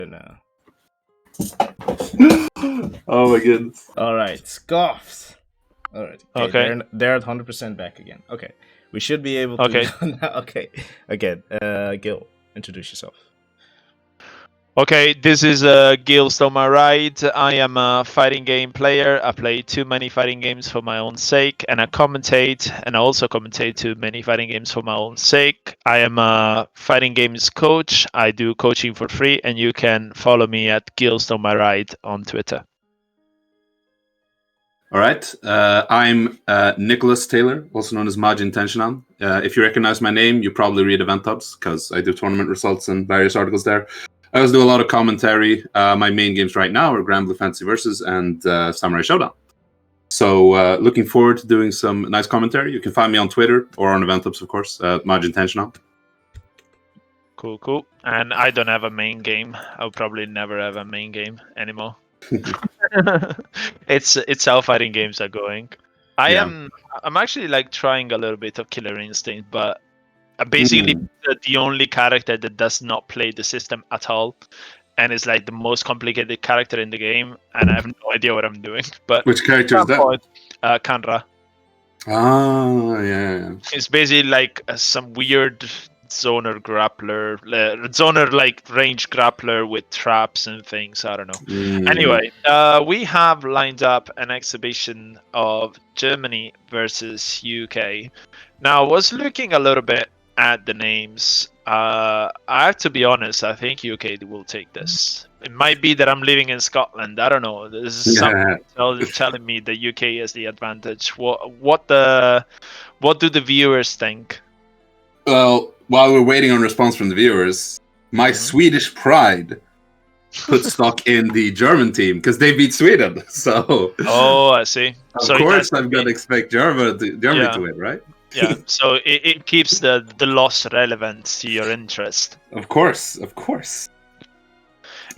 now. Oh my goodness. All right, scoffed. All right. Okay. They're at 100% back again. Okay, we should be able to. Okay. Okay. Again, Gil, introduce yourself. Okay, this is Gil Stomaride. I am a fighting game player. I play too many fighting games for my own sake, and I also commentate too many fighting games for my own sake. I am a fighting games coach. I do coaching for free, and you can follow me at Gil Stomaride on Twitter. All right. I'm Nicholas Taylor, also known as Majin Tenshinhan. If you recognize my name, you probably read Event Hubs because I do tournament results and various articles there. I also do a lot of commentary. My main games right now are Granblue Fantasy Versus and Samurai Showdown. So looking forward to doing some nice commentary. You can find me on Twitter or on Event Hubs, of course, Majin Tenshinhan. Cool. And I don't have a main game. I'll probably never have a main game anymore. It's how fighting games are going. I'm actually like trying a little bit of Killer Instinct, but basically the only character that does not play the system at all, and is like the most complicated character in the game, and I have no idea what I'm doing. But which character is that? Kanra. Oh yeah. It's basically like some weird zoner grappler, zoner like range grappler with traps and things. I don't know. Anyway, we have lined up an exhibition of Germany versus UK. Now, I was looking a little bit at the names. I have to be honest, I think UK will take this. It might be that I'm living in Scotland. I don't know. There's something telling me the UK has the advantage. What do the viewers think? Well, while we're waiting on response from the viewers, my Swedish pride put stock in the German team because they beat Sweden. So, I see. Of course, I'm gonna expect Germany to win, right? Yeah. So it keeps the loss relevant to your interest. Of course.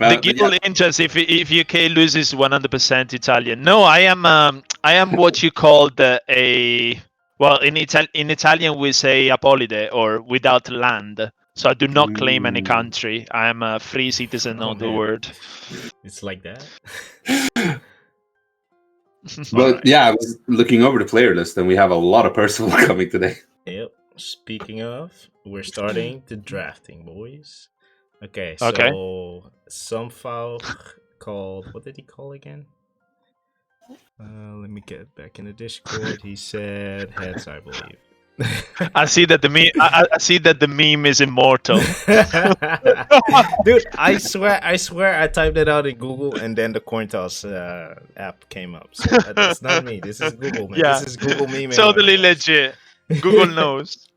The Gil interest if UK loses 100% Italian. No, I am what you call in Italian we say apolide, or without land. So I do not claim any country. I am a free citizen of the world. It's like that. But I was looking over the player list, and we have a lot of Percival coming today. Yep. Speaking of, we're starting the drafting, boys. Okay. So Sumpfauge called. What did he call again? Let me get back in the Discord. He said heads, I believe. I see that the meme is immortal. Dude, I swear I typed it out in Google and then the coin toss app came up. So that's not me. This is Google, man. Yeah. This is Google meme. Totally legit. Google knows.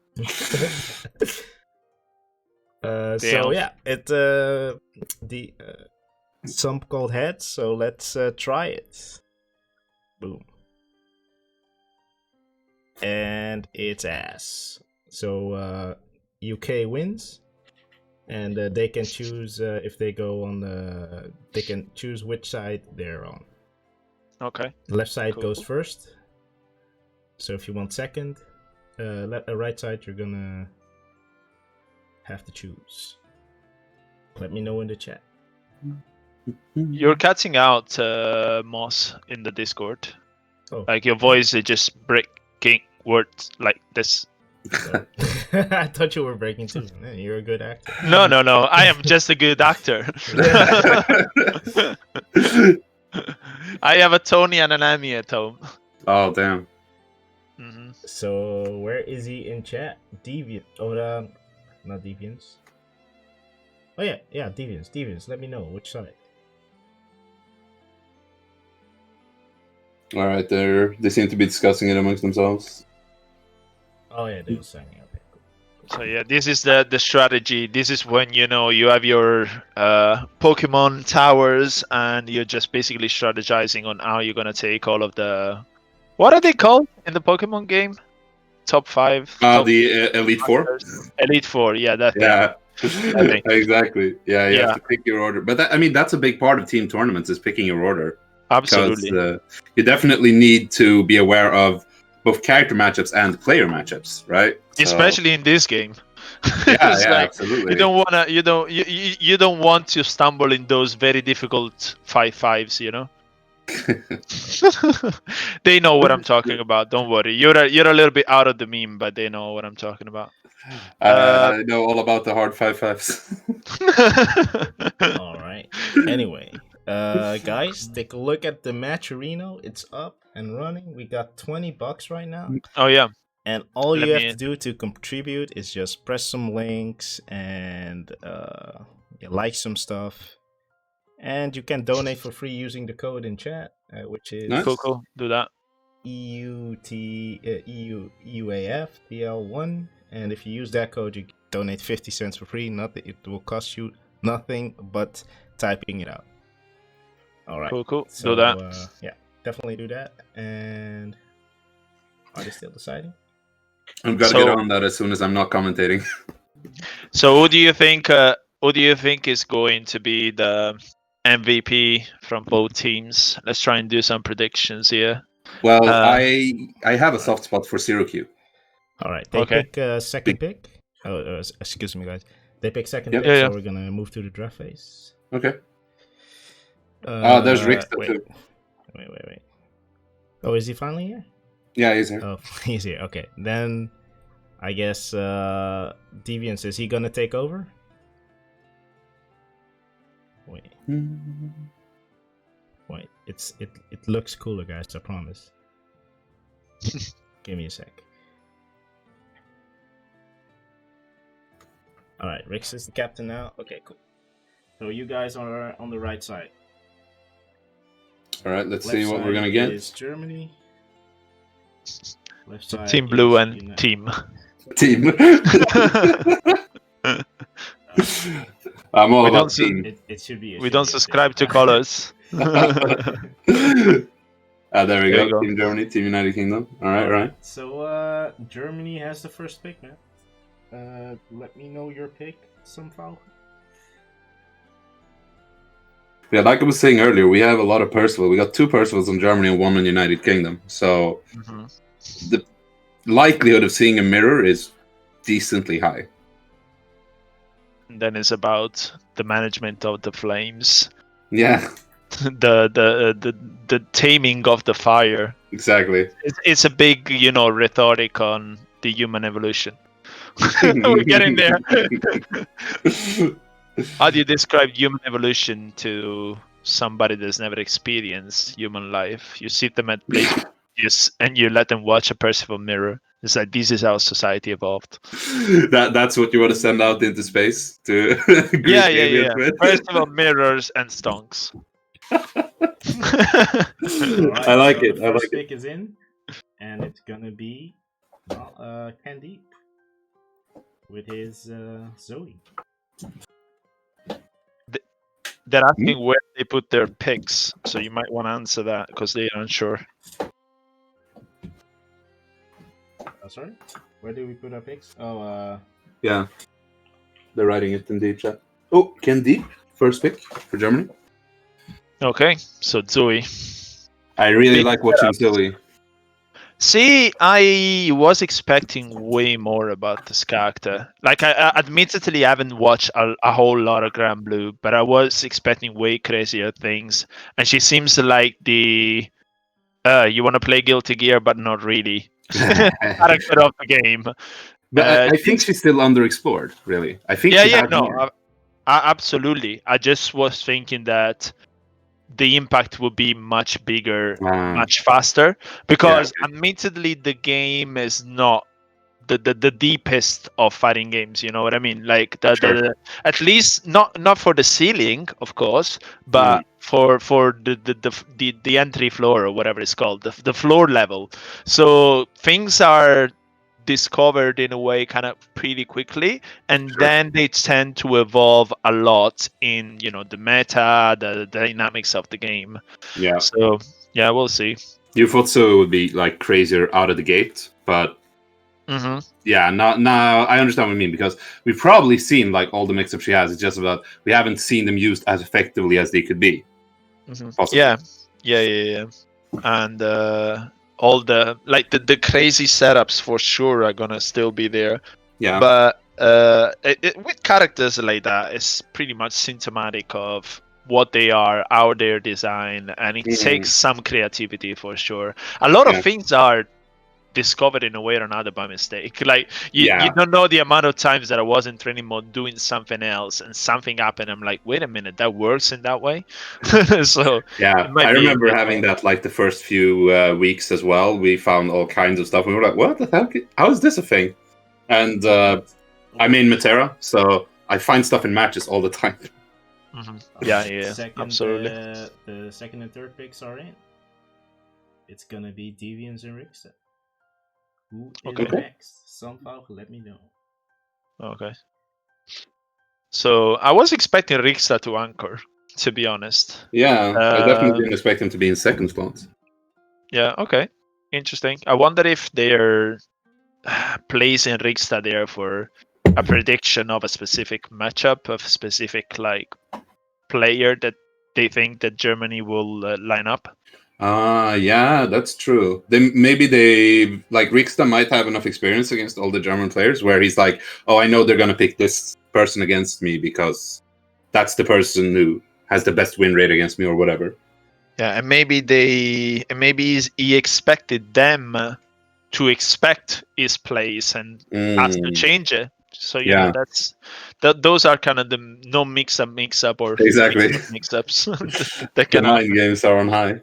So yeah, the Sump called heads, so let's try it. Boom. And it's ass. So UK wins, and they can choose if they go on the. They can choose which side they're on. Okay. The left side goes first. So if you want second, right side you're gonna have to choose. Let me know in the chat. You're cutting out Moss in the Discord. Oh. Like your voice is just breaking words like this. I thought you were breaking too. Man, you're a good actor. No. I am just a good actor. I have a Tony and an Emmy at home. Oh, damn. Mm-hmm. So, where is he in chat? Deviant. Oh, not Deviants. Oh, yeah, Deviants. Let me know which side. All right, they seem to be discussing it amongst themselves. Oh, yeah, they were saying it. Okay, cool. So yeah, this is the strategy. This is when you have your Pokemon towers, and you're just basically strategizing on how you're gonna take all of the. What are they called in the Pokemon game? Top 5. The Elite Four. Elite Four, yeah, that. Yeah, exactly. Yeah, you have to pick your order. But that's a big part of team tournaments is picking your order. Absolutely. Because, you definitely need to be aware of both character matchups and player matchups, right? Especially in this game. Yeah, It's yeah, like, absolutely. you don't want to stumble in those very difficult 5-5s, you know. They know what I'm talking about. Don't worry. You're a little bit out of the meme, but they know what I'm talking about. I know all about the hard 5-5s. All right. Anyway, guys, take a look at the match arena. It's up and running. We got $20 right now. Oh yeah. And all Let you have me- to do to contribute is just press some links and like some stuff. And you can donate for free using the code in chat, which is Nice. Cool. Do that. EUAFDL1. And if you use that code, you donate 50 cents for free. Nothing. It will cost you nothing but typing it out. All right. Cool. So, Do that. Yeah, definitely do that. And are they still deciding? I'm gonna get on that as soon as I'm not commentating. So who do you think is going to be the MVP from both teams? Let's try and do some predictions here. Well, I have a soft spot for Zero Q. All right, they pick second pick. Oh, excuse me, guys. They pick second pick, so we're gonna move to the draft phase. Okay. There's Rixta too. Wait. Oh, is he finally here? Yeah, he's here. Oh, he's here. Okay, then I guess Deviance, is he gonna take over? Wait, it looks cooler, guys. I promise. Give me a sec. All right, Rix is the captain now. Okay, cool. So you guys are on the right side. All right, let's Left see what we're gonna side get. is Germany. Left side Team Blue is and Unite. Team. I'm all about team. It should be. We don't subscribe to colors. There we There go. you go. Team Germany, Team United Kingdom. All right. So Germany has the first pick, man. Let me know your pick, Sumpfauge. Yeah, like I was saying earlier, we have a lot of Percival. We got 2 Percivals in Germany and 1 in United Kingdom. So the likelihood of seeing a mirror is decently high. And then it's about the management of the flames. Yeah, the taming of the fire. exactly. It's a big, rhetoric on the human evolution. We're getting there. How do you describe human evolution to somebody that's never experienced human life? You sit them at places and you let them watch a Percival mirror. It's like, this is how society evolved. That's what you want to send out into space to greet aliens with? Percival mirrors and stonks. Right, I like so it. The I first like it. pick is in, and it's gonna be Kendeep with his Zoe. They're asking where they put their picks, so you might want to answer that because they're unsure. Sorry, where do we put our picks? Oh, Yeah, they're writing it in the chat. Oh, Kendeep, first pick for Germany. Okay, so Zoe. I really Big like watching Zoe. See, I was expecting way more about this character. Like, I admittedly haven't watched a whole lot of Granblue, but I was expecting way crazier things. And she seems like the you want to play Guilty Gear, but not really character of the game. But I think she's still underexplored, really. I think absolutely. I just was thinking that the impact would be much bigger, much faster, because admittedly the game is not the deepest of fighting games. You know what I mean? Like at least not for the ceiling, of course, but for the entry floor or whatever it's called, the floor level. So things are discovered in a way kind of pretty quickly, and then they tend to evolve a lot in the meta, the dynamics of the game. So we'll see. You thought so would be like crazier out of the gate, but now I understand what you mean, because we've probably seen like all the mix-ups she has. It's just about we haven't seen them used as effectively as they could be. Yeah, and all the crazy setups for sure are gonna still be there. Yeah. But with characters like that, it's pretty much symptomatic of what they are, how they're designed, and it takes some creativity for sure. A lot of things are discovered in a way or another by mistake. Like you don't know the amount of times that I was in training mode doing something else and something happened. I'm like, wait a minute, that works in that way. So yeah, I remember having that like the first few weeks as well. We found all kinds of stuff, and we were like, what the hell? How is this a thing? And I main Matera, so I find stuff in matches all the time. Yeah, absolutely. The second and third picks are in. It's gonna be Deviants and Rixta. Who is next? Sumpfauge, let me know. Okay. So I was expecting Rixta to anchor, to be honest. Yeah, I definitely didn't expect him to be in second slot. Yeah, okay. Interesting. I wonder if they're placing Rixta there for a prediction of a specific matchup, of a specific like player that they think that Germany will line up. Yeah, that's true. Maybe they like Rixta might have enough experience against all the German players where he's like, oh, I know they're gonna pick this person against me because that's the person who has the best win rate against me or whatever. Yeah, and maybe he expected them to expect his plays and ask to change it. So you know those are kind of the no mix-up or exactly mix-ups. The mind games are on high.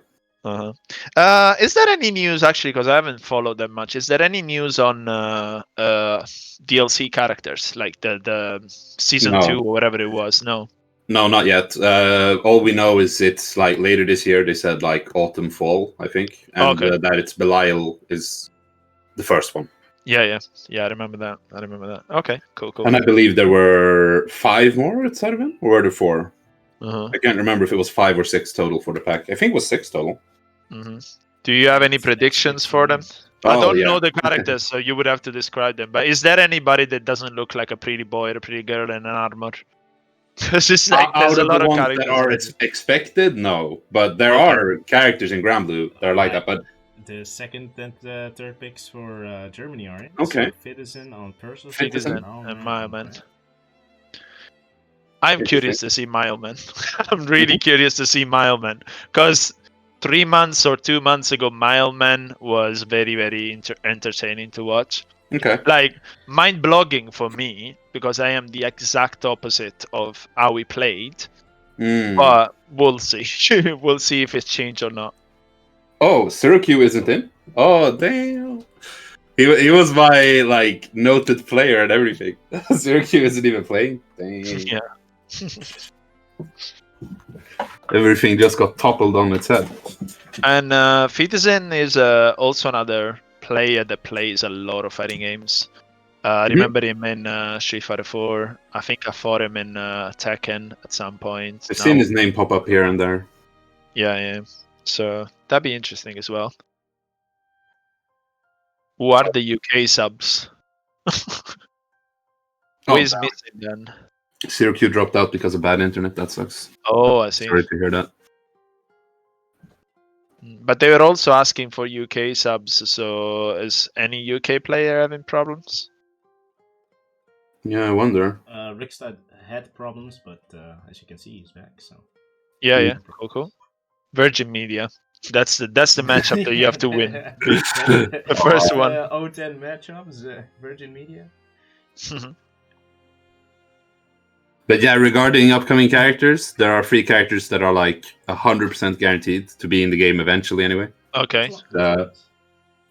Is there any news actually? Because I haven't followed them much. Is there any news on DLC characters like the season 2 or whatever it was? No, not yet. All we know is it's like later this year. They said like autumn, fall, I think, and that it's Belial is the first one. Yeah. I remember that. Okay, cool. And I believe there were 5 more outside of him, or were there 4? I can't remember if it was 5 or 6 total for the pack. I think it was 6 total. Do you have any predictions for them? I don't know the characters, so you would have to describe them. But is there anybody that doesn't look like a pretty boy or a pretty girl in an armor? Because it's like there's a lot of characters that are expected. No, but there are characters in Granblue that are like that. But the second and third picks for Germany are in. Okay. So Fitizen on personal. Fitizen and Mileman. I'm curious to see Mileman. I'm really curious to see Mileman because 3 months or 2 months ago, Mileman was very, very entertaining to watch. Okay. Like mind blogging for me because I am the exact opposite of how he played. But we'll see. We'll see if it's changed or not. Oh, Syracuse isn't in? Oh, damn. He was my like noted player and everything. Syracuse isn't even playing. Damn. Yeah. Everything just got toppled on its head. And Fitizen is also another player that plays a lot of fighting games. I remember him in Street Fighter 4. I think I fought him in Tekken at some point. I've seen his name pop up here and there. Yeah. So that'd be interesting as well. Who are the UK subs? Who is missing then? Syracuse dropped out because of bad internet. That sucks. Oh, I see. Sorry to hear that. But they were also asking for UK subs. So is any UK player having problems? Yeah, I wonder. Rixta had problems, but as you can see, he's back. So. Yeah. Cool. Virgin Media. That's the matchup that you have to win. The first one. 0-10 matchups, Virgin Media. But yeah, regarding upcoming characters, there are 3 characters that are like 100% guaranteed to be in the game eventually anyway. Okay.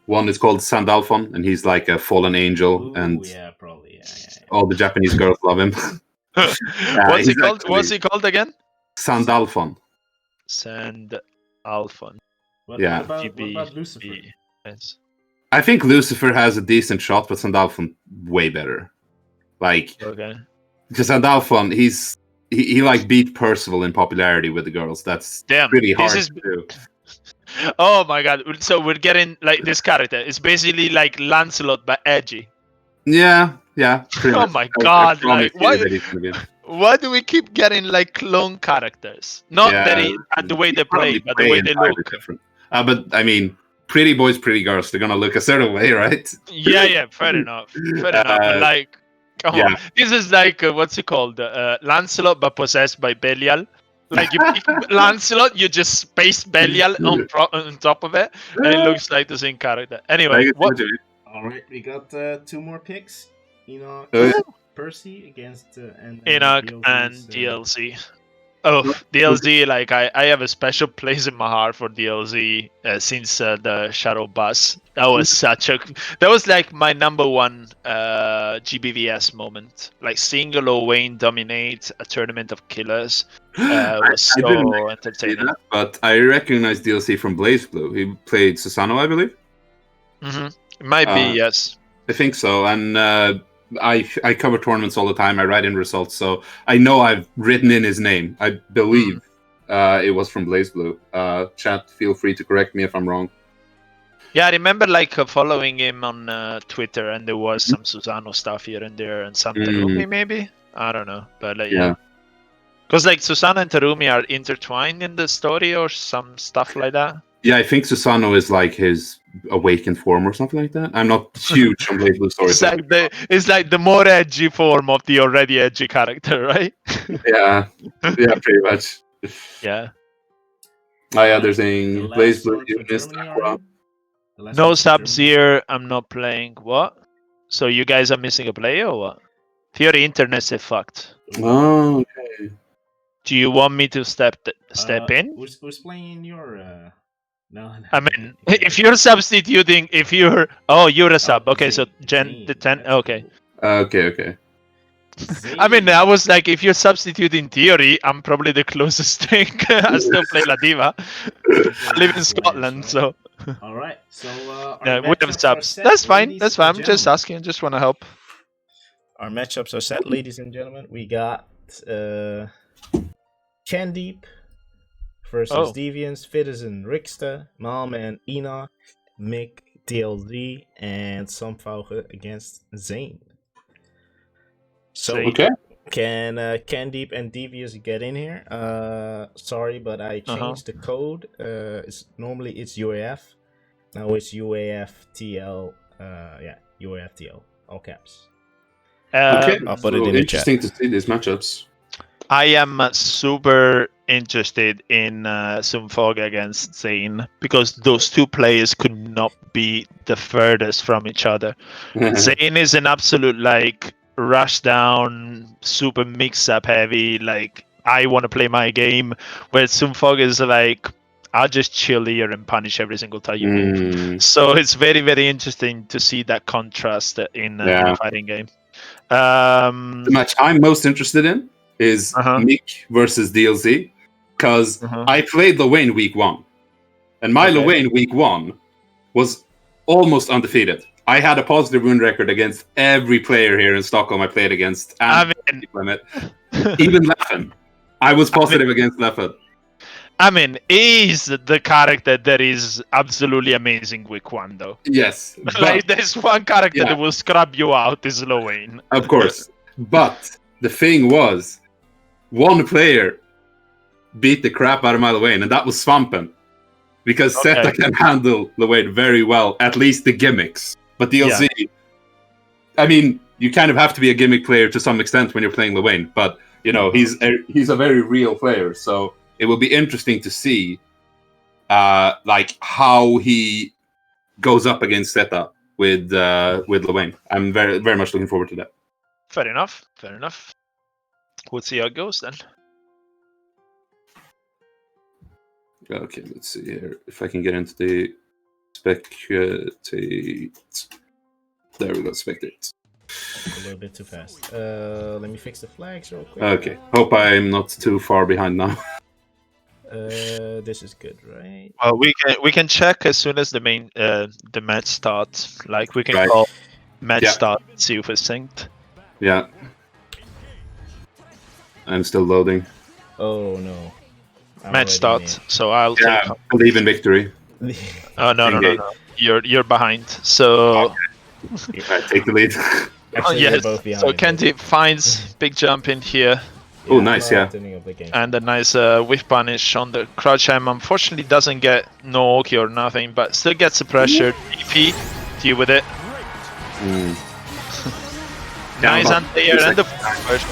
One is called Sandalphon, and he's like a fallen angel, and probably. all the Japanese girls love him. What's he called? What's he called again? Sandalphon. Sandalphon. What about Lucifer? Yes. I think Lucifer has a decent shot, but Sandalphon way better. Like, because Sandalphon, he like beat Percival in popularity with the girls. That's pretty hard to do. Oh my god! So we're getting like this character. It's basically like Lancelot but edgy. Yeah. Oh my god! Like why do we keep getting like clone characters? Not the way they play, but the way they look. Different. But I mean, pretty boys, pretty girls. They're gonna look a certain way, right? Yeah. Fair enough. But like, Come on. This is like, what's it called? Lancelot, but possessed by Belial. Like, you pick Lancelot, you just paste Belial on top of it, and it looks like the same character. Anyway, what? All right, we got 2 more picks. Inahk, Percy against Inahk and DLC. Oh, DLC! Like I have a special place in my heart for DLC since the Shadow Bus. That was like my number 1 GBVS moment. Like seeing a Wayne dominate a tournament of killers was so entertaining. That, but I recognize DLC from BlazBlue. He played Susano, I believe. It might be, yes. I think so, and. I cover tournaments all the time. I write in results, so I know I've written in his name. I believe it was from BlazBlue. Chat, feel free to correct me if I'm wrong. Yeah, I remember like following him on Twitter, and there was some Susano stuff here and there, and some Terumi maybe. I don't know, but yeah. Because like Susano and Terumi are intertwined in the story or some stuff like that. Yeah, I think Susano is like his awakened form or something like that. I'm not huge on BlazBlue stories. It's like the more edgy form of the already edgy character, right? yeah, pretty much. Yeah. Oh yeah, they're saying BlazBlue. You missed No subs here. I'm not playing. What? So you guys are missing a player or what? Theory internet is fucked. Oh, okay. Do you want me to step in? Who's playing your? No. I mean, if you're substituting, you're a sub. Okay, so Gen the 10. Okay. Okay. I mean, I was like, if you're substituting theory, I'm probably the closest thing. I still play La Diva. I live in Scotland, so. All right. So. Yeah, we have subs. That's fine. That's fine. I'm just asking. Just want to help. Our matchups are set, ladies and gentlemen. We got Kendeep versus Deviants, Fitizen, Rixta, Malman, Inahk, Mick, DLZ, and Sumpfauge against Zain. So can Kendeep and Devious get in here? Sorry, but I changed the code. Normally it's UAF. Now it's UAFTL. UAFTL. All caps. I'll put it in the chat. Interesting to see these matchups. I am super interested in Sumpfauge against Zain because those 2 players could not be the furthest from each other. Zain is an absolute like rush down, super mix up heavy, like I want to play my game, where Sumpfauge is like I'll just chill here and punish every single time you move. So it's very, very interesting to see that contrast in a fighting game. The match I'm most interested in is Mick versus DLC, because I played Lewayne week 1, and my Lewayne week 1 was almost undefeated. I had a positive win record against every player here in Stockholm I played against, and even Leffen. I was positive against Leffen. I mean, he's the character that is absolutely amazing week 1, though. Yes. Like, there's one character that will scrub you out, is Lewayne. Of course. But the thing was, one player beat the crap out of my Lewayne, and that was Svampen. Because Zeta can handle Lewayne very well, at least the gimmicks. But DLC, I mean, you kind of have to be a gimmick player to some extent when you're playing Lewayne. But, you know, he's a very real player, so it will be interesting to see like how he goes up against Zeta with Lewayne. I'm very, very much looking forward to that. Fair enough. We'll see how it goes then. Okay, let's see here. If I can get into the spectate. There we go, spectate. A little bit too fast. Let me fix the flags real quick. Okay, hope I'm not too far behind now. This is good, right? Well, we can check as soon as the match starts. Like we can call match start, see if it's synced. Yeah. I'm still loading. Oh no. Match start. So I'll take. Believe in victory. Oh no. You're behind. So. I take the lead. Actually, yes. Both behind, so Kendeep finds big jump in here. Oh, nice, And a nice whiff punish on the crouch ham. Unfortunately, doesn't get no Oki or nothing, but still gets the pressure. DP, deal with it. Nice anti-air and the full conversion.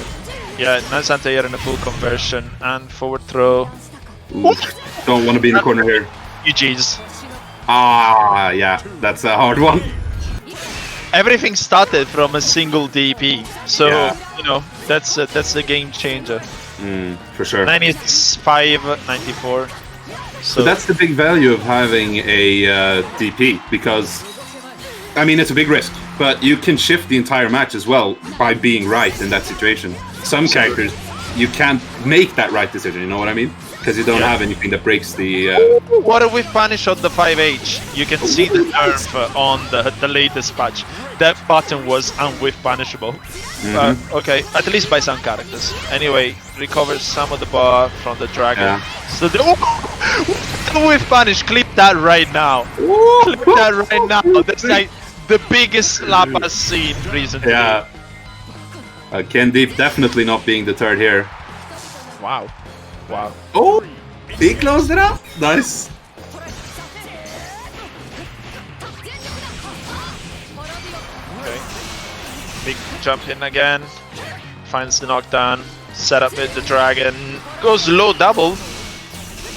Yeah, nice anti-air and the full conversion and forward throw. Ooh, don't want to be in the corner here. GG's. Ah, yeah, that's a hard one. Everything started from a single DP, so Yeah. you know that's a game changer. For sure. 95, 94. So But that's the big value of having a DP, because, I mean, it's a big risk, but you can shift the entire match as well by being right in that situation. Some characters, you can't make that right decision, you know what I mean? Because you don't have anything that breaks the... What a whiff punish on the 5H. You can see the nerf on the latest patch. That button was unwhiff punishable. Okay, at least by some characters. Anyway, recovers some of the bar from the dragon. Yeah. So the whiff punish, clip that right now. Clip that right now. That's like the biggest slap I've seen recently. Yeah. Kendeep definitely not being deterred here. Wow. Wow. Oh! He closed it up! Nice! Okay. Big jump in again. Finds the knockdown. Set up with the dragon. Goes low double.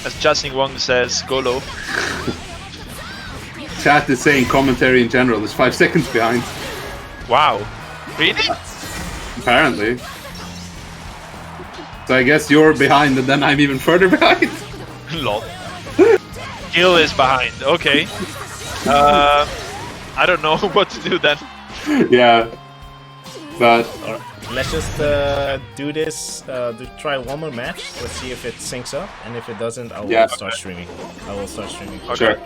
As Justin Wong says, go low. Chat is saying commentary in general is 5 seconds behind. Wow. Really? Apparently. So I guess you're behind and then I'm even further behind. Lol. Gil is behind. Okay. I don't know what to do then. Yeah. But Alright, let's just do this. Try one more match. Let's see if it syncs up, and if it doesn't, I will start streaming. Okay. sure.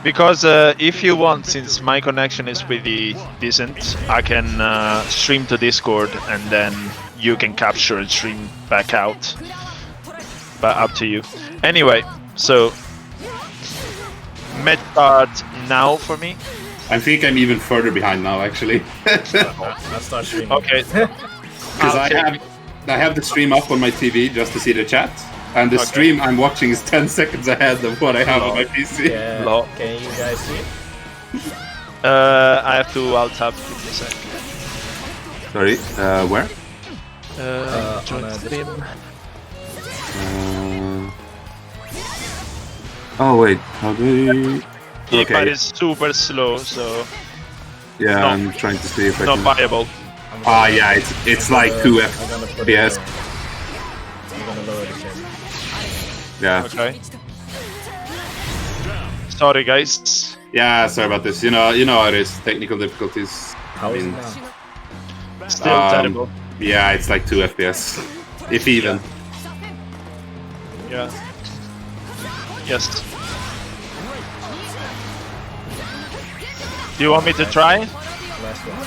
Because if you want, since my connection is pretty decent, I can stream to Discord and then you can capture and stream back out. But up to you. Anyway, so med start now for me. I think I'm even further behind now, actually. I'll start streaming. Okay. Because I have the stream up on my TV just to see the chat, and the stream I'm watching is 10 seconds ahead of what I have on my PC. Yeah. Lol. Can you guys see it? I have to alt tab. Give me a sec. Sorry, where? Join on a stream. Oh wait, how do we... But it's super slow, so Yeah, No. I'm trying to see if I not can... viable. Ah, yeah, it's like 2 I'm gonna put FPS. I'm gonna lower the chat. Yeah. Okay. Sorry, guys. Yeah, sorry about this. You know how it is. Technical difficulties. How is it mean, now? Still terrible. Yeah, it's like 2 FPS. If even. Yeah. Yes. Do you want me to try? Last one.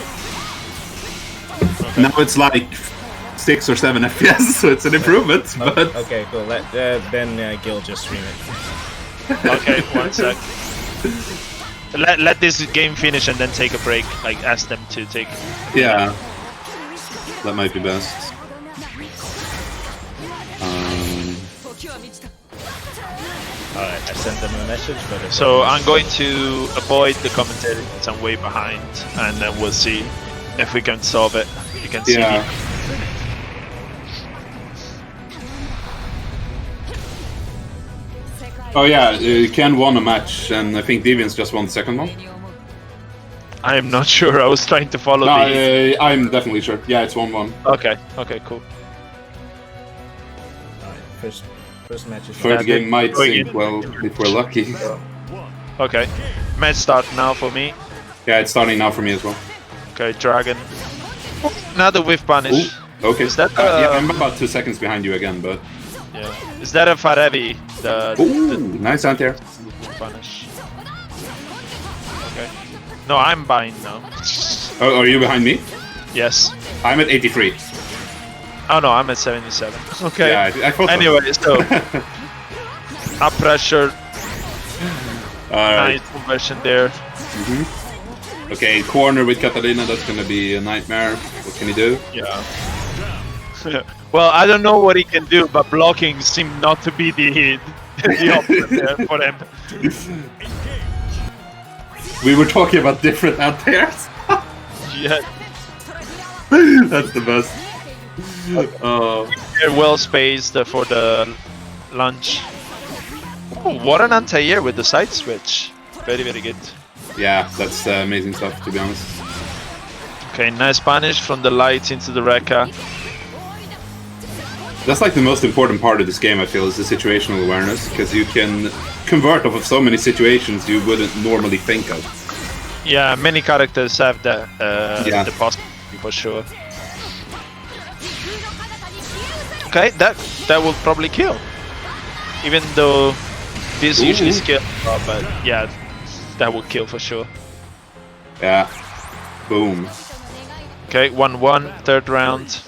Now it's like 6 or 7 FPS, so it's an improvement. But Okay, cool. Then Gil just stream it. Okay, 1 sec. Let this game finish and then take a break. Like, ask them to take. yeah, that might be best. Alright, I sent them a message, but it's So I'm going to avoid the commentary since I'm way behind, and then we'll see if we can solve it. You can see Yeah. me. Oh yeah, Ken won a match, and I think Deviant's just won the second one. I am not sure. I was trying to follow No, the. I'm definitely sure. Yeah, it's 1-1. Okay. Okay. Cool. Alright, first match is Third Yeah, game might going sink, in. well, if we're lucky. Okay. Match start now for me. Yeah, it's starting now for me as well. Okay, dragon. Another whiff punish. Ooh, okay. Is that, yeah, I'm about 2 seconds behind you again, but... Yeah. Is that a Farevi? Ooh, nice anti-air. Whiff punish. Okay. No, I'm behind now. Oh, are you behind me? Yes. I'm at 83. Oh no, I'm at 77. Okay. Yeah, I thought so. Anyway, so up pressure. Alright. Nice conversion there. Okay, corner with Catalina, that's gonna be a nightmare. What can he do? Yeah. Well, I don't know what he can do, but blocking seemed not to be the option there for him. We were talking about different anti-airs. Yeah. That's the best. They're well spaced for the launch. Oh, what an anti-air with the side switch. Very, very good. Yeah, that's amazing stuff, to be honest. Okay, nice punish from the light into the Rekka. That's like the most important part of this game, I feel, is the situational awareness, because you can convert off of so many situations you wouldn't normally think of. Yeah, many characters have the possibility for sure. Okay, that will probably kill. Even though this usually kills, but yeah, that will kill for sure. Yeah. Boom. Okay, 1-1, third round.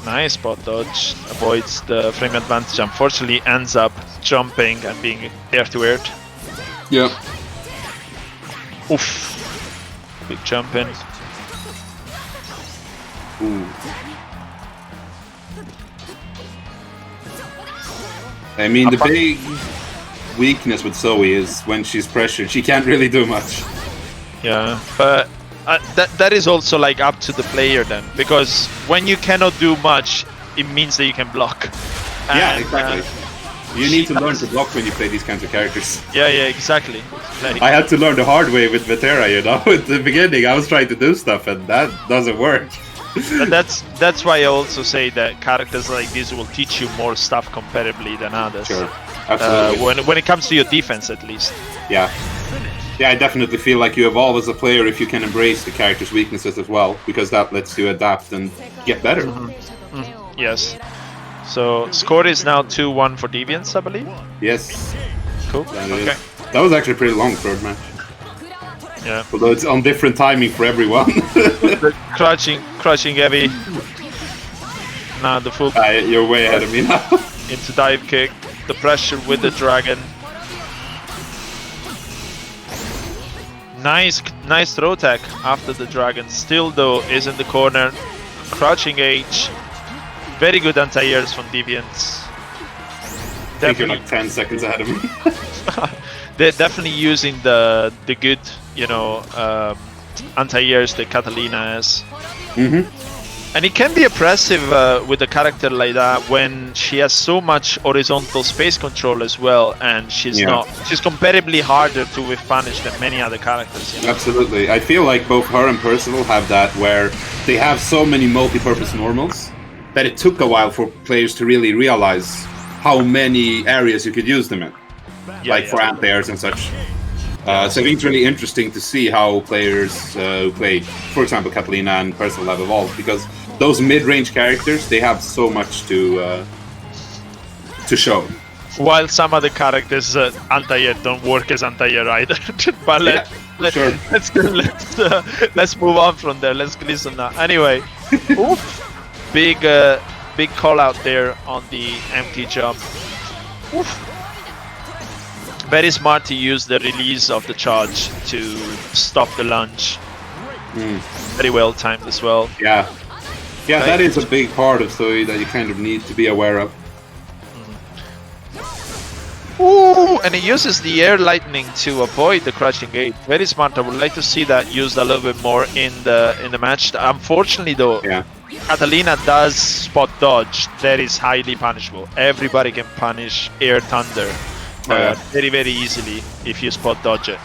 Nice spot dodge, avoids the frame advantage, unfortunately ends up jumping and being air-to-air. Yeah. Oof. Big jump in. Ooh. I mean, the big weakness with Zoe is when she's pressured, she can't really do much. Yeah, but that is also like up to the player then, because when you cannot do much, it means that you can block. Yeah, exactly. You need to learn to block when you play these kinds of characters. Yeah, exactly. Like, I had to learn the hard way with Vetera, you know. At the beginning, I was trying to do stuff, and that doesn't work. But that's why I also say that characters like this will teach you more stuff comparatively than others. Sure, absolutely. When it comes to your defense, at least. Yeah. Yeah, I definitely feel like you evolve as a player if you can embrace the character's weaknesses as well, because that lets you adapt and get better. Yes. So, score is now 2-1 for Deviants, I believe? Yes. Cool. Okay. That was actually pretty long third match. Yeah. Although it's on different timing for everyone. Crouching heavy. Now the full... You're way ahead of me now. Into dive kick. The pressure with the dragon. Nice throw attack after the dragon. Still though is in the corner. Crouching H. Very good anti-airs from Deviants. I think you're like 10 seconds ahead of me. They're definitely using the good, you know, anti-airs that Catalina has. And it can be oppressive with a character like that when she has so much horizontal space control as well, and she's comparably harder to whiff punish than many other characters. You know? Absolutely. I feel like both her and Percival have that, where they have so many multi-purpose normals that it took a while for players to really realize how many areas you could use them in, for anti-airs and such. So I think it's really interesting to see how players who play, for example, Catalina and Percival have evolved, because those mid-range characters, they have so much to show. While some other characters anti-air don't work as anti-air either. But let's move on from there. Let's listen now. Anyway, big call out there on the empty jump. Oof. Very smart to use the release of the charge to stop the launch. Very well timed as well. Yeah, that is a big part of Zoe that you kind of need to be aware of. Ooh, and it uses the air lightning to avoid the crushing gate. Very smart. I would like to see that used a little bit more in the match. Unfortunately, though, Catalina does spot dodge. That is highly punishable. Everybody can punish air thunder very, very easily if you spot dodge it.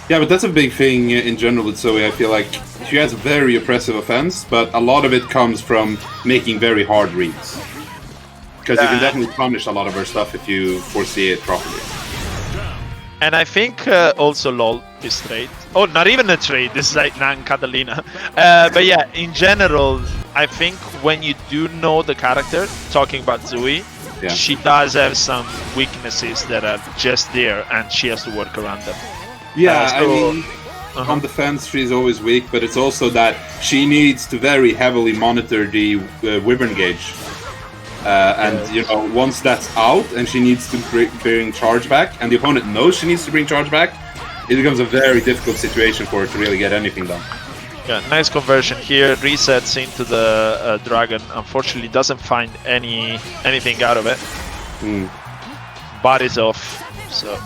Yeah, but that's a big thing in general with Zoe. I feel like she has a very oppressive offense, but a lot of it comes from making very hard reads. Because you can definitely punish a lot of her stuff if you foresee it properly. And I think also LOL is trade. Oh, not even a trade. This is like Nan Catalina. But yeah, in general, I think when you do know the character, talking about Zoe, she does have some weaknesses that are just there, and she has to work around them. Yeah, I mean, on defense she's always weak, but it's also that she needs to very heavily monitor the Wyvern gauge. And you know, once that's out and she needs to bring charge back, and the opponent knows she needs to bring charge back, it becomes a very difficult situation for her to really get anything done. Yeah, nice conversion here. Resets into the dragon. Unfortunately, doesn't find anything out of it. Mm. Body's off. So,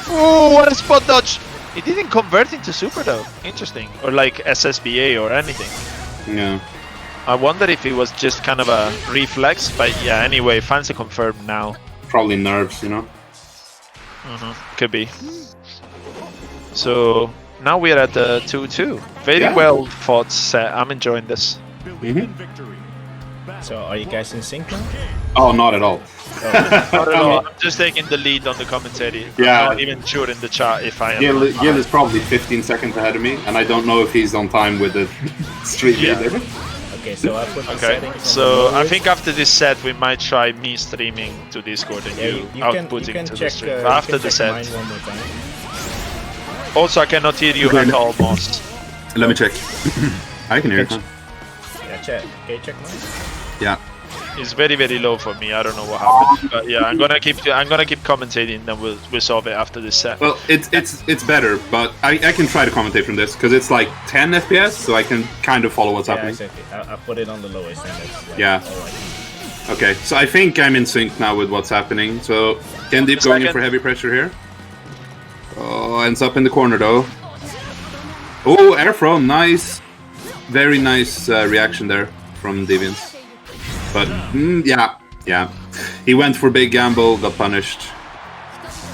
oh, what a spot dodge! It didn't convert into super though. Interesting. Or like SSBA or anything. Yeah. I wonder if it was just kind of a reflex, but yeah, anyway, fancy confirmed now. Probably nerves, you know? Could be. So now we're at the 2-2. Very well fought set. I'm enjoying this. So are you guys in sync now? Oh, not at all. Not at all. I'm just taking the lead on the commentary. Yeah. I'm not even sure in the chat if I am. Gil is probably 15 seconds ahead of me, and I don't know if he's on time with the stream either. Okay, so I put the settings so I think after this set we might try me streaming to Discord and you outputting to the stream after the set. Mine one more time. Also, I cannot hear you at all, Moss. Let me check. I can hear you. Yeah, check. Okay, check mine. Yeah. It's very low for me. I don't know what happened, but yeah, I'm gonna keep commentating, and we'll solve it after this set. Well, it's better, but I can try to commentate from this because it's like 10 FPS, so I can kind of follow what's happening. Exactly. I put it on the lowest, and it's like, yeah. Okay, so I think I'm in sync now with what's happening. So Kendeep going in for heavy pressure here. Oh, ends up in the corner though. Oh, air throw, nice, very nice reaction there from Deviants. But yeah, he went for big gamble, got punished.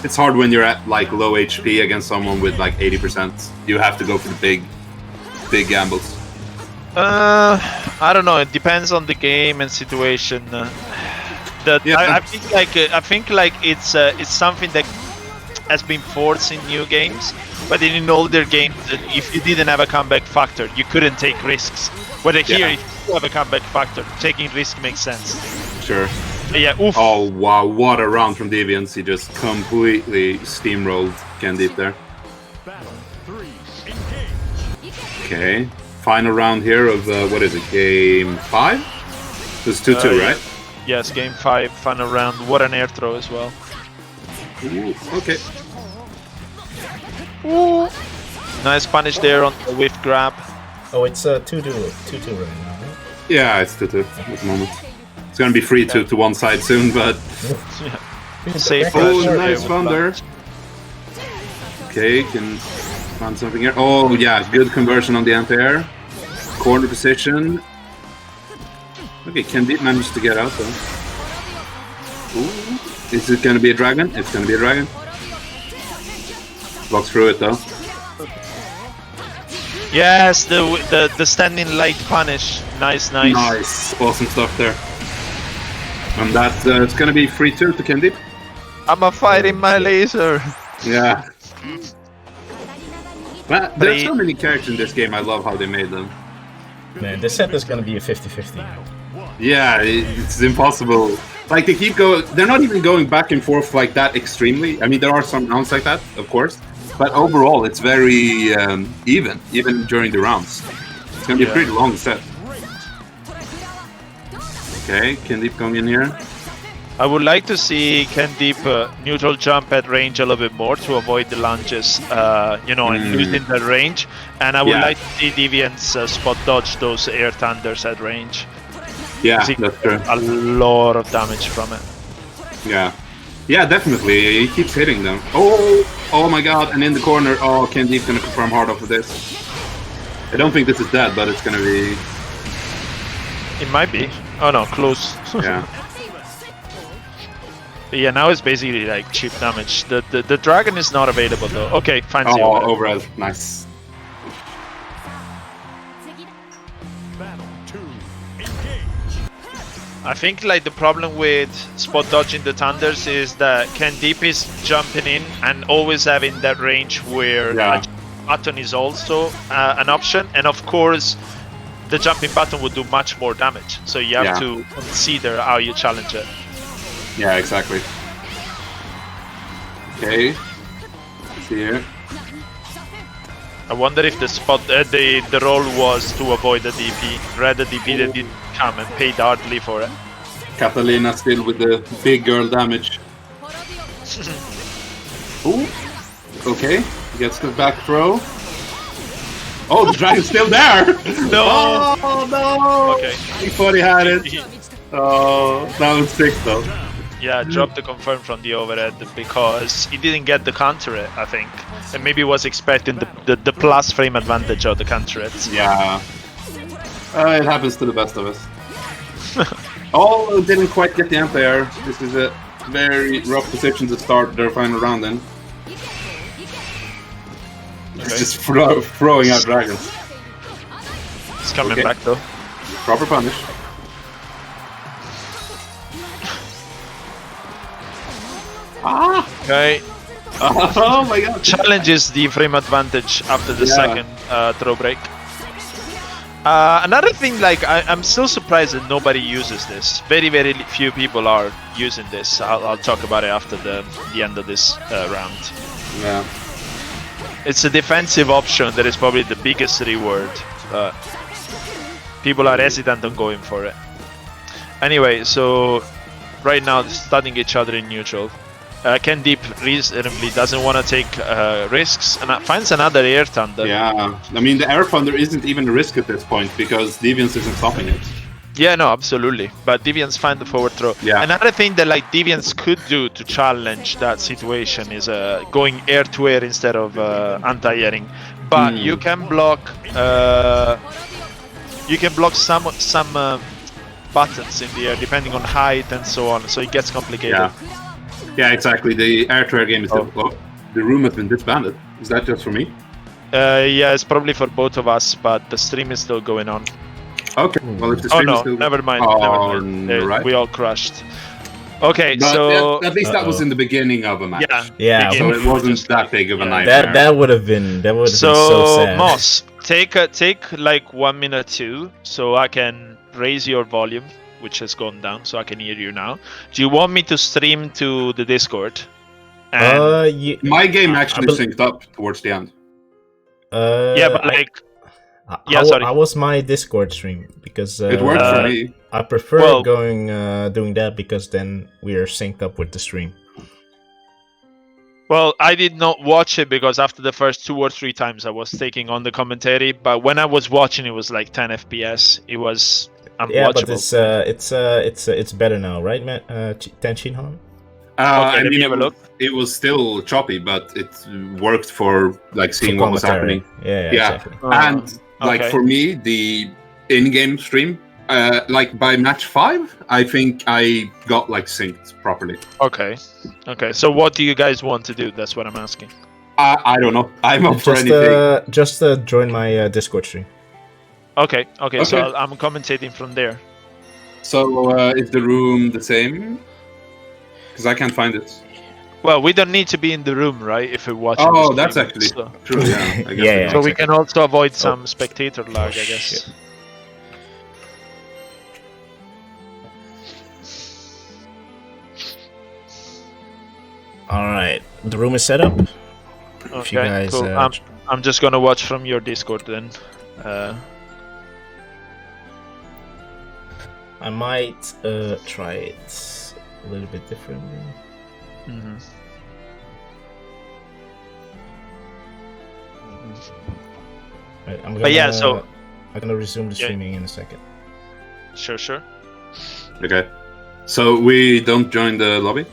It's hard when you're at like low HP against someone with like 80%. You have to go for the big gambles. I don't know. It depends on the game and situation. I think like it's something that has been forced in new games, but in older games, if you didn't have a comeback factor, you couldn't take risks. But here, if you have a comeback factor, taking risk makes sense. Sure. Yeah. Oof. Oh wow! What a round from Deviants. He just completely steamrolled Kendeep there. Okay. Final round here of what is it? Game 5? It's 2-2, right? Yes, game 5, final round. What an air throw as well. Ooh, okay. Ooh. Nice punish there on the whiff grab. Oh, it's 2-2 right now, right? Yeah, it's 2-2 at the moment. It's gonna be 3-2 to one side soon, but... Safe. Oh, nice thunder. Okay, can find something here. Oh, yeah, good conversion on the anti-air. Corner position. Okay, Kendeep managed to get out though. Ooh. Is it gonna be a dragon? It's gonna be a dragon. Blocks through it though. Yes, the standing light punish. Nice. Nice, awesome stuff there. And that it's gonna be 3-2 to Kendeep. I'm a fighting my laser. Yeah. But there's so many characters in this game. I love how they made them. Man, this set is gonna be a 50-50. Yeah, it's impossible. Like they keep going. They're not even going back and forth like that extremely. I mean, there are some rounds like that, of course. But overall, it's very even during the rounds. It's gonna be a pretty long set. Okay, Kendeep going in here. I would like to see Kendeep neutral jump at range a little bit more to avoid the lunges, and losing that range. And I would like to see Deviants spot dodge those air thunders at range. Yeah, that's true. A lot of damage from it. Yeah, definitely. He keeps hitting them. Oh my god, and in the corner. Oh, Kendeep's gonna confirm hard off of this. I don't think this is dead, but it's gonna be... It might be. Oh no, close. Yeah. Yeah, now it's basically like cheap damage. The dragon is not available though. Okay, fancy overhead. Overhead. Nice. I think like the problem with spot dodging the thunders is that Kendeep is jumping in and always having that range where a button is also an option, and of course the jumping button would do much more damage. So you have to consider how you challenge it. Yeah, exactly. Okay. Let's see here. I wonder if the spot the roll was to avoid the DP. Read the DP that didn't come and paid hardly for it. Catalina still with the big girl damage. Ooh. Okay. Gets the back throw. Oh, the dragon's still there! No! Oh no! Okay. He thought he had it. Oh, that was sick though. Yeah, dropped the confirm from the overhead because he didn't get the counter it, I think. And maybe was expecting the plus frame advantage of the counter it. Yeah. It happens to the best of us. Oh, didn't quite get the anti-air. This is a very rough position to start their final round in. Okay. Just throwing out dragons. He's coming back though. Proper punish. Okay. Oh my god. Challenges the frame advantage after the second throw break. Another thing, like I'm still surprised that nobody uses this. Very, very few people are using this. I'll talk about it after the end of this round. Yeah. It's a defensive option that is probably the biggest reward. People are hesitant on going for it. Anyway, so right now studying each other in neutral. Kendeep reasonably doesn't want to take risks and finds another air thunder. Yeah, I mean the air thunder isn't even a risk at this point because Deviants isn't stopping it. Yeah, no, absolutely. But Deviants find the forward throw. Yeah. Another thing that like Deviants could do to challenge that situation is going air to air instead of anti-airing. But you can block some buttons in the air depending on height and so on. So it gets complicated. Yeah. Yeah, exactly. The air to air game is difficult. The room has been disbanded. Is that just for me? Yeah, it's probably for both of us, but the stream is still going on. Okay. Well, if the stream is still never mind. Oh, never mind. right. We all crashed. Okay, but so at least that was in the beginning of a match. Yeah. So it wasn't that big of a nightmare. That would have been so sad. Moss, take like 1 minute 2, so I can raise your volume, which has gone down, so I can hear you now. Do you want me to stream to the Discord? My game actually synced up towards the end. Yeah, but like... How was my Discord stream? Because it worked for me. I prefer doing that because then we are synced up with the stream. Well, I did not watch it because after the first 2 or 3 times I was taking on the commentary, but when I was watching it was like 10 FPS. It was unwatchable. Yeah, but it's better now, right, Tenshinhan? Okay, let me have a look. It was still choppy, but it worked for like seeing what was happening. Yeah, exactly. And like for me, the in-game stream, like by match 5, I think I got like synced properly. Okay. So what do you guys want to do? That's what I'm asking. I don't know. I'm up for anything. Just join my Discord stream. Okay. So I'm commentating from there. So is the room the same? Because I can't find it. Well, we don't need to be in the room, right? If we're watching. Oh, that's actually true. Yeah. I guess so we can also avoid some spectator lag, I guess. Shit. All right, the room is set up. Okay, if you guys, cool. I'm just gonna watch from your Discord then. I might try it a little bit differently. Right, I'm gonna resume the streaming in a second. Sure. Okay. So we don't join the lobby?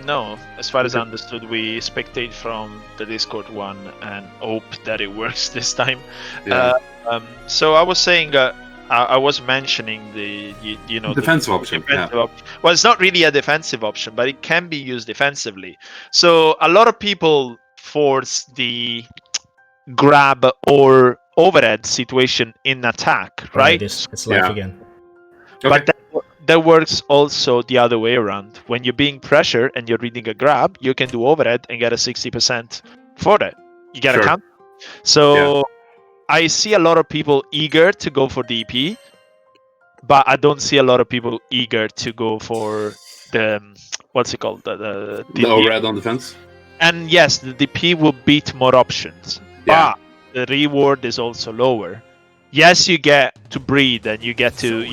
No, as far as I understood, we spectate from the Discord one and hope that it works this time. Yeah. So I was saying, I was mentioning the defensive option. Well, it's not really a defensive option, but it can be used defensively. So a lot of people force the grab or overhead situation in attack, right? It's live again. Okay. But that works also the other way around. When you're being pressured and you're reading a grab, you can do overhead and get a 60% for that. You get a count. So I see a lot of people eager to go for DP, but I don't see a lot of people eager to go for the what's it called? The overhead on defense. And yes, the DP will beat more options, but the reward is also lower. Yes, you get to breathe and you get to,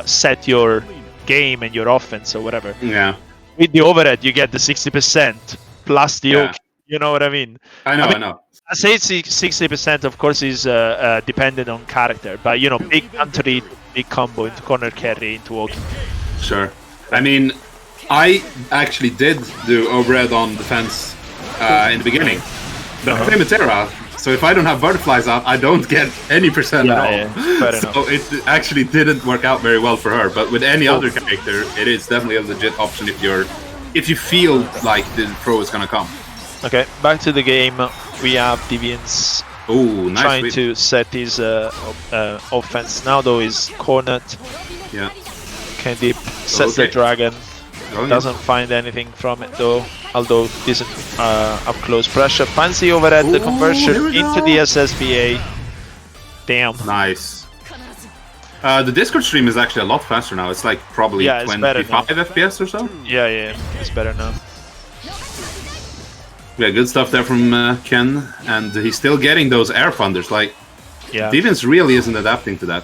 set your game and your offense or whatever. Yeah. With the overhead, you get the 60% plus the yoke. You know what I mean? I know. I say 60%, of course, is dependent on character, but Mm-hmm. big country, big combo into corner carry, into walking. Sure. I mean, I actually did do overhead on defense in the beginning. The famous era. So if I don't have butterflies out, I don't get any percent at all. Yeah, so it actually didn't work out very well for her. But with any other character, it is definitely a legit option if you feel like the pro is gonna come. Okay, back to the game. We have Deviants Nice trying to set his offense. Now though is cornered. Yeah. Kendeep sets the dragon. Doesn't find anything from it though. Although decent up close pressure. Finds the overhead, the conversion into the SSBA. Damn. Nice. The Discord stream is actually a lot faster now. It's like probably 25 FPS or so. Yeah, it's better now. Yeah, good stuff there from Ken, and he's still getting those air thunders. Like, Deviants really isn't adapting to that.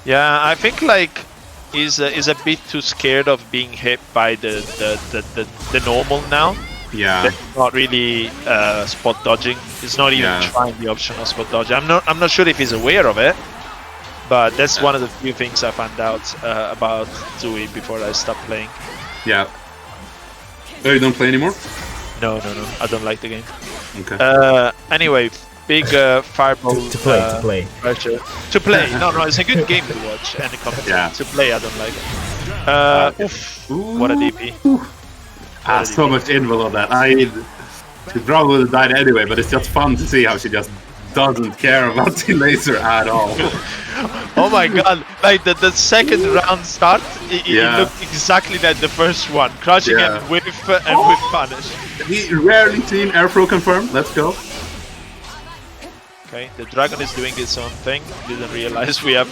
Yeah, I think like is a bit too scared of being hit by the normal now. Yeah. They're not really spot dodging. He's not even trying the option of spot dodging. I'm not sure if he's aware of it, but that's one of the few things I found out about Zui before I stopped playing. Yeah. Oh, you don't play anymore? No. I don't like the game. Okay. Anyway, big fireball to play. Pressure. To play. No, it's a good game to watch and comment. To play, I don't like it. What a DP. So much invul on that. She probably would have died anyway, but it's just fun to see how she just doesn't care about the laser at all. Oh my god, like the second round start, it looked exactly like the first one. Crushing and whiff punish. We rarely seen airthrow confirmed. Let's go. Okay, the dragon is doing its own thing. Didn't realize we have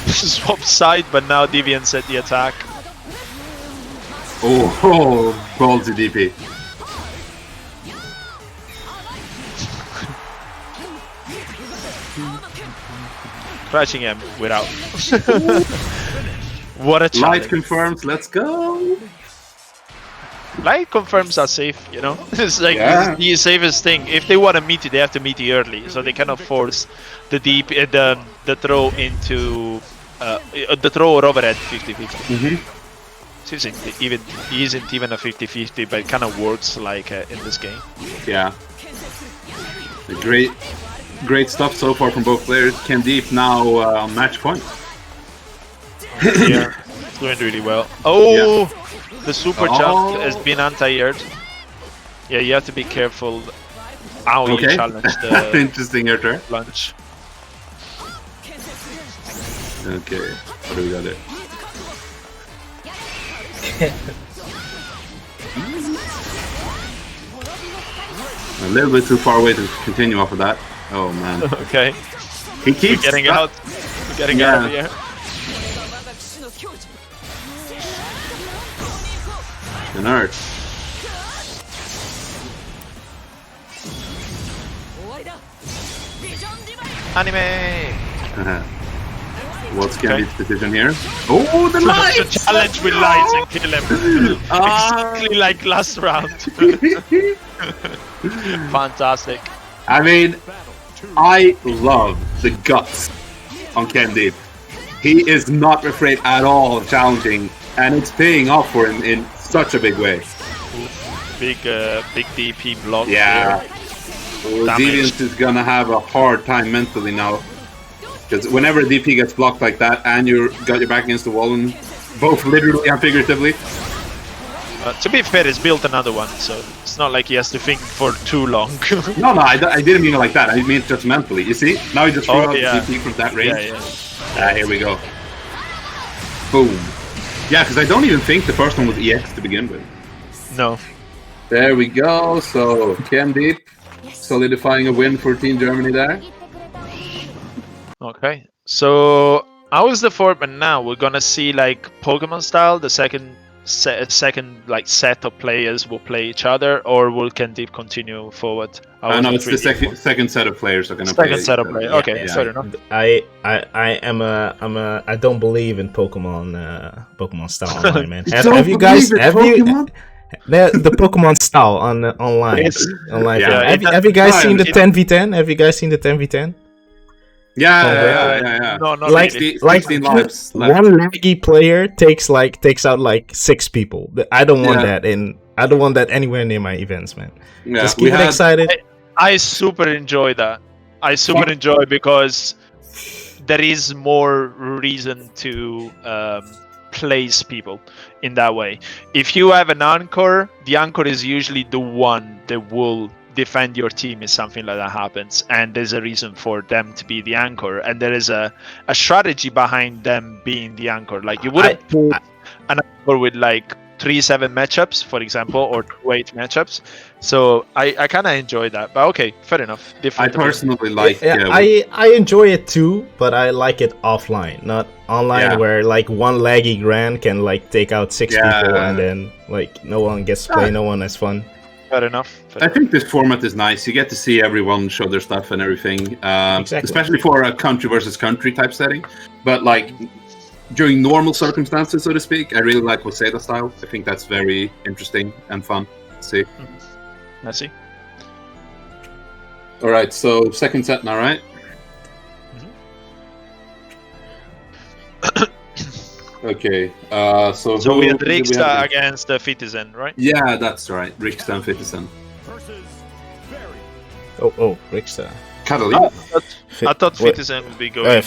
swap side, but now Deviant at the attack. Oh, ballsy DP. Crashing him without. What a challenge. Light confirms, let's go. Light confirms are safe, you know? It's like the safest thing. If they want to meet you, they have to meet you early, so they cannot force the the throw into the throw or overhead 50-50. Isn't even a 50-50, but it kind of works like in this game. Yeah. Great stuff so far from both players. Kendeep now on match point. Yeah, it's doing really well. Oh, the super jump has been anti-aired. Yeah, you have to be careful how you challenge the interesting air turn. Lunge. Okay, what do we got there? A little bit too far away to continue off of that. Oh man. Okay. He keeps getting out. Getting out of here. An art. Anime. What's Kendeep's decision here? Oh, the lights! Challenge with lights and kill him. Exactly like last round. Fantastic. I mean, I love the guts on Kendeep. He is not afraid at all of challenging, and it's paying off for him in such a big way. Big DP block. Yeah. Deviant is gonna have a hard time mentally now. Because whenever a DP gets blocked like that and you got your back against the wall, and both literally and figuratively. To be fair, he's built another one, so it's not like he has to think for too long. No, I didn't mean it like that. I mean it just mentally. You see? Now he just threw out the DP from that range. Here we go. Boom. Yeah, because I don't even think the first one was EX to begin with. No. There we go. So, Kendeep solidifying a win for Team Germany there. Okay, so how is the format now? We're gonna see like Pokemon style, the second like set of players will play each other, or will Kendeep continue forward? No, it's the second set of players are gonna play. Second set of players. Okay, fair enough. I don't believe in Pokemon style online, man. Have you guys the Pokemon style online? Yeah, have you guys seen the 10v10? Have you guys seen the 10v10? Yeah. No, not Like, really. 16 lives left. one laggy player takes out like 6 people. I don't want that I don't want that anywhere near my events, man. Yeah, Just keep it excited. I super enjoy that. I super enjoy because there is more reason to place people in that way. If you have an anchor, the anchor is usually the one that will defend your team if something like that happens, and there's a reason for them to be the anchor, and there is a strategy behind them being the anchor. Like you wouldn't put an anchor with like 3-7 matchups, for example, or 2-8 matchups. So I kind of enjoy that. But okay, fair enough. Different. I personally like. I enjoy it too, but I like it offline, not online, where like one laggy Gran can like take out 6 people, and then like no one gets to play, no one has fun. Fair enough. I think this format is nice. You get to see everyone show their stuff and everything, especially for a country versus country type setting. But like during normal circumstances, so to speak, I really like Waseda style. I think that's very interesting and fun to see. I see. All right, so second set now, right? Okay, so we had Rixta against Fitizen, right? Yeah, that's right. Rixta and Fitizen. Oh, Rixta. Catalina. I thought Fitizen would be going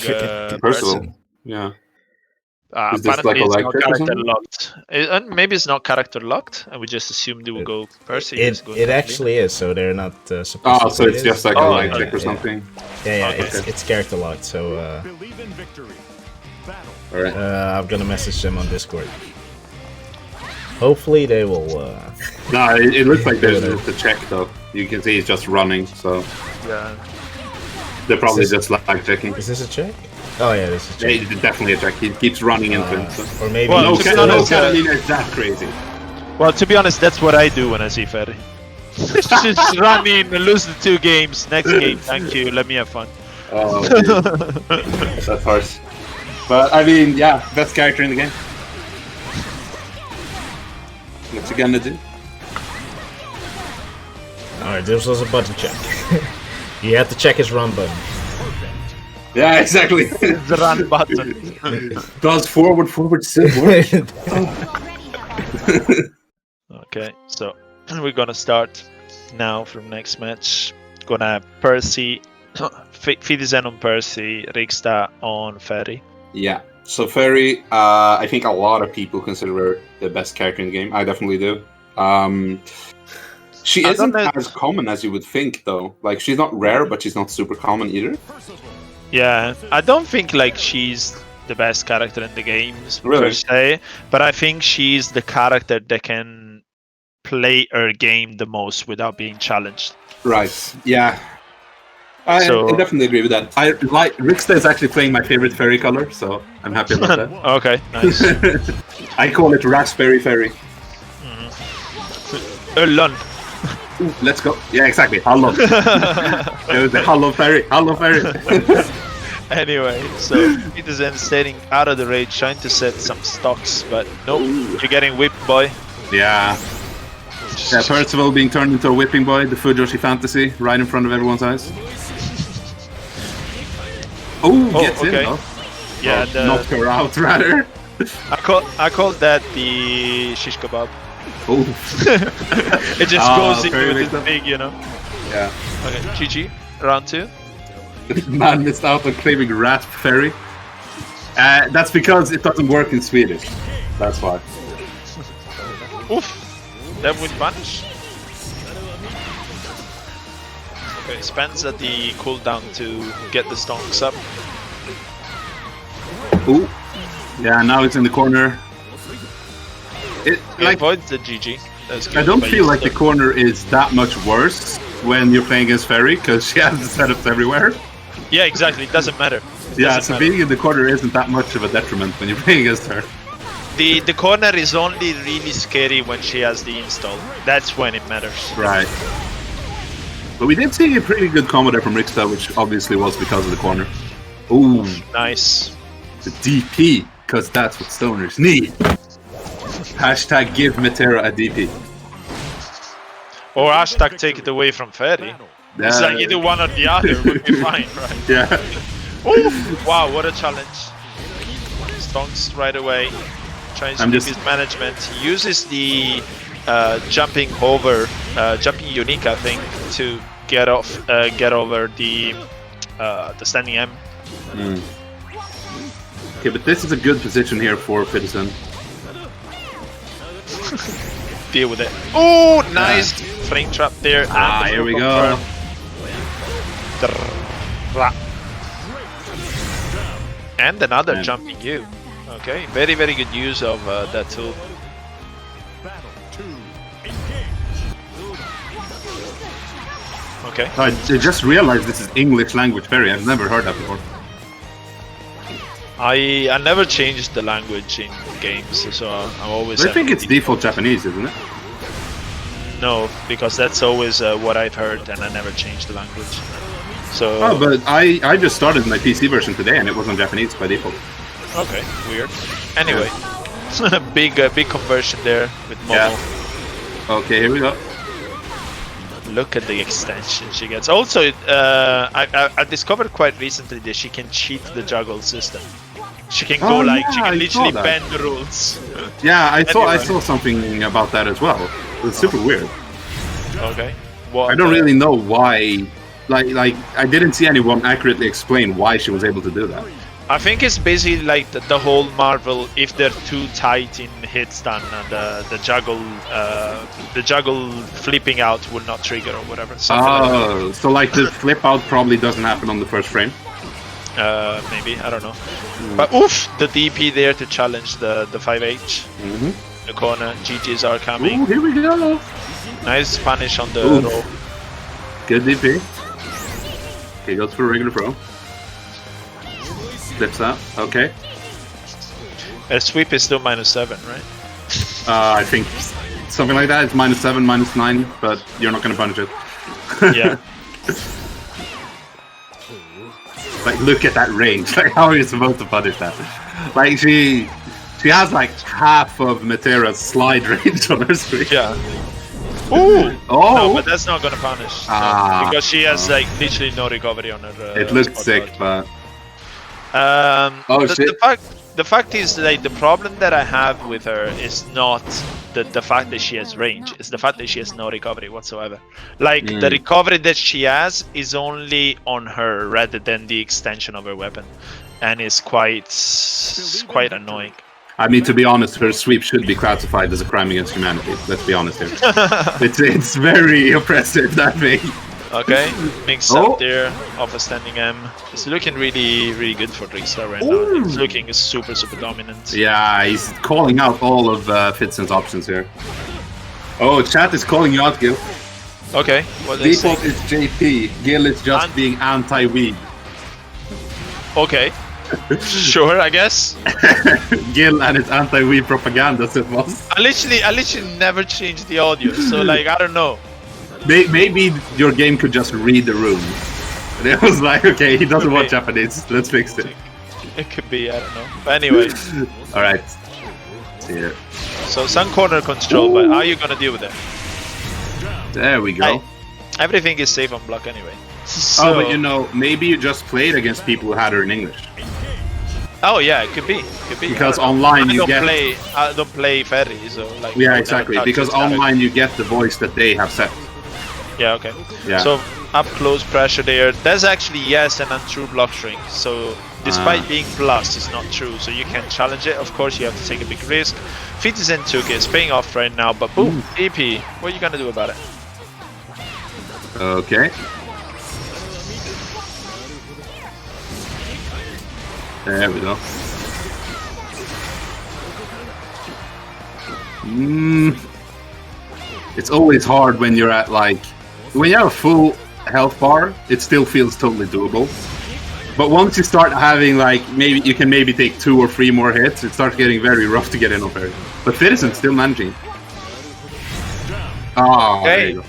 Percival. Yeah. Is this apparently like it's not character locked. Maybe it's not character locked, and we just assumed it would go Percy. It actually is, so they're not supposed to. Oh, so it's just like a lag check or something? Yeah, it's character locked, so... Alright. I'm gonna message them on Discord. Hopefully they will... No, it looks like there's a check, though. You can see he's just running, so... Yeah. They're probably just lag checking. Is this a check? Oh yeah, this is a check. Yeah, it's definitely a check. He keeps running into him. So. Or maybe... Well, no Catalina is that crazy. Well, to be honest, that's what I do when I see Ferry. Just run in, lose the 2 games. Next game, thank you, let me have fun. Oh, that's harsh. But, I mean, yeah, best character in the game. What's he gonna do? Alright, this was a button check. You have to check his run button. Yeah, exactly. The run button. Does forward still work? Okay, so we're gonna start now from next match. Gonna have Percy, Fitizen on Percy, Rixta on Ferry. Yeah, so Ferry, I think a lot of people consider her the best character in the game. I definitely do. She isn't as common as you would think, though. Like, she's not rare, but she's not super common either. Yeah, I don't think like she's the best character in the games per se, but I think she's the character that can play her game the most without being challenged. Right. Yeah. I definitely agree with that. I like Rixta is actually playing my favorite fairy color, so I'm happy about that. Okay, nice. I call it Raspberry Fairy. Öllön. Let's go. Yeah, exactly. Hello. It was the Hello Fairy. Hello Fairy. Anyway, so it is then staying out of the raid, trying to set some stocks, but nope, you're getting whipped, boy. Yeah. Yeah, Percival being turned into a whipping boy, the Fujoshi fantasy, right in front of everyone's eyes. Oh, gets in though. Yeah, knocked her out rather. I call that the shish kebab. Oh. It just goes into with this big, you know. Yeah. Okay, GG, round 2. Man missed out on claiming Rasp Fairy. That's because it doesn't work in Swedish. That's why. Oof. That would vanish. Okay, spends at the cooldown to get the stonks up. Ooh. Yeah, now it's in the corner. It avoids the GG. I don't feel like the corner is that much worse when you're playing against Fairy, because she has the setups everywhere. Yeah, exactly. It doesn't matter. So being in the corner isn't that much of a detriment when you're playing against her. The corner is only really scary when she has the install. That's when it matters. Right. But we did see a pretty good combo there from Rixta, which obviously was because of the corner. Ooh. Nice. The DP, because that's what stoners need. Hashtag give Metera a DP. Or hashtag take it away from Ferry. It's like either one or the other would be fine, right? Yeah. Oh, wow, what a challenge. Stonks right away. Tries to keep his management. He uses the jumping Unique, I think, to get over the standing M. Okay, but this is a good position here for Fitizen. Deal with it. Oh, nice frame trap there. Here we go. And another jumping U. Okay, very, very good use of that tool. Okay. I just realized this is English language berry. I've never heard that before. I never changed the language in games, so I'm always. I think it's default Japanese, isn't it? No, because that's always what I've heard, and I never changed the language. So. Oh, but I just started my PC version today, and it was on Japanese by default. Okay, weird. Anyway, big conversion there with Momo. Yeah. Okay, here we go. Look at the extension she gets. Also, I discovered quite recently that she can cheat the juggle system. She can go she can literally bend the rules. Yeah, I saw something about that as well. It's super weird. Okay. I don't really know why. Like I didn't see anyone accurately explain why she was able to do that. I think it's basically like the whole Marvel. If they're too tight in hit stun, and the juggle flipping out will not trigger or whatever. Oh, so like the flip out probably doesn't happen on the first frame. Maybe, I don't know. But oof, the DP there to challenge the 5H. The corner, GGs are coming. Ooh, here we go. Nice punish on the roll. Good DP. Okay, goes for a regular pro. Flips that, okay. Sweep is still -7, right? I think something like that. It's -7, -9, but you're not gonna punish it. Yeah. Like, look at that range. Like, how are you supposed to punish that? Like, she has like half of Matera's slide range on her screen. Yeah. Ooh! Oh! No, but that's not gonna punish. Because she has like literally no recovery on her. It looked sick, but. The fact is that the problem that I have with her is not the fact that she has range, it's the fact that she has no recovery whatsoever. Like the recovery that she has is only on her rather than the extension of her weapon, and it's quite annoying. I mean, to be honest, her sweep should be classified as a crime against humanity. Let's be honest here. It's very oppressive that way. Okay, mix up there of a standing M. It's looking really, really good for Rixta right now. It's looking super, super dominant. Yeah, he's calling out all of Fitizen's options here. Oh, chat is calling you out, Gil. Okay, what default is JP. Gil is just being anti-weed. Okay. Sure, I guess. Gil and his anti-weed propaganda, it was. I literally never changed the audio, so like I don't know. Maybe your game could just read the room. And it was like, okay, he doesn't want Japanese. Let's fix it. It could be, I don't know. But anyway. Alright. See here. So sun corner control, but how are you gonna deal with it? There we go. Everything is safe on block anyway. So, oh, but you know, maybe you just played against people who had her in English. Oh yeah, it could be. Because online you get. I don't play ferry, so like. Yeah, exactly. Because online you get the voice that they have set. Yeah, okay. Yeah. So up close pressure there. That's actually an untrue block shrink. So despite being plus, it's not true. So you can challenge it. Of course, you have to take a big risk. Fitizen took it. It's paying off right now. But boom, EP. What are you gonna do about it? Okay. There we go. It's always hard when you're at like. When you have a full health bar, it still feels totally doable. But once you start having like you can take 2 or 3 more hits, it starts getting very rough to get in on parry. But Fitizen's still managing. Oh, okay. There you go.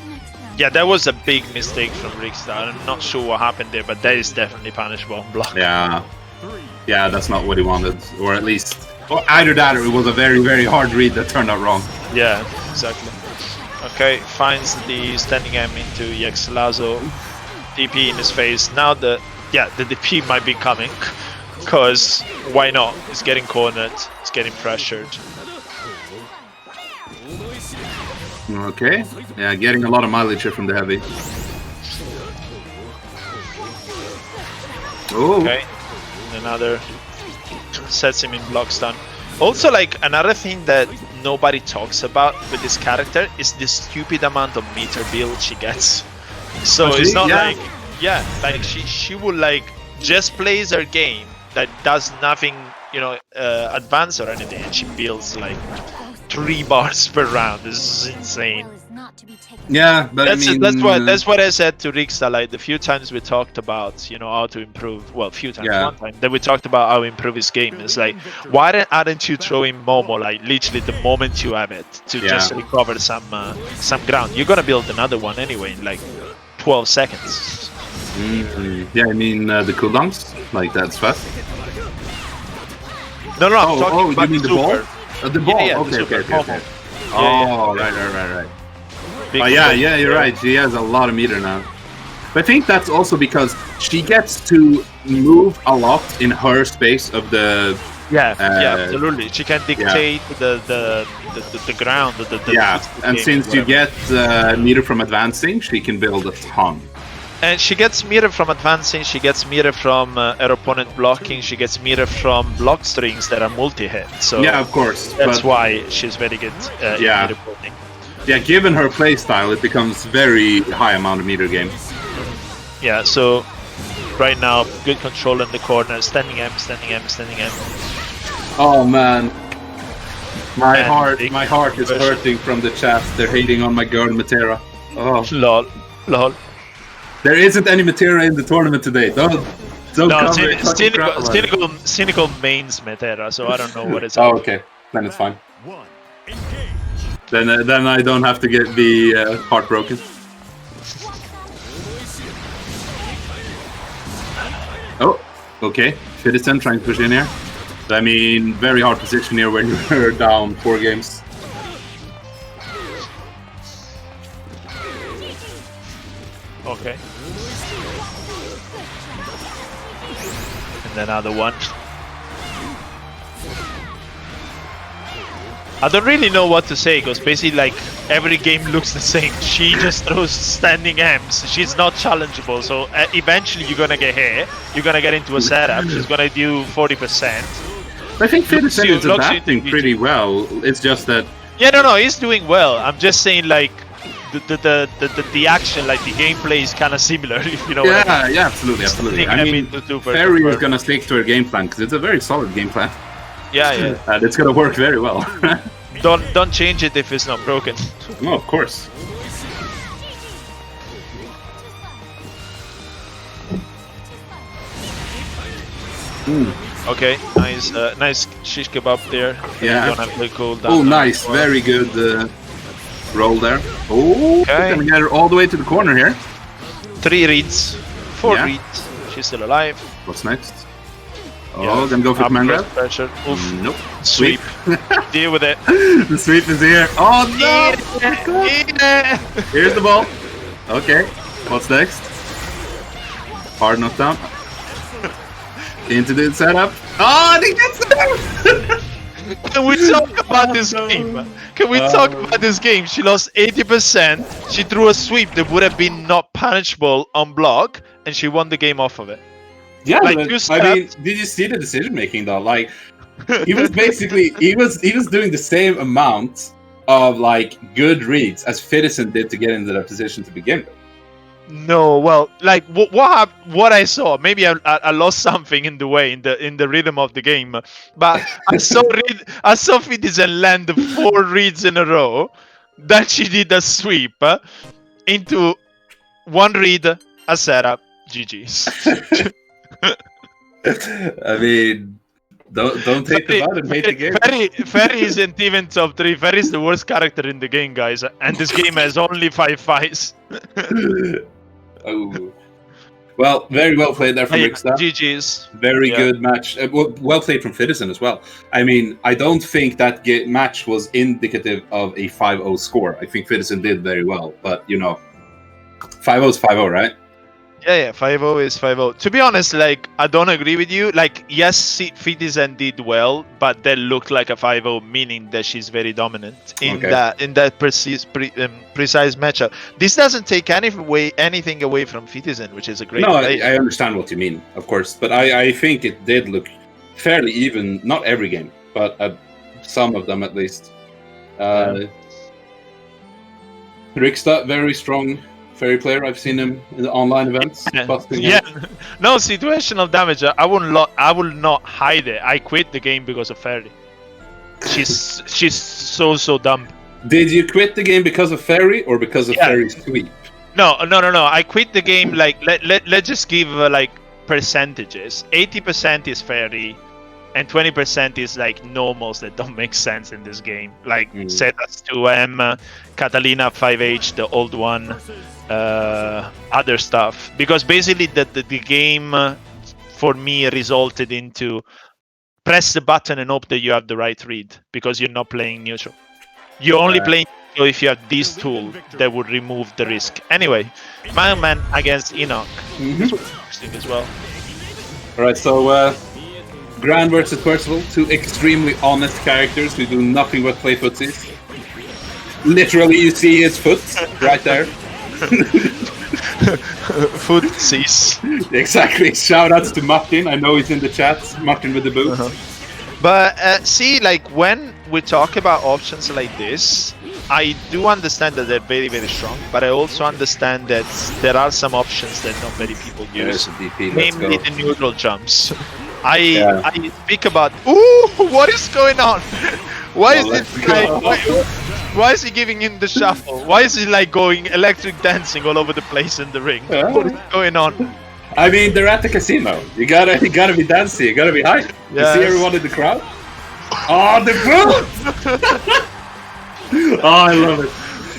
Yeah, that was a big mistake from Rixta. I'm not sure what happened there, but that is definitely punishable on block. Yeah. Yeah, that's not what he wanted. Or at least either that or it was a very, very hard read that turned out wrong. Yeah, exactly. Okay, finds the standing M into EX Lazo. DP in his face. Now the yeah, the DP might be coming. Because why not? It's getting cornered. It's getting pressured. Okay. Yeah, getting a lot of mileage here from the heavy. Oh. Okay. Another sets him in block stun. Also, like, another thing that nobody talks about with this character is the stupid amount of meter build she gets. So it's not like, yeah, like she will like just plays her game that does nothing, you know, advanced or anything, and she builds like 3 bars per round. This is insane. Yeah, but that's what I said to Rixta. Like the few times we talked about, you know, how to improve. Well, few times, one time that we talked about how to improve his game. It's like, why aren't you throwing Momo like literally the moment you have it to just recover some ground? You're gonna build another one anyway in like 12 seconds. Yeah, I mean the cooldowns, like that's fast. No, I'm talking about you mean the ball? The ball. Yeah, okay. Oh, right. You're right. She has a lot of meter now. But I think that's also because she gets to move a lot in her space of the. Yeah, absolutely. She can dictate the ground. And since you get meter from advancing, she can build a ton. And she gets meter from advancing, she gets meter from her opponent blocking, she gets meter from block strings that are multi-hit. So yeah, of course. That's why she's very good in meter building. Yeah, given her playstyle, it becomes very high amount of meter game. Yeah, so right now, good control in the corner, standing M. Oh man. My heart is hurting from the chat. They're hating on my girl Matera. Oh. Lol. There isn't any Matera in the tournament today. Don't no, Cynical mains Matera, so I don't know what it's about. Oh, okay. Then it's fine. Then I don't have to be heartbroken. Oh, okay. Fitizen trying to push in here. I mean, very hard position here when you're down 4 games. Okay. And another one. I don't really know what to say because basically like every game looks the same. She just throws standing M's. She's not challengeable, so eventually you're gonna get hit. You're gonna get into a setup. She's gonna do 40%. I think Fitizen is adapting pretty well. It's just that. Yeah, no, he's doing well. I'm just saying like the action, like the gameplay is kind of similar. If you know. Yeah, what I mean. Yeah, absolutely. I mean, Ferry is gonna stick to her game plan because it's a very solid game plan. Yeah. And it's gonna work very well. Don't change it if it's not broken. No, of course. Okay, nice shish kebab there. Yeah. Don't have to cool down. Oh, nice, very good roll there. Oh, okay. Gonna get her all the way to the corner here. 3 reads, 4 reads. She's still alive. What's next? Oh, gonna go for command grab? Pressure. Oof. Nope. Sweep. Deal with it. The sweep is here. Oh no! Yeah. Here's the ball. Okay. What's next? Hard knockdown. Into the setup. Oh, he gets it! Can we talk about this game? Can we talk about this game? She lost 80%. She threw a sweep that would have been not punishable on block, and she won the game off of it. Yeah, like, I mean, did you see the decision making though? Like, he was basically he was doing the same amount of like good reads as Fitizen did to get into that position to begin with. No, well, like what I saw, maybe I lost something in the way in the rhythm of the game, but I saw Fitizen land 4 reads in a row. Then she did a sweep into 1 read, a setup, GG's. I mean, don't hate the button, hate the game. Ferry isn't even top 3. Ferry is the worst character in the game, guys, and this game has only 5 fights. Oh, well, very well played there from Rixta. GG's. Very good match. Well played from Fitizen as well. I mean, I don't think that match was indicative of a 5-0 score. I think Fitizen did very well, but you know, 5-0 is 5-0, right? Yeah, 5-0 is 5-0. To be honest, like, I don't agree with you. Like, yes, Fitizen did well, but that looked like a 5-0, meaning that she's very dominant in that precise matchup. This doesn't take anything away from Fitizen, which is a great play. I understand what you mean, of course, but I think it did look fairly even. Not every game, but some of them at least. Rixta, very strong fairy player. I've seen him in the online events. Yeah, no situational damage. I will not hide it. I quit the game because of fairy. She's so dumb. Did you quit the game because of fairy or because of fairy sweep? No. I quit the game. Like let's just give like percentages. 80% is fairy, and 20% is like normals that don't make sense in this game. Like Zetas 2M, Catalina 5H, the old one. Other stuff, because basically the game for me resulted into press the button and hope that you have the right read, because you're not playing neutral. You're only playing neutral if you have this tool that would remove the risk. Anyway, man against Inahk. Interesting as well. Alright, so Gran versus Percival, two extremely honest characters who do nothing but play footsies. Literally, you see his foot right there. Footsies. Exactly. Shout outs to Martin. I know he's in the chat. Martin with the boot. But see, like when we talk about options like this, I do understand that they're very, very strong, but I also understand that there are some options that not many people use, namely the neutral jumps. I speak about. Ooh, what is going on? Why is this guy? Why is he giving him the shuffle? Why is he like going electric dancing all over the place in the ring? What is going on? I mean, they're at the casino. You gotta be dancing. You gotta be hype. Yes. You see everyone in the crowd? Oh, the boot! Oh, I love it.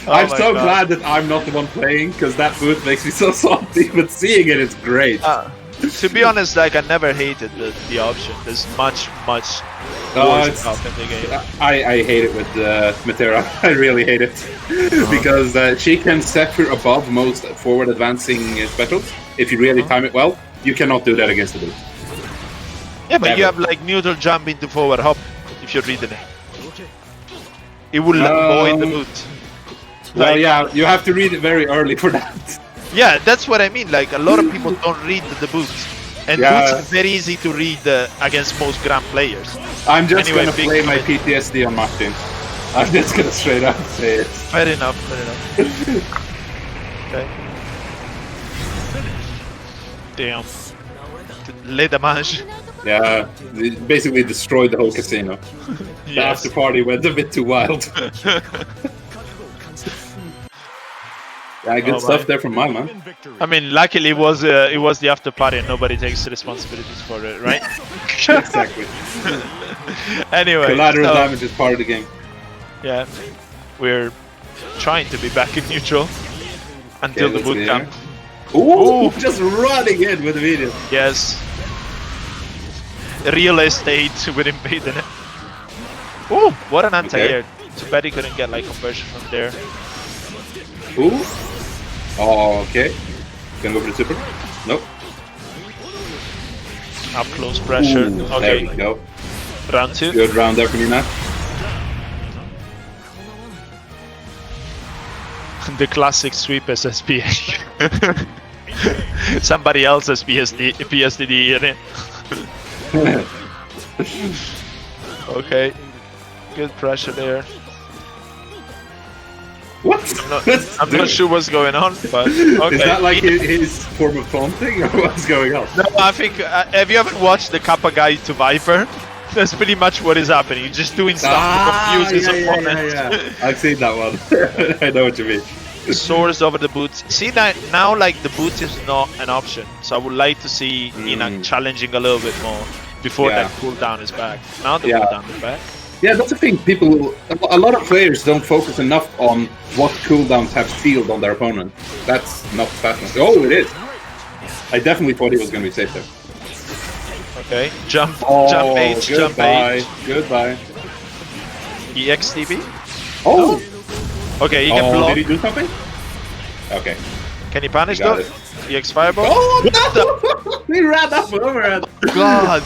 I'm so glad that I'm not the one playing, because that boot makes me so salty. But seeing it is great. To be honest, like I never hated the option. There's much worse stuff in the game. I hate it with Matera. I really hate it because she can sector above most forward advancing specials. If you really time it well, you cannot do that against the boot. Yeah, but you have like neutral jump into forward hop if you're reading it. It will avoid the boot. Well, yeah, you have to read it very early for that. Yeah, that's what I mean. Like a lot of people don't read the boots, and boots are very easy to read against most Grand players. I'm just gonna play my PTSD on Martin. I'm just gonna straight up say it. Fair enough. Okay. Damn. Le damage. Yeah, it basically destroyed the whole casino. The after party went a bit too wild. Yeah, good stuff there from my man. I mean, luckily it was the after party and nobody takes responsibilities for it, right? Exactly. Anyway, collateral damage is part of the game. Yeah, we're trying to be back in neutral until the boot camp. Ooh, just running in with the video. Yes. Real estate with invading it. Ooh, what an anti-air. Too bad he couldn't get like conversion from there. Ooh. Oh, okay. Gonna go for the super? Nope. Up close pressure. Ooh, okay. There we go. Round 2. Good round there from Inahk. The classic sweep SSPA. Somebody else has PSDD in it. Okay. Good pressure there. What? I'm not sure what's going on, but okay. Is that like his form of taunting, or what's going on? No, I think. Have you ever watched the Kappa Guide to Viper? That's pretty much what is happening. You're just doing stuff to confuse his opponent. Yeah. I've seen that one. I know what you mean. Soars over the boots. See that now, like the boot is not an option. So I would like to see Inahk challenging a little bit more before that cooldown is back. Now the cooldown is back. Yeah, that's the thing. A lot of players don't focus enough on what cooldowns have sealed on their opponent. That's not fast enough. Oh, it is. I definitely thought he was going to be safe there. Okay, jump H, jump H. Goodbye. EXTB? Oh! Okay, you can block. Did he do something? Okay. Can he punish He got though? it. The EX Fireball? Oh no! He ran up over it. God!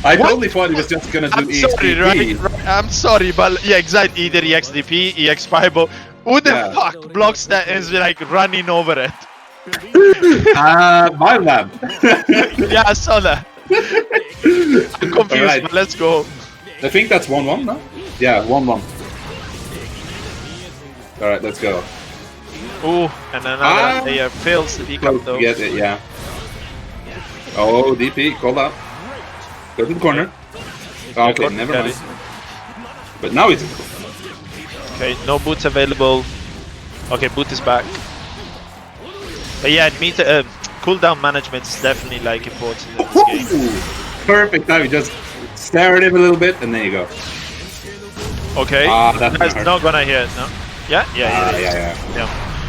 I totally thought he was just gonna do I'm sorry, right? I'm sorry, but yeah, exactly. Either EXDP, EX Fireball. Who the fuck blocks that and is like running over it? My man. Yeah, I saw that. I'm confused, but let's go. I think that's 1-1, no? Yeah, 1-1. Alright, let's go. Ooh, and another player fails the pick up though. Get it, yeah. Oh, DP, call that. Go to the corner. Okay, never mind. But now it's... Okay, no boots available. Okay, boot is back. But yeah, cooldown management is definitely like important in this game. Perfect time, you just stare at him a little bit and there you go. Okay, that's not gonna hit, no? Yeah.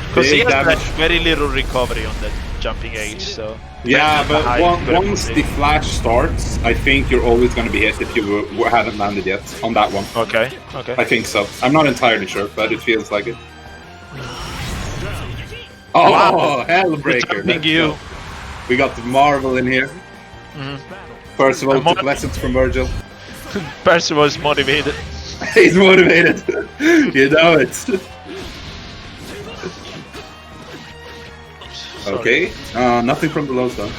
Because he has like very little recovery on that jumping age, so... Yeah, but once the flash starts, I think you're always going to be hit if you hadn't landed yet on that one. Okay. I think so. I'm not entirely sure, but it feels like it. Oh, wow. Hellbreaker! We got the Marvel in here. Percival took lessons from Virgil. Percival is motivated. He's motivated. You know it. Okay, nothing from the low zone.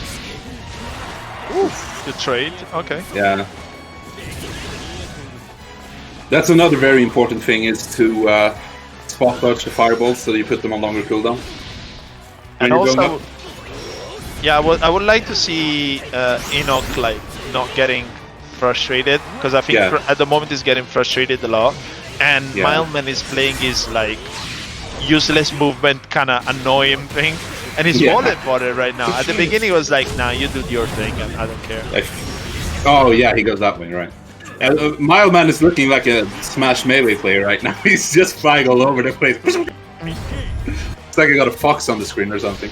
The trade, okay. Yeah. That's another very important thing, is to spot dodge the fireballs so you put them on longer cooldown. And also, yeah, I would like to see Inahk like not getting frustrated, because I think at the moment he's getting frustrated a lot, and Mileman is playing his like useless movement kind of annoying thing. And he's wallet for it right now. At the beginning, he was like, nah, you do your thing, and I don't care. Oh, yeah, he goes that way, right. Mileman is looking like a Smash Melee player right now. He's just flying all over the place. It's like I got a fox on the screen or something.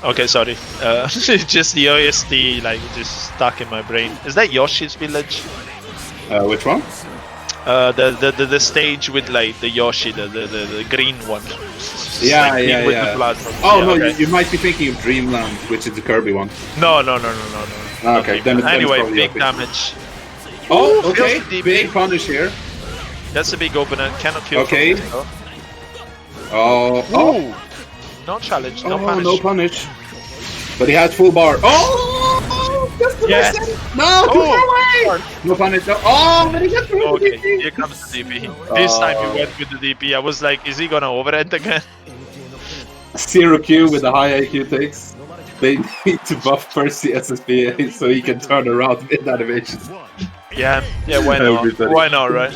Okay, sorry. Just the OST, like, just stuck in my brain. Is that Yoshi's village? Which one? The stage with like the Yoshi, the green one. Yeah, like yeah. With the blood from, You might be thinking of Dreamland, which is the Kirby one. No. Okay, then anyway, big damage. Oh, okay. Big punish here. That's a big opener. Cannot kill. Okay. Oh. No challenge. No punish. No punish. But he has full bar. Oh! Yes. No! No punish. No. Oh, but he got through the DP. Here comes the DP. This time he went with the DP. I was like, is he gonna overend again? 0Q with the high IQ takes. They need to buff first the SSBA so he can turn around mid animation. Yeah, why not? Why not, right?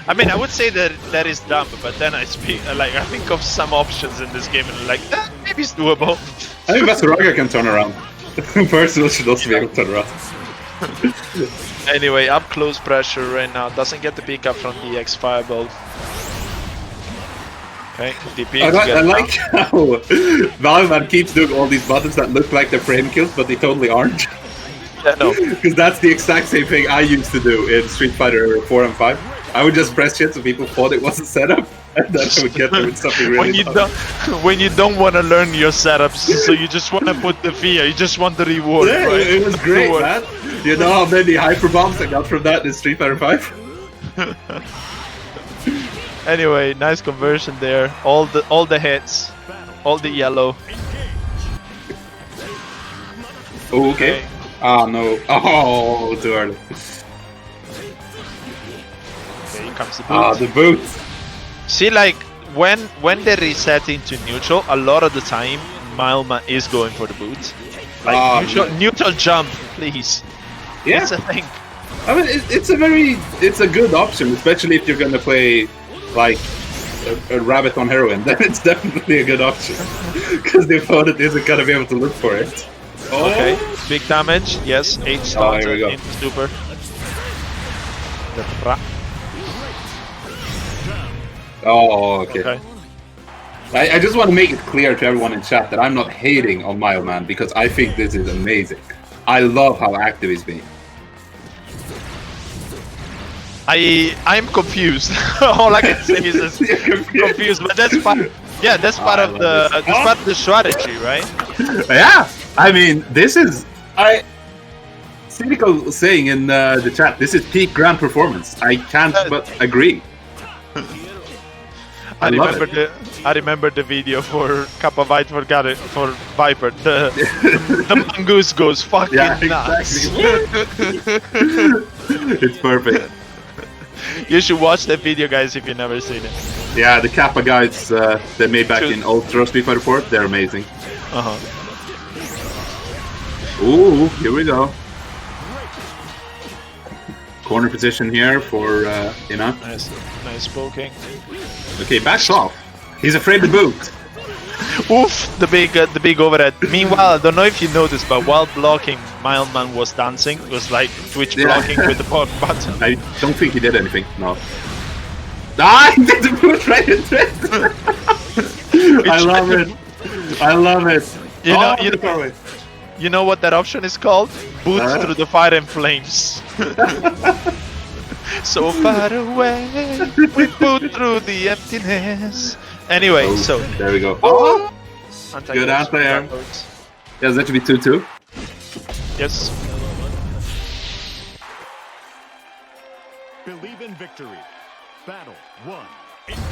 I mean, I would say that is dumb, but then I think of some options in this game and like, maybe it's doable. I think Vasaraga can turn around. Percival should also be able to turn around. Anyway, up close pressure right now. Doesn't get the pick up from the EX Fireball. Okay, DP. I like how Valman keeps doing all these buttons that look like they're frame kills, but they totally aren't. Yeah, no. Because that's the exact same thing I used to do in Street Fighter 4 and 5. I would just press shit so people thought it was a setup, and then I would get them with something really when you don't want to learn your setups, so you just want to put the fear, you just want the reward. Yeah, right? it was great, man. You know how many hyper bombs I got from that in Street Fighter 5? Anyway, nice conversion there. All the hits, all the yellow. Oh, okay. Ah, no. Oh, too early. Okay, here comes the boot. Ah, the boot. See, like, when they're resetting to neutral, a lot of the time, Milema is going for the boot. Like, neutral jump, please. Yeah. That's a thing. I mean, it's a good option, especially if you're gonna play, like, a rabbit on heroin. Then it's definitely a good option. Because the opponent isn't gonna be able to look for it. Oh. Okay, big damage, yes, 8 stars into super. Oh, okay. I just want to make it clear to everyone in chat that I'm not hating on Mileman, because I think this is amazing. I love how active he's being. I'm confused. All I can say is confused, but that's part. Yeah, that's part of the strategy, right? Yeah, I mean, this is Cynical saying in the chat, this is peak grand performance. I can't but agree. I remember the video for Kappa White for Viper. The mongoose goes fucking nuts. It's perfect. You should watch that video, guys, if you've never seen it. Yeah, the Kappa guides they made back in Ultra Street Fighter 4, they're amazing. Ooh, here we go. Corner position here for Inahk. Nice poking. Okay, backs off. He's afraid to boot. Oof, the big overhead. Meanwhile, I don't know if you noticed, but while blocking, Mildman was dancing. It was like Twitch blocking with the button. I don't think he did anything. No. Ah, he did the boot right into it. I love it. I love it. You know what that option is called? Boot through the fire and flames. So far away, we boot through the emptiness. Anyway, so there we go. Oh, good anti-air. Yeah, that should be 2-2. Yes. Believe in victory. Battle 1. Engage.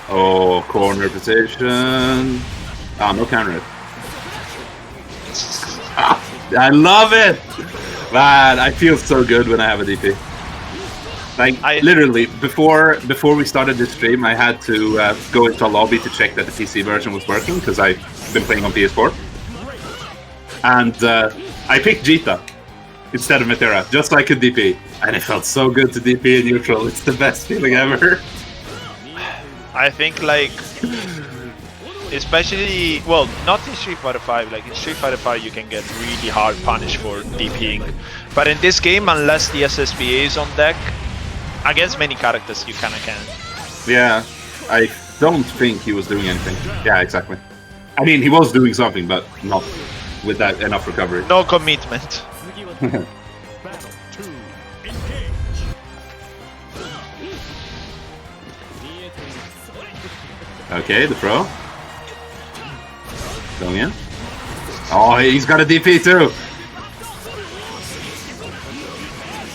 Oh, corner position. Ah, no counter. I love it! Man, I feel so good when I have a DP. Like, literally, before we started this stream, I had to go into a lobby to check that the PC version was working, because I've been playing on PS4. And I picked Jita instead of Metera, just so I could DP. And it felt so good to DP in neutral. It's the best feeling ever. I think, like, especially, well, not in Street Fighter 5, like in Street Fighter 5 you can get really hard punished for DPing. But in this game, unless the SSBA is on deck, against many characters you kinda can. Yeah, I don't think he was doing anything. Yeah, exactly. I mean, he was doing something, but not with that enough recovery. No commitment. Okay, the pro. Going in. Oh, he's got a DP too.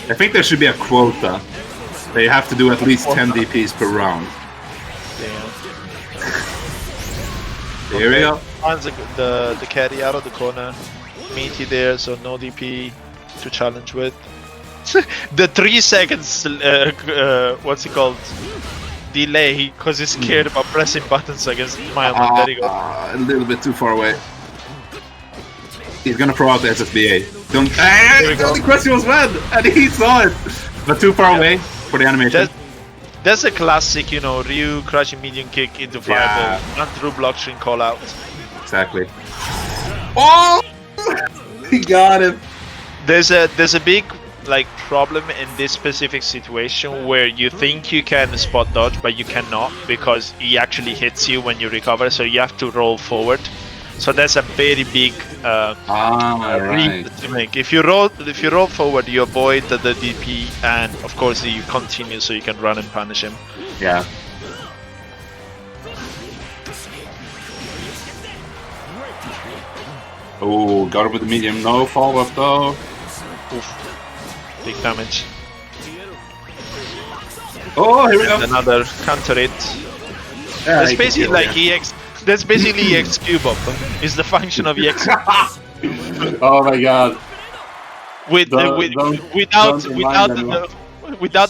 I think there should be a quota. They have to do at least 10 DPs per round. Damn. Here we go. Finds the caddy out of the corner. Meaty there, so no DP to challenge with. The 3 seconds, what's it called? Delay, because he's scared about pressing buttons against Mildman. There you go. A little bit too far away. He's gonna throw out the SSBA. Don't. The question was red, and he saw it, but too far away for the animation. That's a classic, you know, Ryu crushing medium kick into fireball, and through block string call out. Exactly. Oh, he got him. There's a big problem in this specific situation where you think you can spot dodge, but you cannot because he actually hits you when you recover. So you have to roll forward. So that's a very big read to make. If you roll forward, you avoid the DP, and of course you continue so you can run and punish him. Yeah. Oh, got it with the medium. No follow up though. Oof. Big damage. Oh, here we go. Another counter hit. Yeah, that's basically like EX. That's basically EX Cube Up. Is the function of EX. Oh my god. Without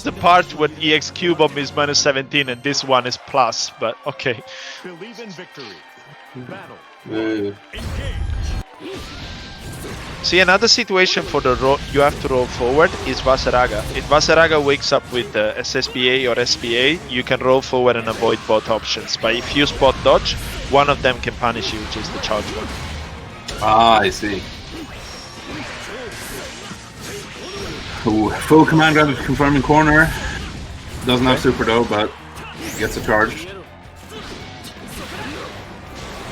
the part where EX Cube Bomb is -17 and this one is plus, but okay. Believe in victory. Battle. See, another situation for the you have to roll forward is Vasaraga. If Vasaraga wakes up with the SSBA or SBA, you can roll forward and avoid both options. But if you spot dodge, one of them can punish you, which is the charge one. Ah, I see. Ooh, full command grab confirming corner. Doesn't have super though, but gets a charge.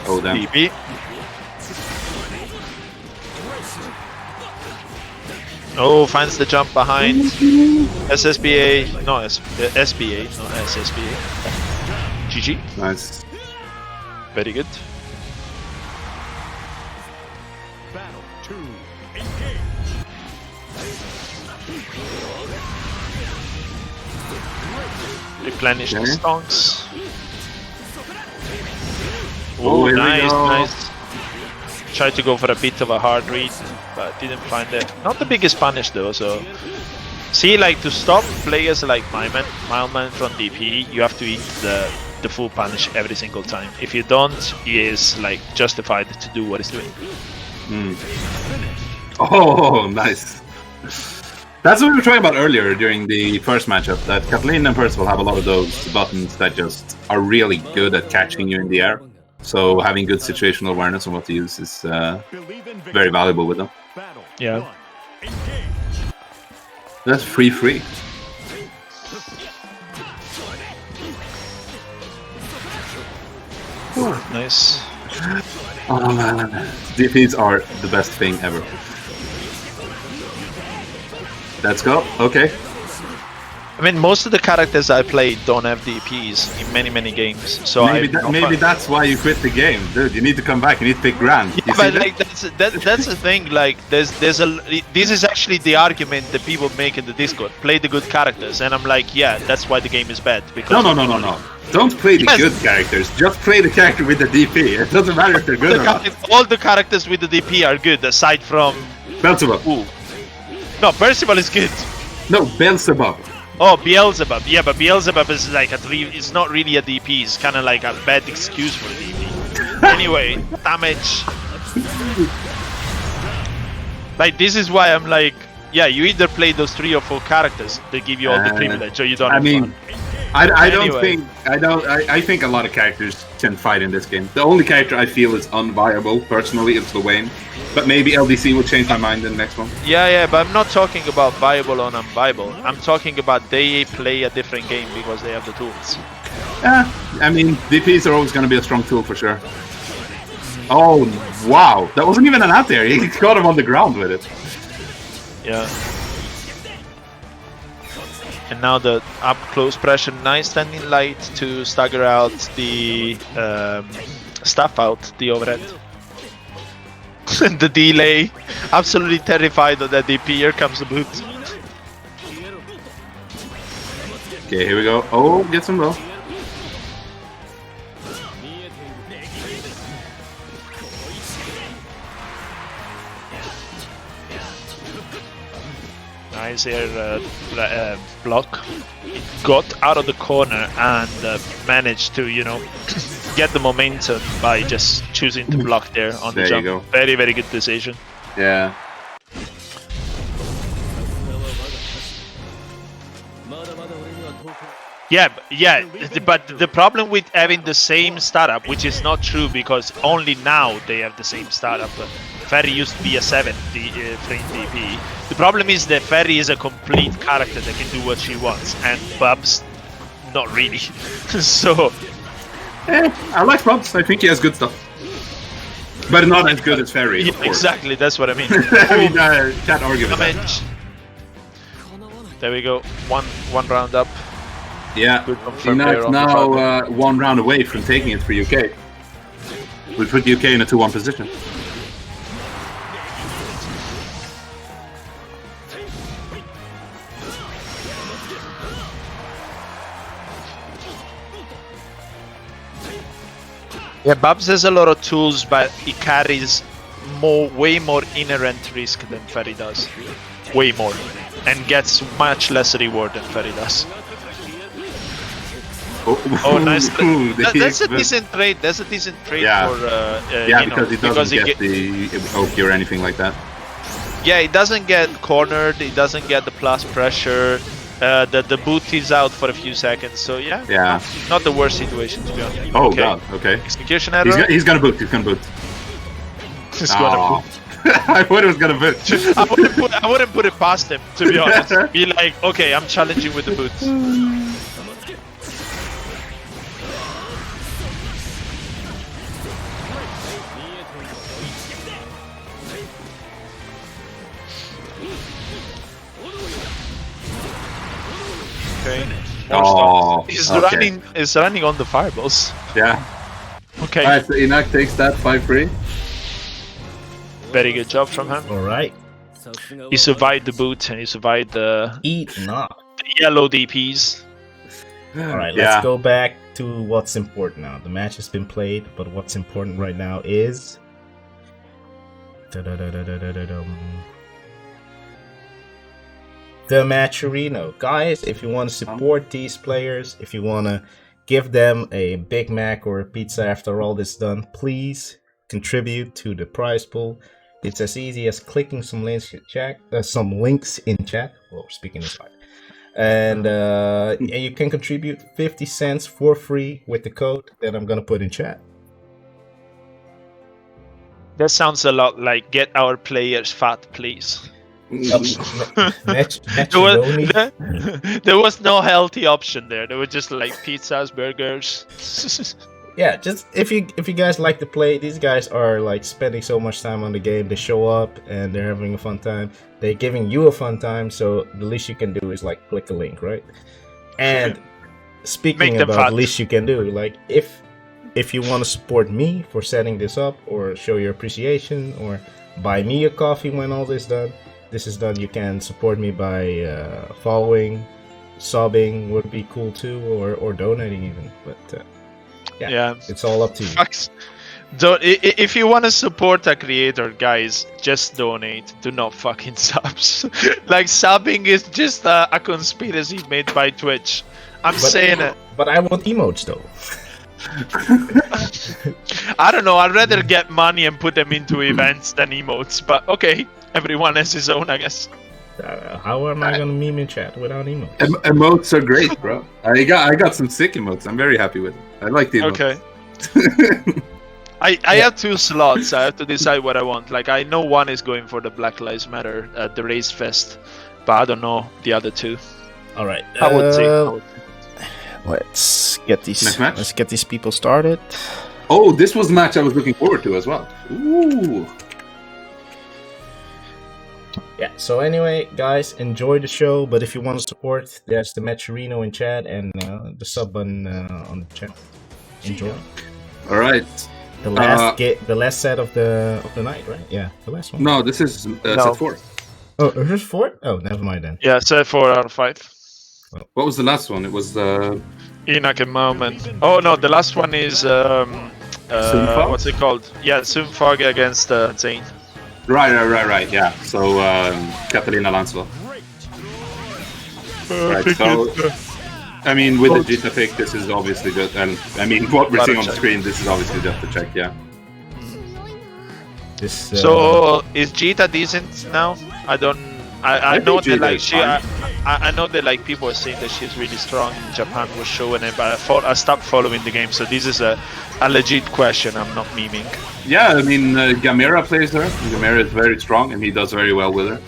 Oh damn. DP. Oh, finds the jump behind. SSBA, no, SBA, not SSBA. GG. Nice. Very good. Battle 2. Engage. Replenish the Okay. stonks. Oh, Oh, here we nice, go. nice. Tried to go for a bit of a hard read, but didn't find it. Not the biggest punish though, so... See, like, to stop players like Mileman from DP, you have to eat the full punish every single time. If you don't, he is, like, justified to do what he's doing. Oh, nice. That's what we were talking about earlier during the first matchup, that Kathleen and Percival have a lot of those buttons that just are really good at catching you in the air. So having good situational awareness on what to use is very valuable with them. Battle Yeah. 1. Engage. That's free. Nice. Oh man, DPs are the best thing ever. Let's go. Okay. I mean, most of the characters I play don't have DPs in many games, so Maybe that's why you quit the game, dude. You need to come back. You need to pick Grand. Yeah, but like that's the thing. Like, this is actually the argument that people make in the Discord. Play the good characters, and I'm like, yeah, that's why the game is bad. Because No. Don't play the good characters. Just play the character with the DP. It doesn't matter if they're good or not. All the characters with the DP are good, aside from Beelzebub. Ooh. No, Percival is good. No, Beelzebub. Oh, Beelzebub. Yeah, but Beelzebub is like it's not really a DP. It's kind of like a bad excuse for a DP. Anyway, damage. Like, this is why I'm like, yeah, you either play those 3 or 4 characters that give you all the privilege, or you don't. I mean, I don't Anyway. think I think a lot of characters can fight in this game. The only character I feel is unviable personally is the Wayne, but maybe LDC will change my mind in the next one. Yeah, but I'm not talking about viable or unviable. I'm talking about they play a different game because they have the tools. I mean, DPs are always going to be a strong tool for sure. Oh wow, that wasn't even an out there. He got him on the ground with it. Yeah. And now the up close pressure, nice standing light to stagger out the staff out, the overhead. The delay, absolutely terrified of that DP. Here comes the boot. Okay, here we go. Oh, get some low. Nice here block. Got out of the corner and managed to, get the momentum by just choosing to block there on the jump. There you go. Very, very good decision. Yeah. Yeah, but the problem with having the same startup, which is not true because only now they have the same startup. Ferry used to be a 7 frame DP. The problem is that Ferry is a complete character that can do what she wants, and Bubs, not really. So, I like Bubs. I think he has good stuff. But not as good as Ferry. yeah, exactly, that's what I mean. I mean, can't argue with that. Damage. There we go. One round up. Yeah, Good confirm there Inahk on the now 1 round away from taking it for UK. We'll put UK in a 2-1 position. Yeah, Babs has a lot of tools, but he carries way more inherent risk than Ferry does. Way more. And gets much less reward than Ferry does. Oh, nice. That's a decent trade. That's a decent trade for because he doesn't get the Oki or anything like that. Yeah, he doesn't get cornered. He doesn't get the plus pressure. The boot is out for a few seconds. So yeah, not the worst situation to be honest. Oh god, okay. Execution error. He's gonna boot. He's gonna boot. He's gonna boot. I thought he was gonna boot. I wouldn't put it past him, to be honest. Be like, okay, I'm challenging with the boot. Okay. Oh, He's okay. running on the fireballs. Yeah. Okay. Alright, so Inahk takes that 5-3. Very good job from him. All right. He survived the boot and he survived the Inahk. yellow DPs. All right, Yeah. let's go back to what's important now. The match has been played, but what's important right now is the Matcherino. Guys, if you want to support these players, if you want to give them a Big Mac or a pizza after all this done, please contribute to the prize pool. It's as easy as clicking some links in chat. Well, speaking aside. And you can contribute 50 cents for free with the code that I'm going to put in chat. That sounds a lot like get our players fat, please. There was no healthy option there. There were just like pizzas, burgers. Yeah, just if you guys like to play, these guys are like spending so much time on the game. They show up and they're having a fun time. They're giving you a fun time, so the least you can do is like click a link, right? And speaking about the least you can do, like if you want to support me for setting this up or show your appreciation or buy me a coffee when all this is done, you can support me by following, subbing would be cool too, or donating even. But yeah, it's all up to you. If you want to support a creator, guys, just donate. Do not fucking subs. Like, subbing is just a conspiracy made by Twitch. I'm saying it. But I want emotes though. I don't know. I'd rather get money and put them into events than emotes. But okay, everyone has his own, I guess. How am I gonna meme in chat without emotes? Emotes are great, bro. I got some sick emotes. I'm very happy with them. I like the emotes. Okay. I have 2 slots. I have to decide what I want. Like, I know one is going for the Black Lives Matter at the Race Fest, but I don't know the other 2. All right. I would say. Let's get these people started. Oh, this was the match I was looking forward to as well. Ooh. Yeah, so anyway, guys, enjoy the show, but if you want to support, there's the Matcherino in chat and the sub button on the channel. Enjoy. All right. The last set of the night, right? Yeah, the last one. No, this is set 4. Oh, is this 4? Oh, never mind then. Yeah, set 4 out of 5. What was the last one? It was Inahk and Moment. Oh no, the last one is what's it called? Yeah, Sumpfauge against Zain. Right. Yeah. So Catalina Lancelot. Right. So I mean, with the Jita pick, this is obviously just, and I mean, what we're seeing on the screen, this is obviously just a check. Yeah. So is Jita decent now? I know that like I know that like people are saying that she's really strong. Japan was showing it, but I stopped following the game. So this is a legit question. I'm not memeing. Yeah, I mean Gamera plays her. Gamera is very strong, and he does very well with her.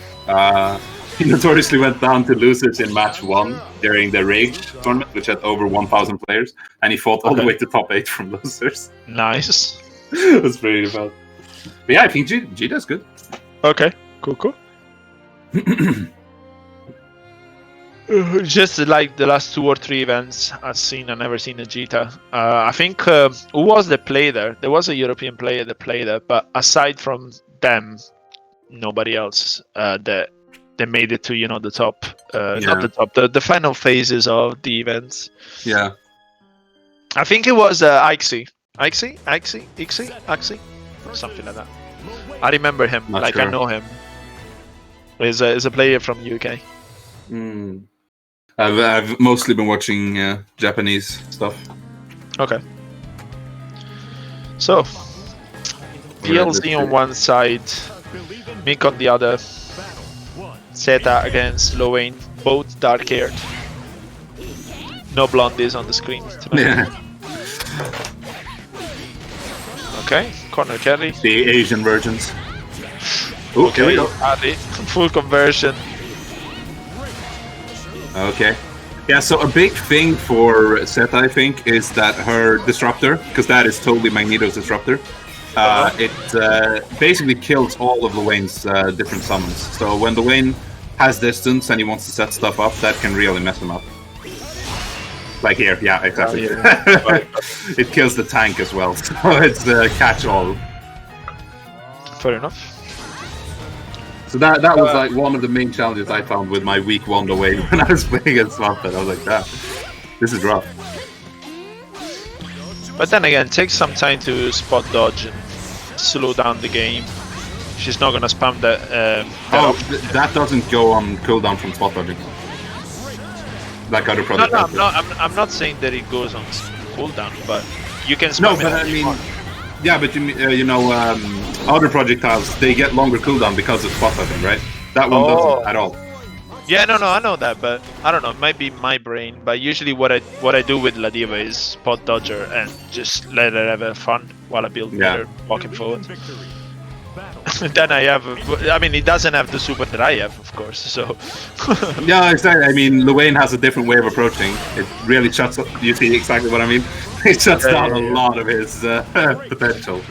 He notoriously went down to losers in match 1 during the Rage tournament, which had over 1,000 players, and he fought all the way to top 8 from losers. Nice. That's pretty bad. But yeah, I think Jita's good. Okay, cool. Just like the last 2 or 3 events I've never seen a Jita. I think who was the player there? There was a European player that played there, but aside from them, nobody else that made it to the top, not the top, the final phases of the events. Yeah, I think it was Ixie, something like that. I remember him, not sure. I know him. He's a player from UK. I've mostly been watching Japanese stuff. Okay. So, PLZ on one side, Mick on the other, Zeta against Lowain, both dark-haired. No blondies on the screen tonight. Yeah. Okay, corner carry. The Asian virgins. Ooh, Okay, Ali, full conversion. Okay. Yeah, so a big thing for Zeta, I think, is that her disruptor, because that is totally Magneto's disruptor, it basically kills all of Lowain's different summons. So when Lowain has distance and he wants to set stuff up, that can really mess him up. Like here, yeah, exactly. It kills the tank as well, so it's a catch-all. Fair enough. So that was like one of the main challenges I found with my week 1 away when I was playing against Swamped. I was like, this is rough. But then again, take some time to spot dodge and slow down the game. She's not gonna spam that. That doesn't go on cooldown from spot dodging. Like other projects. No, I'm not saying that it goes on cooldown, but you can spam it. No, but I mean, yeah, but you know, other projectiles, they get longer cooldown because of spot dodging, right? That one doesn't at all. Yeah, no, I know that, but I don't know. It might be my brain, but usually what I do with La Diva is spot dodger and just let her have fun while I build her walking forward. Then I have, I mean, it doesn't have the super that I have, of course. So yeah, exactly. I mean, Luane has a different way of approaching. It really shuts up. You see exactly what I mean? It shuts down a lot of his potential.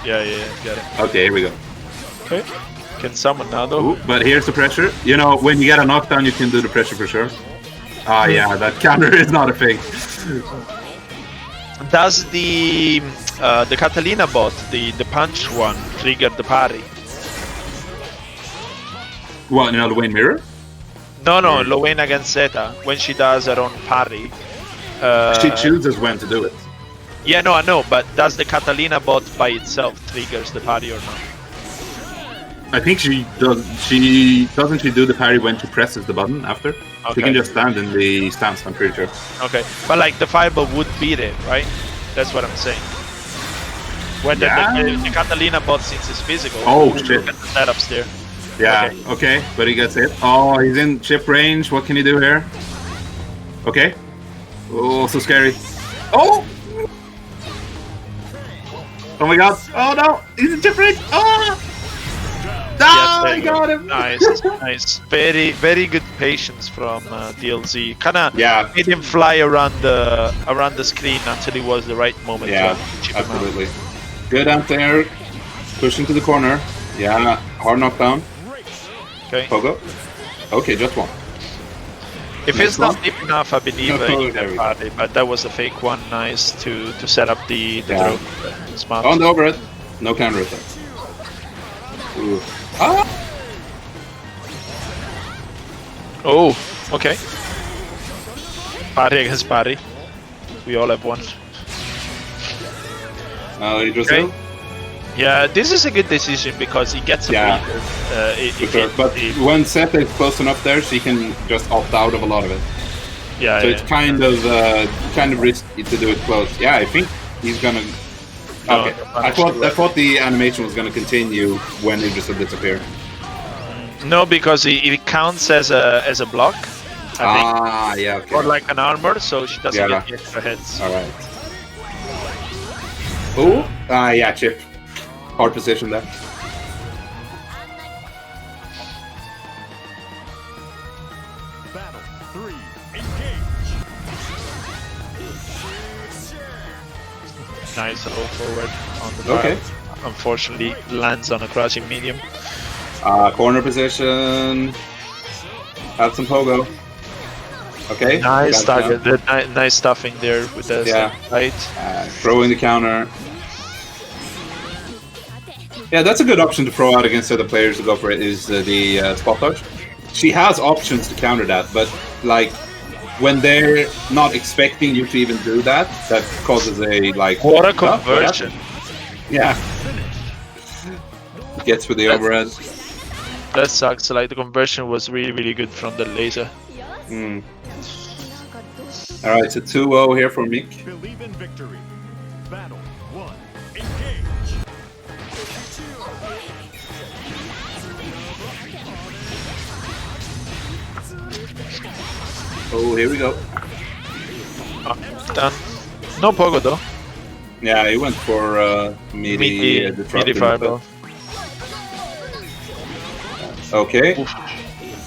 Yeah, get it. Okay, here we go. Okay. Can summon now though. Ooh, but here's the pressure. You know, when you get a knockdown, you can do the pressure for sure. Ah, yeah, that counter is not a thing. Does the Catalina bot, the punch one, trigger the parry? What, you know, the Wayne mirror? No, Luane against Zeta, when she does her own parry. She chooses when to do it. Yeah, no, I know, but does the Catalina bot by itself triggers the parry or not? I think she does. Doesn't she do the parry when she presses the button after? Okay. She can just stand in the stance, I'm pretty sure. Okay, but like the fireball would beat it, right? That's what I'm saying. When the Catalina bot, since it's physical, shit. Look at the setups there. Yeah, okay, but he gets hit. Oh, he's in chip range. What can he do here? Okay. Oh, so scary. Oh! Oh my god. Oh no! He's in chip range! Oh! Oh, I got him! Nice. Very good patience from DLZ. Kinda made him fly around the screen until it was the right moment to chip him out. Absolutely. Good out there. Pushing to the corner. Yeah, hard knockdown. Okay. Pogo. Okay, just one. If it's not deep enough, I believe party, but that was a fake one. Nice to set up the throw. Smart. On the overhead. No counter attack. Ooh. Ah! Oh, okay. Party against party. We all have one. You just okay. Yeah, this is a good decision because he gets a breather. But when Zeta is close enough there, she can just opt out of a lot of it. Yeah. So it's kind of risky to do it close. Yeah, I think he's gonna. Okay, I thought the animation was gonna continue when it just disappeared. No, because it counts as a block. I think. Yeah, okay. Or like an armor, so she doesn't get the extra hits. All right. Oh, yeah, chip. Hard position there. Battle 3, engage. Nice roll forward on the bar. Okay. Unfortunately, lands on a crouching medium. Corner position. Have some pogo. Okay. Nice target. Nice stuffing there with the right. Throwing the counter. Yeah, that's a good option to throw out against other players to go for it, is the spot dodge. She has options to counter that, but like when they're not expecting you to even do that, that causes a like... What a conversion. Yeah. Gets for the overhead. That sucks, like the conversion was really good from the laser. Alright, so 2-0 here for Mick. Believe in victory. Battle 1, engage. Oh, here we go. Done. No pogo though. Yeah, he went for meaty fireball. Okay. Oof.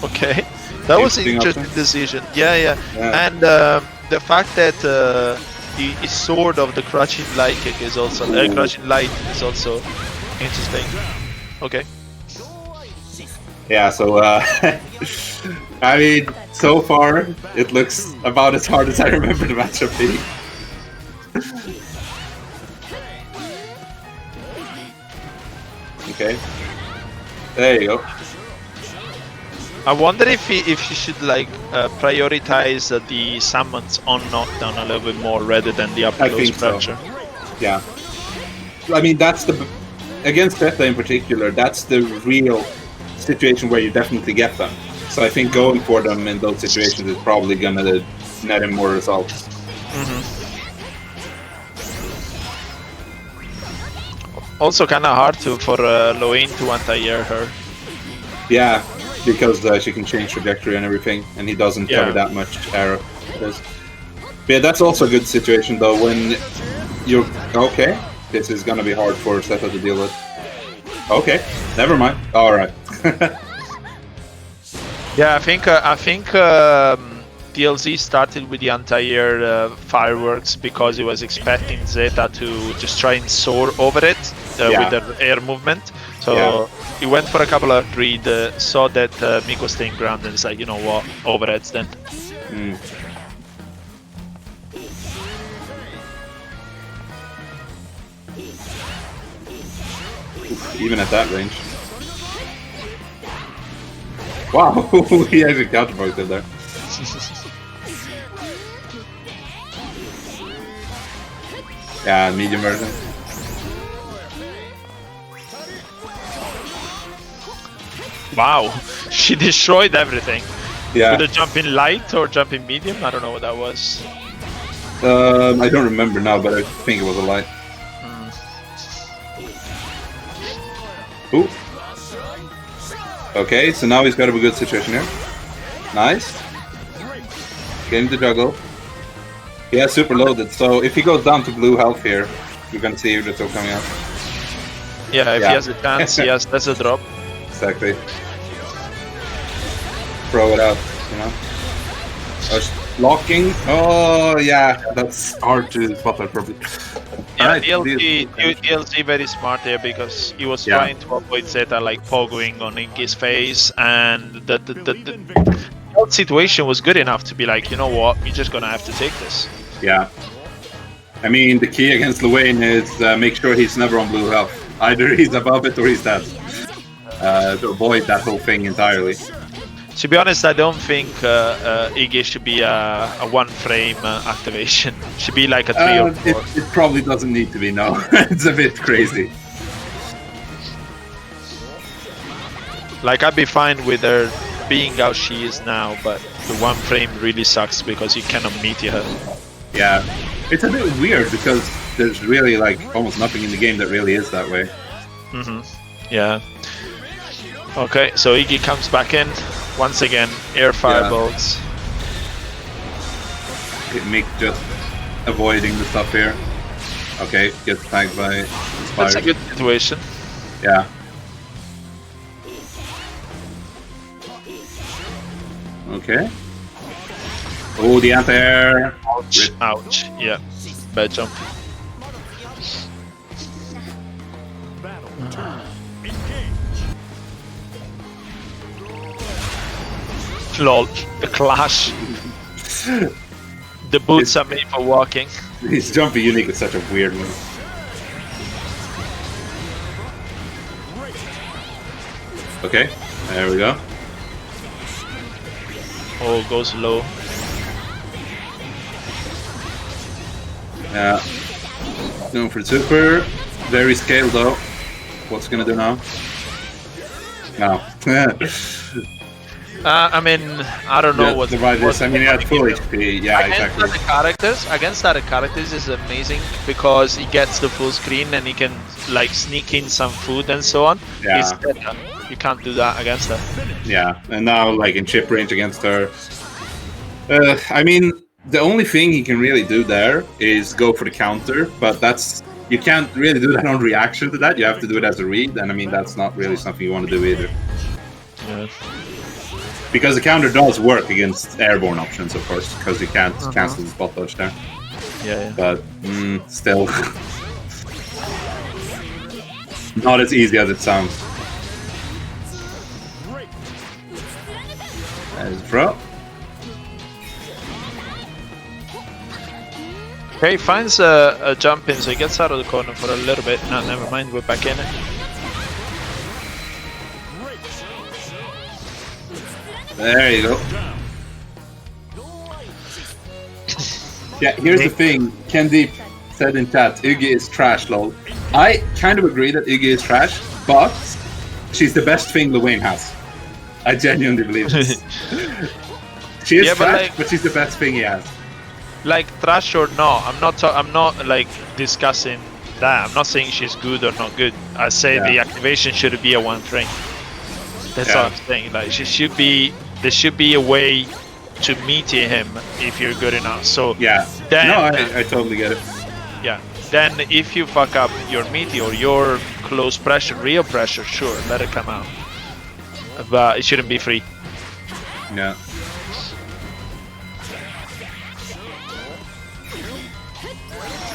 Okay. That was an interesting decision. Yeah. And the fact that the sword of the crushing light kick is also crushing light is also interesting. Okay. Yeah, so I mean, so far, it looks about as hard as I remember the matchup being. Okay. There you go. I wonder if he should like prioritize the summons on knockdown a little bit more rather than the up close pressure. So. Yeah. I mean, that's the against Rixta in particular. That's the real situation where you definitely get them. So I think going for them in those situations is probably gonna net him more results. Also, kind of hard for Loin to anti-air her. Yeah, because she can change trajectory and everything, and he doesn't cover that much arrow. But yeah, that's also a good situation though when you're okay. This is gonna be hard for Zeta to deal with. Okay, never mind. All right. Yeah, I think DLZ started with the anti-air fireworks because he was expecting Zeta to just try and soar over it with the air movement. So he went for a couple of read, saw that Meek was staying ground, and it's like, you know what, overheads then. Even at that range. Wow, he actually counterposed there. Yeah, medium version. Wow, she destroyed everything. Yeah. With a jump in light or jump in medium? I don't know what that was. I don't remember now, but I think it was a light. Ooh. Okay, so now he's got a good situation here. Nice. Getting the juggle. Yeah, super loaded. So if he goes down to blue health here, you're gonna see Rixta coming out. Yeah, if he has a chance, yes, that's a drop. Exactly. Throw it out, you know. Locking. Oh yeah, that's hard to spot that properly. Yeah, right. DLC very smart there because he was trying to avoid Zeta like pogoing on Inky's face, and the situation was good enough to be like, you know what, you're just gonna have to take this. Yeah. I mean, the key against Luane is make sure he's never on blue health. Either he's above it or he's dead. To avoid that whole thing entirely. To be honest, I don't think Iggy should be a one-frame activation. Should be like a 3 or 4. It probably doesn't need to be, no. It's a bit crazy. Like, I'd be fine with her being how she is now, but the one frame really sucks because you cannot meet her. Yeah, it's a bit weird because there's really like almost nothing in the game that really is that way. Yeah. Okay, so Iggy comes back in. Once again, air firebolts. Mick just avoiding the stuff here. Okay, gets tagged by Inspired. That's a good situation. Yeah. Okay. Oh, the anti-air. Ouch. Ouch. Yeah. Bad jump. Lol. The clash. The boots are made for walking. His jumpy Unique is such a weird one. Okay, there we go. Oh, goes low. Yeah. Going for the super. Very scaled though. What's gonna do now? No. I mean, I don't know what. I mean, he had full HP. Yeah, exactly. Against other characters is amazing because he gets the full screen and he can like sneak in some food and so on. Yeah. You can't do that against her. Yeah, and now like in chip range against her. I mean, the only thing he can really do there is go for the counter, but you can't really do that on reaction to that. You have to do it as a read, and I mean that's not really something you want to do either. Yeah. Because the counter does work against airborne options, of course, because you can't cancel the spot dodge there. Yeah. But still, not as easy as it sounds. There's throw. Okay, finds a jump in, so he gets out of the corner for a little bit. No, never mind, we're back in it. There you go. Yeah, here's the thing. Kendeep said in chat, Iggy is trash, lol. I kind of agree that Iggy is trash, but she's the best thing Luwayne has. I genuinely believe this. She is trash, but she's the best thing he has. Like trash or not, I'm not like discussing that. I'm not saying she's good or not good. I say the activation should be a one thing. That's all I'm saying. Like there should be a way to meet him if you're good enough. So then, no, I totally get it. Yeah. Then if you fuck up your meaty or your close pressure, real pressure, sure, let it come out. But it shouldn't be free. Yeah.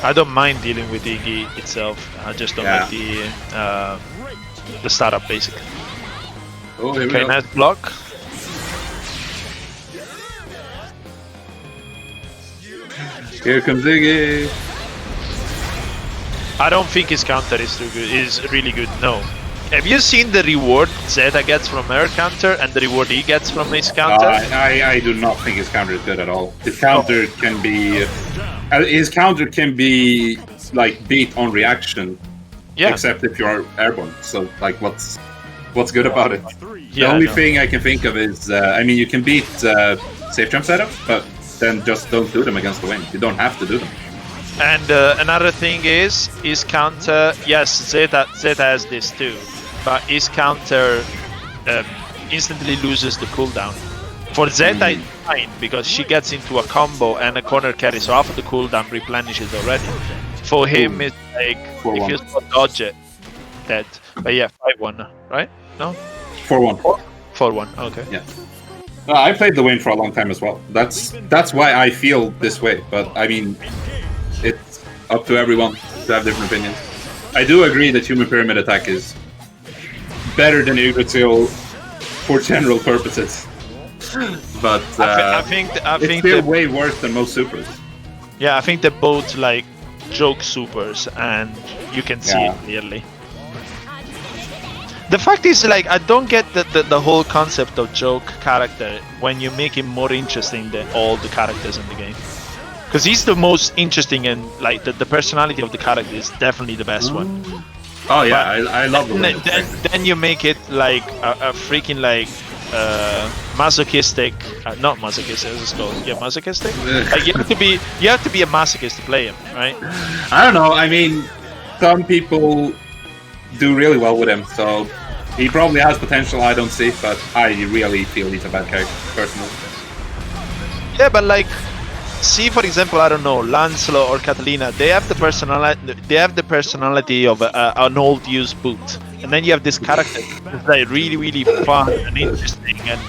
I don't mind dealing with Iggy itself. I just don't like the startup basically. Oh, here we Okay, go. nice block. Here comes Iggy. I don't think his counter is too good. Is really good. No. Have you seen the reward Zeta gets from her counter and the reward he gets from his counter? I do not think his counter is good at all. His counter can be like beat on reaction. Yeah. Except if you're airborne. So like, what's good about it? Yeah, the only thing I can think of is, I mean, you can beat safe jump setups, but then just don't do them against the wind. You don't have to do them. And another thing is his counter. Yes, Zeta has this too, but his counter instantly loses the cooldown. For Zeta, it's fine because she gets into a combo and a corner carry, so half of the cooldown replenishes already. For him, it's like if you spot dodge it, dead. But yeah, 5-1, right? No? 4-1. 4-1. Okay. Yeah. I played the Wayne for a long time as well. That's why I feel this way. But I mean, it's up to everyone to have different opinions. I do agree that human pyramid attack is better than Yggdrasil for general purposes. But I think it's still way worse than most supers. Yeah, I think they're both like joke supers, and you can see it clearly. The fact is, like, I don't get the whole concept of joke character when you make him more interesting than all the characters in the game. Because he's the most interesting, and like the personality of the character is definitely the best one. Oh yeah, I love the way. Then you make it like a freaking like masochistic, not masochistic. What's it called? Yeah, masochistic. Like you have to be a masochist to play him, right? I don't know. I mean, some people do really well with him, so he probably has potential I don't see, but I really feel he's a bad character personally. Yeah, but like, see for example, I don't know, Lancelot or Catalina, they have the personality of an old used boot, and then you have this character that's like really, really fun and interesting and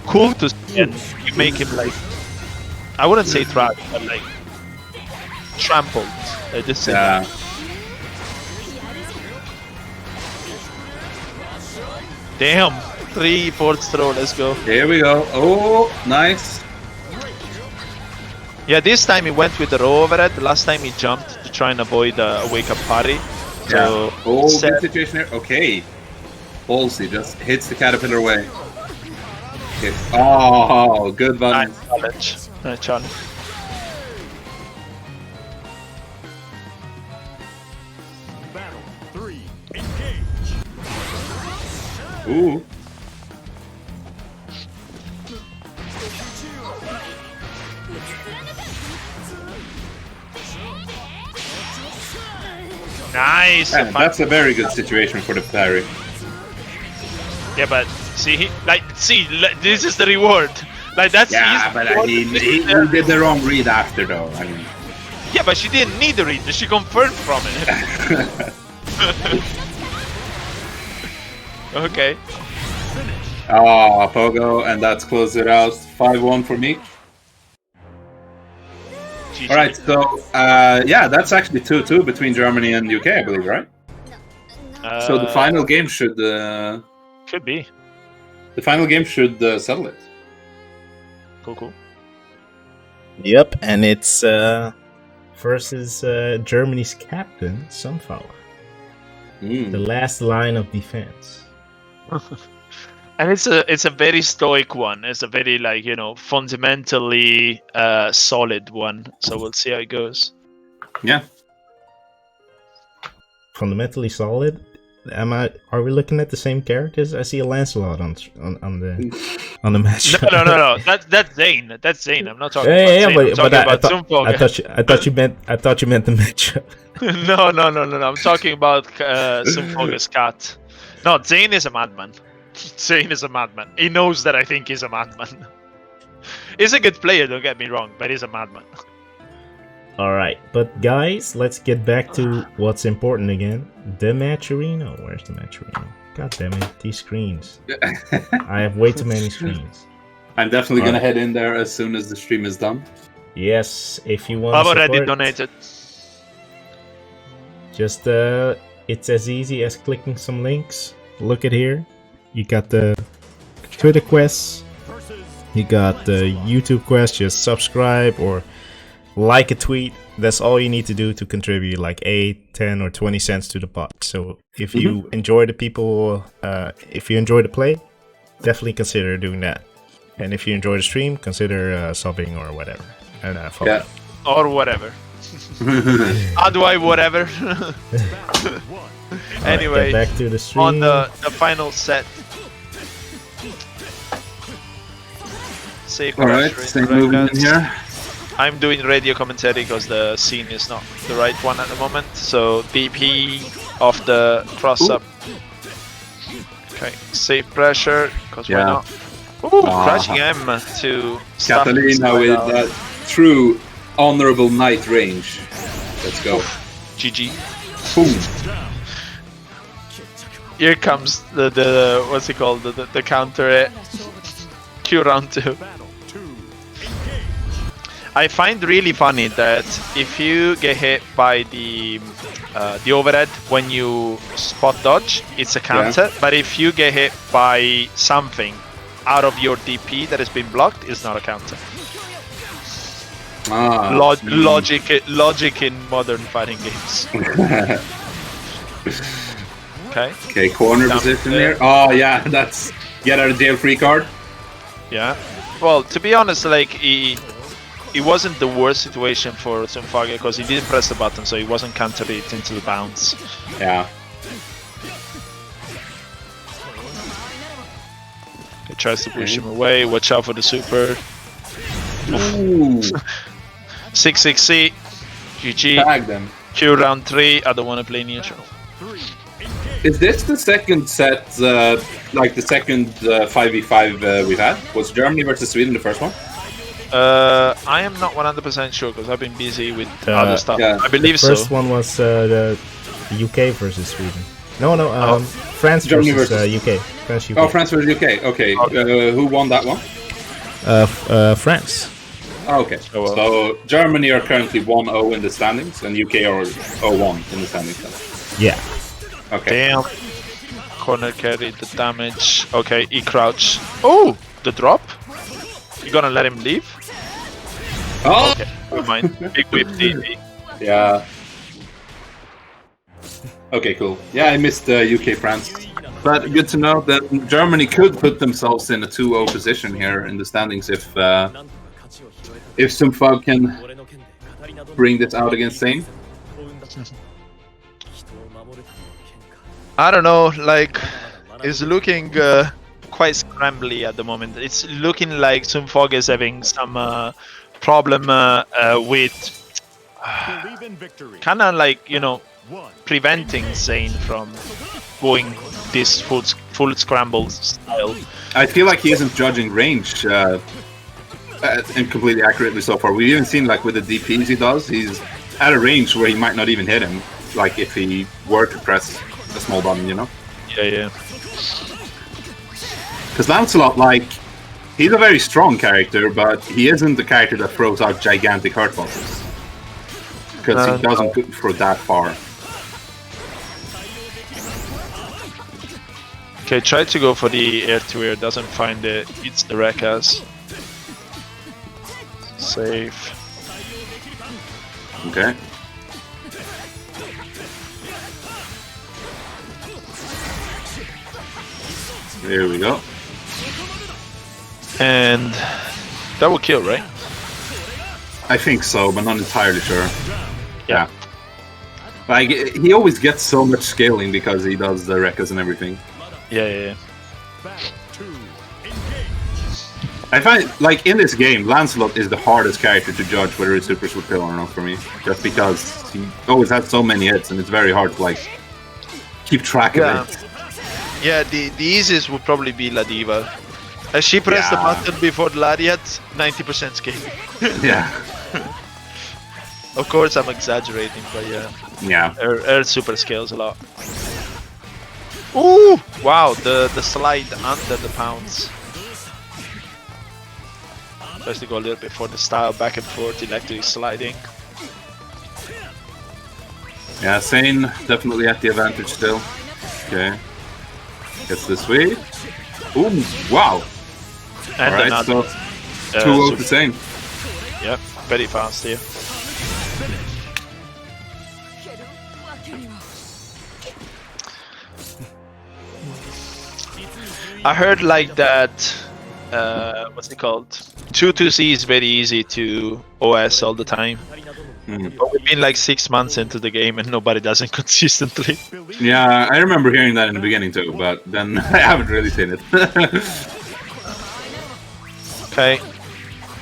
cool to see, and you make him like, I wouldn't say trash, but like trampled. Yeah. Damn, 3/4 throw, let's go. Here we go. Oh, nice. Yeah, this time he went with the row overhead. Last time he jumped to try and avoid a wake up parry. So, yeah. Oh, good situation here. Okay. Ballsy just hits the caterpillar away. Okay. Oh, good button. Nice challenge. Nice challenge. Battle 3, engage. Ooh. Nice. Yeah, that's a very good situation for the parry. Yeah, but see, this is the reward. Like that's. Yeah, but I mean, he did the wrong read after, though. I mean. Yeah, but she didn't need the read. She confirmed from it. Okay. Oh, Pogo, and that's closed it out. 5-1 for me. GG. Alright, so, yeah, that's actually 2-2 between Germany and UK, I believe, right? So the final game should... Could be. The final game should settle it. Cool. Yep, and it's versus Germany's captain, Sumpfauge. The last line of defense. And it's a very stoic one. It's a very fundamentally solid one. So we'll see how it goes. Yeah. Fundamentally solid. Are we looking at the same characters? I see a Lancelot on the match. No. That's Zain. That's Zain. I'm not talking about Zain. I'm talking about Sumpfauge. I thought you meant the matchup. No. I'm talking about Sumpfauge's cat. No, Zain is a madman. Zain is a madman. He knows that I think he's a madman. He's a good player, don't get me wrong, but he's a madman. Alright, but guys, let's get back to what's important again. The Matcherino. Where's the Matcherino? God damn it, these screens. I have way too many screens. I'm definitely going to head in there as soon as the stream is done. Yes, if you want I've to already support, donated. just, it's as easy as clicking some links. Look at here. You got the Twitter quests. You got the YouTube quest. Just subscribe or like a tweet. That's all you need to do to contribute like 8, 10 or 20 cents to the pot. So if you enjoy the people, if you enjoy the play, definitely consider doing that. And if you enjoy the stream, consider subbing or whatever. And follow. Or whatever. How do I whatever? Anyway, back to the stream. On the final set. Safe Alright, same movement in here. I'm doing radio commentary because the scene is not the right one at the moment. So DP of the cross up. Okay, safe pressure because why not? Ooh, crashing M to Catalina with that true honorable knight range. Let's go. GG. Boom. Here comes the what's it called? The counter Q round 2. I find really funny that if you get hit by the overhead when you spot dodge, it's a counter. But if you get hit by something out of your DP that has been blocked, it's not a counter. Logic in modern fighting games. Okay, corner position there. Oh yeah, that's get out of jail free card. Yeah. Well, to be honest, like it wasn't the worst situation for Sumpfauge because he didn't press the button, so he wasn't countered it into the bounce. Yeah. He tries to push him away. Watch out for the super. Ooh. 6-6C. GG. Tag them. Q round 3. I don't want to play neutral. Is this the second set, like the second 5v5 we've had? Was Germany versus Sweden the first one? I am not 100% sure because I've been busy with other stuff. Yeah. I believe so. First one was the UK versus Sweden. No, France versus UK. France, UK. Oh, France versus UK. Okay. Who won that one? France. Oh, okay. So Germany are currently 1-0 in the standings, and UK are 0-1 in the standings. Then. Yeah. Okay. Damn. Corner carry the damage. Okay, he crouch. Oh, the drop. You gonna let him leave? Oh. Okay, never mind. Big whip DD. Yeah. Okay, cool. Yeah, I missed UK France. But good to know that Germany could put themselves in a 2-0 position here in the standings if Sumpfauge can bring this out against Zain. I don't know, like, it's looking quite scrambly at the moment. It's looking like Sumpfauge is having some problem with kind of like, preventing Zain from going this full scramble style. I feel like he isn't judging range and completely accurately so far. We've even seen, like, with the DPs he does, he's at a range where he might not even hit him, like if he were to press a small button, Yeah. Because Lancelot, like, he's a very strong character, but he isn't the character that throws out gigantic hurt boxes. Because he doesn't go for that far. Okay, try to go for the air-to-air, doesn't find it, eats the Rekas. Safe. Okay. There we go. And that will kill, right? I think so, but not entirely sure. Yeah. Like, he always gets so much scaling because he does the Rekkas and everything. Yeah. Battle 2. Engage. I find, like, in this game, Lancelot is the hardest character to judge whether it's super sweet pill or not for me. Just because he always has so many hits and it's very hard to, like, keep track of it. Yeah, the easiest would probably be La Diva. As she pressed the button before the Lariat, 90% scaling. Yeah. Of course, I'm exaggerating, but yeah. Yeah. Her super scales a lot. Ooh! Wow, the slide under the pounds. Tries to go a little bit for the style, back and forth, electric sliding. Yeah, Zain definitely at the advantage still. Okay. Gets the sweep. Ooh, wow. And alright, so 2-0 to Zain. Yep, very fast here. I heard like that, what's it called? 2-2C is very easy to OS all the time. But we've been like 6 months into the game and nobody does it consistently. Yeah, I remember hearing that in the beginning too, but then I haven't really seen it. Okay.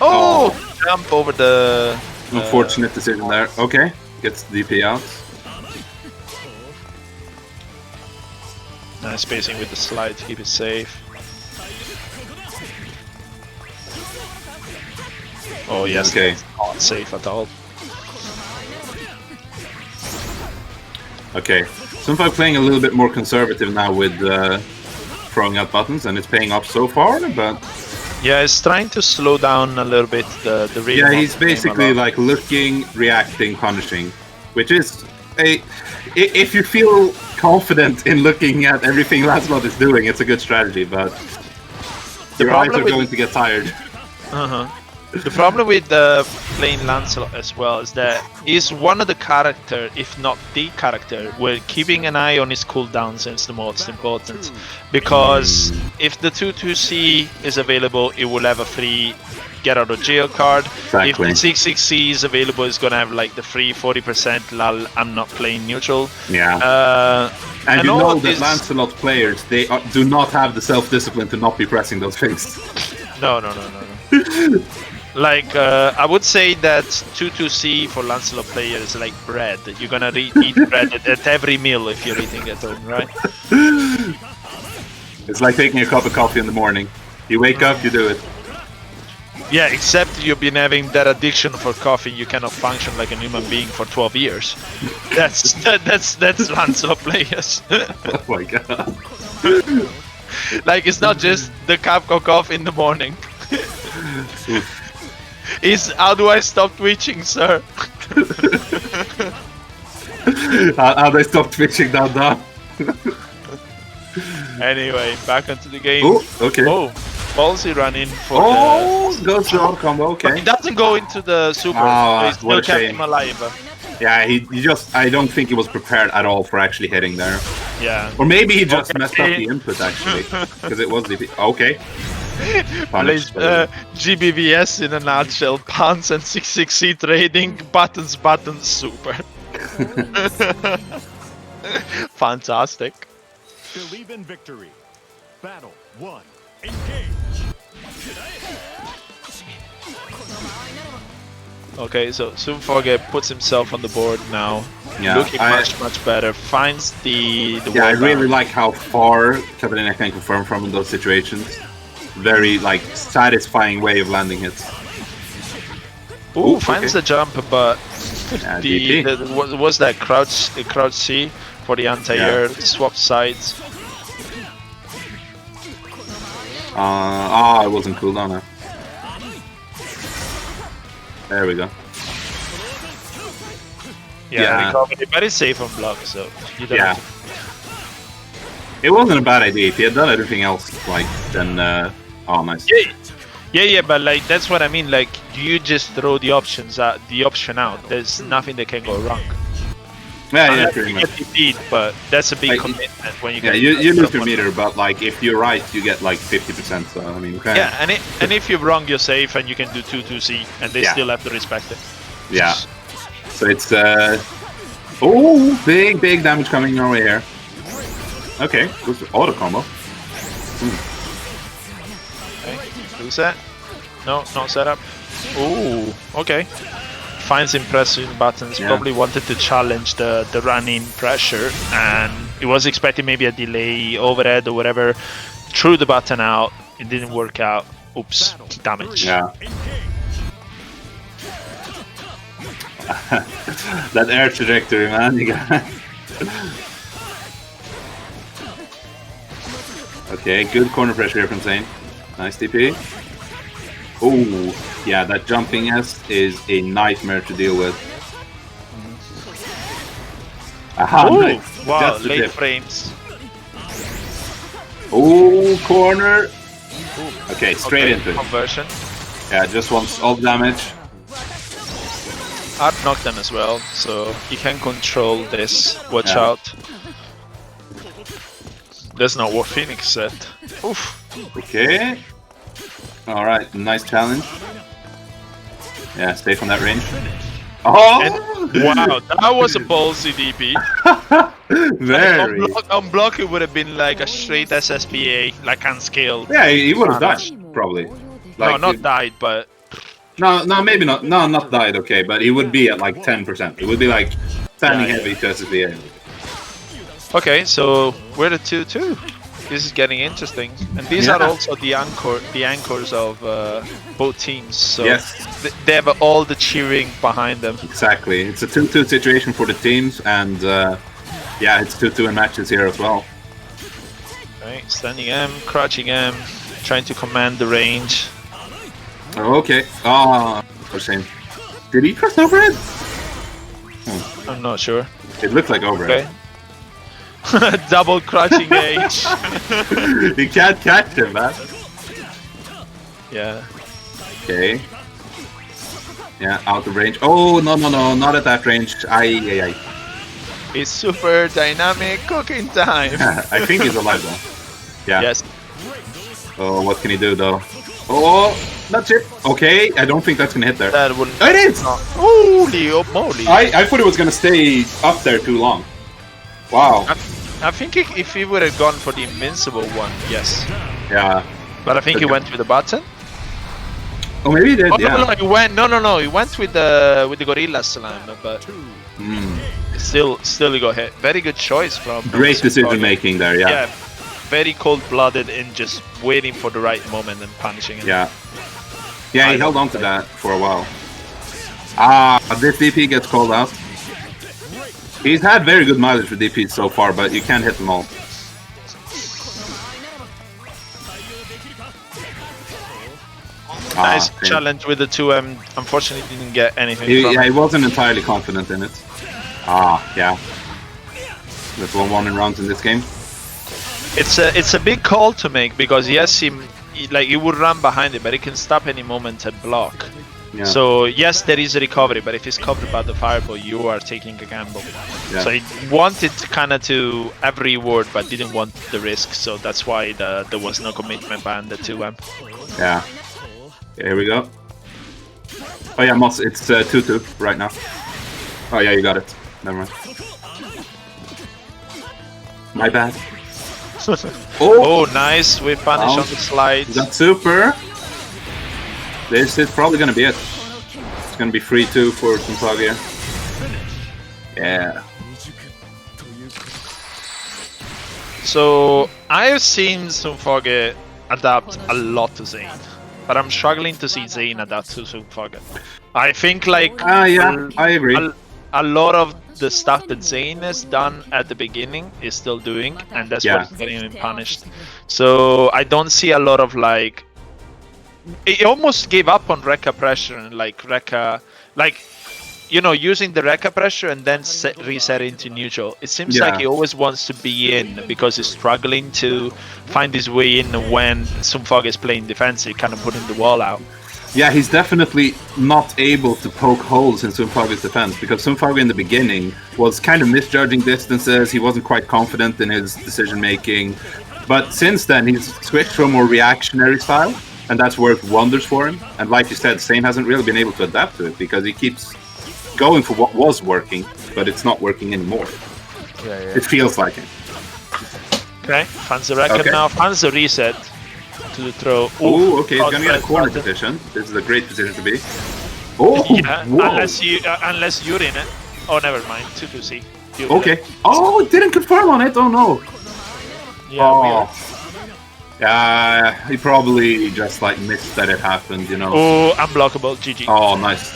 Oh! Jump over the... Unfortunate decision there. Okay, gets the DP out. Nice spacing with the slide to keep it safe. Oh yes, Okay. Not safe at all. Okay, Sumpfauge playing a little bit more conservative now with throwing out buttons, and it's paying off so far, but... Yeah, he's trying to slow down a little bit the rhythm. Yeah, he's basically like looking, reacting, punishing, which is a... If you feel confident in looking at everything Lancelot is doing, it's a good strategy, but your eyes are going to get tired. The problem with playing Lancelot as well is that he's one of the character, if not the character, where keeping an eye on his cooldowns is the most important. Because if the 2-2C is available, it will have a free get out of jail card. Exactly. If the 6-6C is available, it's gonna have like the free 40% lol, I'm not playing neutral. Yeah. And you know that this... Lancelot players, they do not have the self-discipline to not be pressing those things. No. Like, I would say that 2-2C for Lancelot players is like bread. You're gonna eat bread at every meal if you're eating at home, right? It's like taking a cup of coffee in the morning. You wake up, you do it. Yeah, except you've been having that addiction for coffee, you cannot function like a human being for 12 years. That's Lancelot players. Oh my god. Like, it's not just the cup of coffee in the morning. Is how do I stop twitching, sir? How do I stop twitching down? Anyway, back onto the game. Oh, okay. Oh, ballsy running for goes the on combo, okay. He doesn't go into the super, he still kept him alive. Yeah, he just, I don't think he was prepared at all for actually hitting there. Yeah. Or maybe he just messed up the input actually, because it was DP. Okay. Plays GBVS in a nutshell. Pounds and 6-6C trading. Buttons, super. Fantastic. Believe in victory. Battle 1. Engage. Okay, so Sumpfauge puts himself on the board now. Yeah, looking much better. Finds the yeah, I really like how far Inahk can confirm from in those situations. Very like satisfying way of landing hits. Ooh, finds the jump, but yeah, was that crouch C for the anti-air swap sides. It wasn't cooldown now. There we go. Yeah, very safe on block, so you don't have to... It wasn't a bad idea. If he had done everything else, like, then, oh, nice. Yeah, but like that's what I mean. Like you just throw the options out, the option out. There's nothing that can go wrong. Yeah, pretty much. Defeat, but that's a big Like, commitment when you Yeah, get you lose your someone- meter, but like if you're right, you get like 50%. So I mean, okay. Yeah, and if you're wrong, you're safe, and you can do 2-2C, and they Yeah. still have to respect it. Yeah. So it's oh, big damage coming your way here. Okay, goes to auto combo. Okay, do set. No, not set up. Ooh, okay. Finds impressive buttons. Yeah. Probably wanted to challenge the running pressure, and he was expecting maybe a delay, overhead, or whatever. Threw the button out. It didn't work out. Oops, damage. Yeah. That air trajectory, man. You got. Okay, good corner pressure here from Zain. Nice DP. Oh, yeah, that jumping S is a nightmare to deal with. Aha, Ooh, nice. wow, That's the late tip. frames. Oh, corner. Okay, straight into it. Conversion. Yeah, just wants all the damage. Hard knock them as well, so you can control this. Watch Yeah. out. That's not what Phoenix said. Oof. Okay. Alright, nice challenge. Yeah, stay from that range. Oh! And, wow, that was a ballsy DP. Very. Unblock it would have been like a straight SSPA, like unscaled. Yeah, he would have died, damage. probably. No, Like, not died, but No, maybe not. No, not died, okay, but he would be at like 10%. It would be like standing Yeah, heavy to SSBA. okay. So we're the 2-2. This is getting interesting, and these are Yeah. also the anchors of both teams. So Yes. they have all the cheering behind them. Exactly. It's a 2-2 situation for the teams, and yeah, it's 2-2 in matches here as well. Right, standing M, crouching M, trying to command the range. Oh, okay. Oh, for shame. Did he cross overhead? I'm not sure. It looked like overhead. Okay. Double crouching H. You can't catch him, man. Yeah. Okay. Yeah, out of range. Oh, no, not at that range. Aye. It's super dynamic cooking time. I think he's alive though. Yeah. Yes. Oh, what can he do though? Oh, that's it. Okay, I don't think that's gonna hit there. That wouldn't. Oh, it is! Holy moly! I thought it was gonna stay up there too long. Wow. I think if he would have gone for the invincible one, yes. Yeah. But I think he went with the button. Oh, maybe he did. Oh, Yeah. no, he went. No, he went with the gorilla slam, but Mm. still he got hit. Very good choice from. Great decision making there. Yeah. Yeah, very cold-blooded in just waiting for the right moment and punishing him. Yeah. Yeah, he held on to that for a while. Ah, this DP gets called out. He's had very good mileage for DPs so far, but you can't hit them all. Nice okay. challenge with the 2M. Unfortunately, didn't get anything from Yeah, it. he wasn't entirely confident in it. Ah, yeah. There's 1-1 in rounds in this game. It's a big call to make because yes, he would run behind it, but he can stop any moment and block. Yeah. So yes, there is a recovery, but if he's covered by the fireball, you are taking a gamble. Yeah. So he wanted kind of to have reward, but didn't want the risk. So that's why there was no commitment behind the 2M. Yeah. Okay, here we go. Oh yeah, Moss, it's 2-2 right now. Oh yeah, you got it. Never mind. My bad. Oh, nice! We punish on the slides. That's super. This is probably gonna be it. It's gonna be 3-2 for Sumpfauge here. Yeah. So I've seen Sumpfauge adapt a lot to Zain, but I'm struggling to see Zain adapt to Sumpfauge. I think like Yeah, I agree. a lot of the stuff that Zain has done at the beginning is still doing, and that's Yeah. what's getting him punished. So I don't see a lot of like. He almost gave up on Rekka pressure and like Rekka, like using the Rekka pressure and then reset into neutral. It seems like he always wants to be in because he's struggling to find his way in when Sumpfauge is playing defensive, kind of putting the wall out. Yeah, he's definitely not able to poke holes in Sumpfauge's defense because Sumpfauge in the beginning was kind of misjudging distances. He wasn't quite confident in his decision making. But since then, he's switched to a more reactionary style, and that's worked wonders for him. And like you said, Zain hasn't really been able to adapt to it because he keeps going for what was working, but it's not working anymore. It feels like it. Okay, finds the record now, finds the reset to the throw. Oh, okay, he's gonna get a corner position. This is a great position to be. Oh, yeah, unless you're in it. Oh, never mind. 2-2-C. Okay. Oh, it didn't confirm on it. Oh no. Yeah. Yeah, he probably just like missed that it happened, you know. Oh, unblockable. GG. Oh, nice.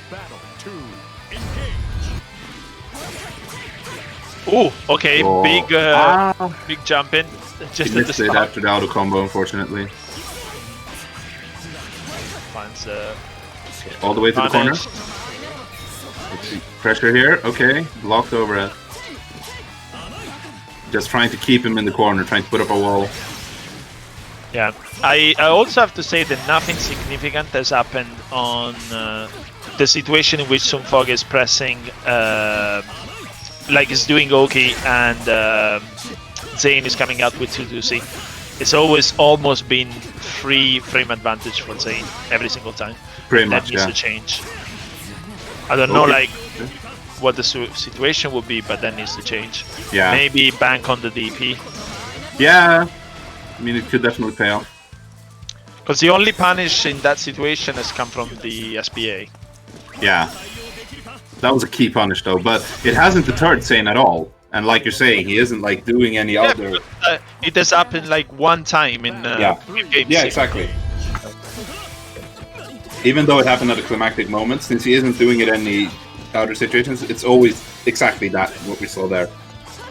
Battle 2. Engage. Oh, okay. Big jump in. Just he at the missed it start. after the auto combo, unfortunately. Finds all the way to the corner. Let's see. Pressure here. Okay, blocked over it. Just trying to keep him in the corner, trying to put up a wall. Yeah, I also have to say that nothing significant has happened on the situation in which Sumpfauge is pressing, like is doing okay, and Zain is coming out with 2-2-C. It's always almost been free frame advantage for Zain every single time. Pretty that much, needs to change. I don't know, like what the situation would be, but that needs to change. Yeah. Maybe bank on the DP. Yeah. I mean, it could definitely pay off. Because the only punish in that situation has come from the SPA. Yeah. That was a key punish, though, but it hasn't deterred Zain at all. And like you're saying, he isn't like doing any other. It has happened like one time in games. Yeah, exactly. Even though it happened at a climactic moment, since he isn't doing it in any other situations, it's always exactly that, what we saw there.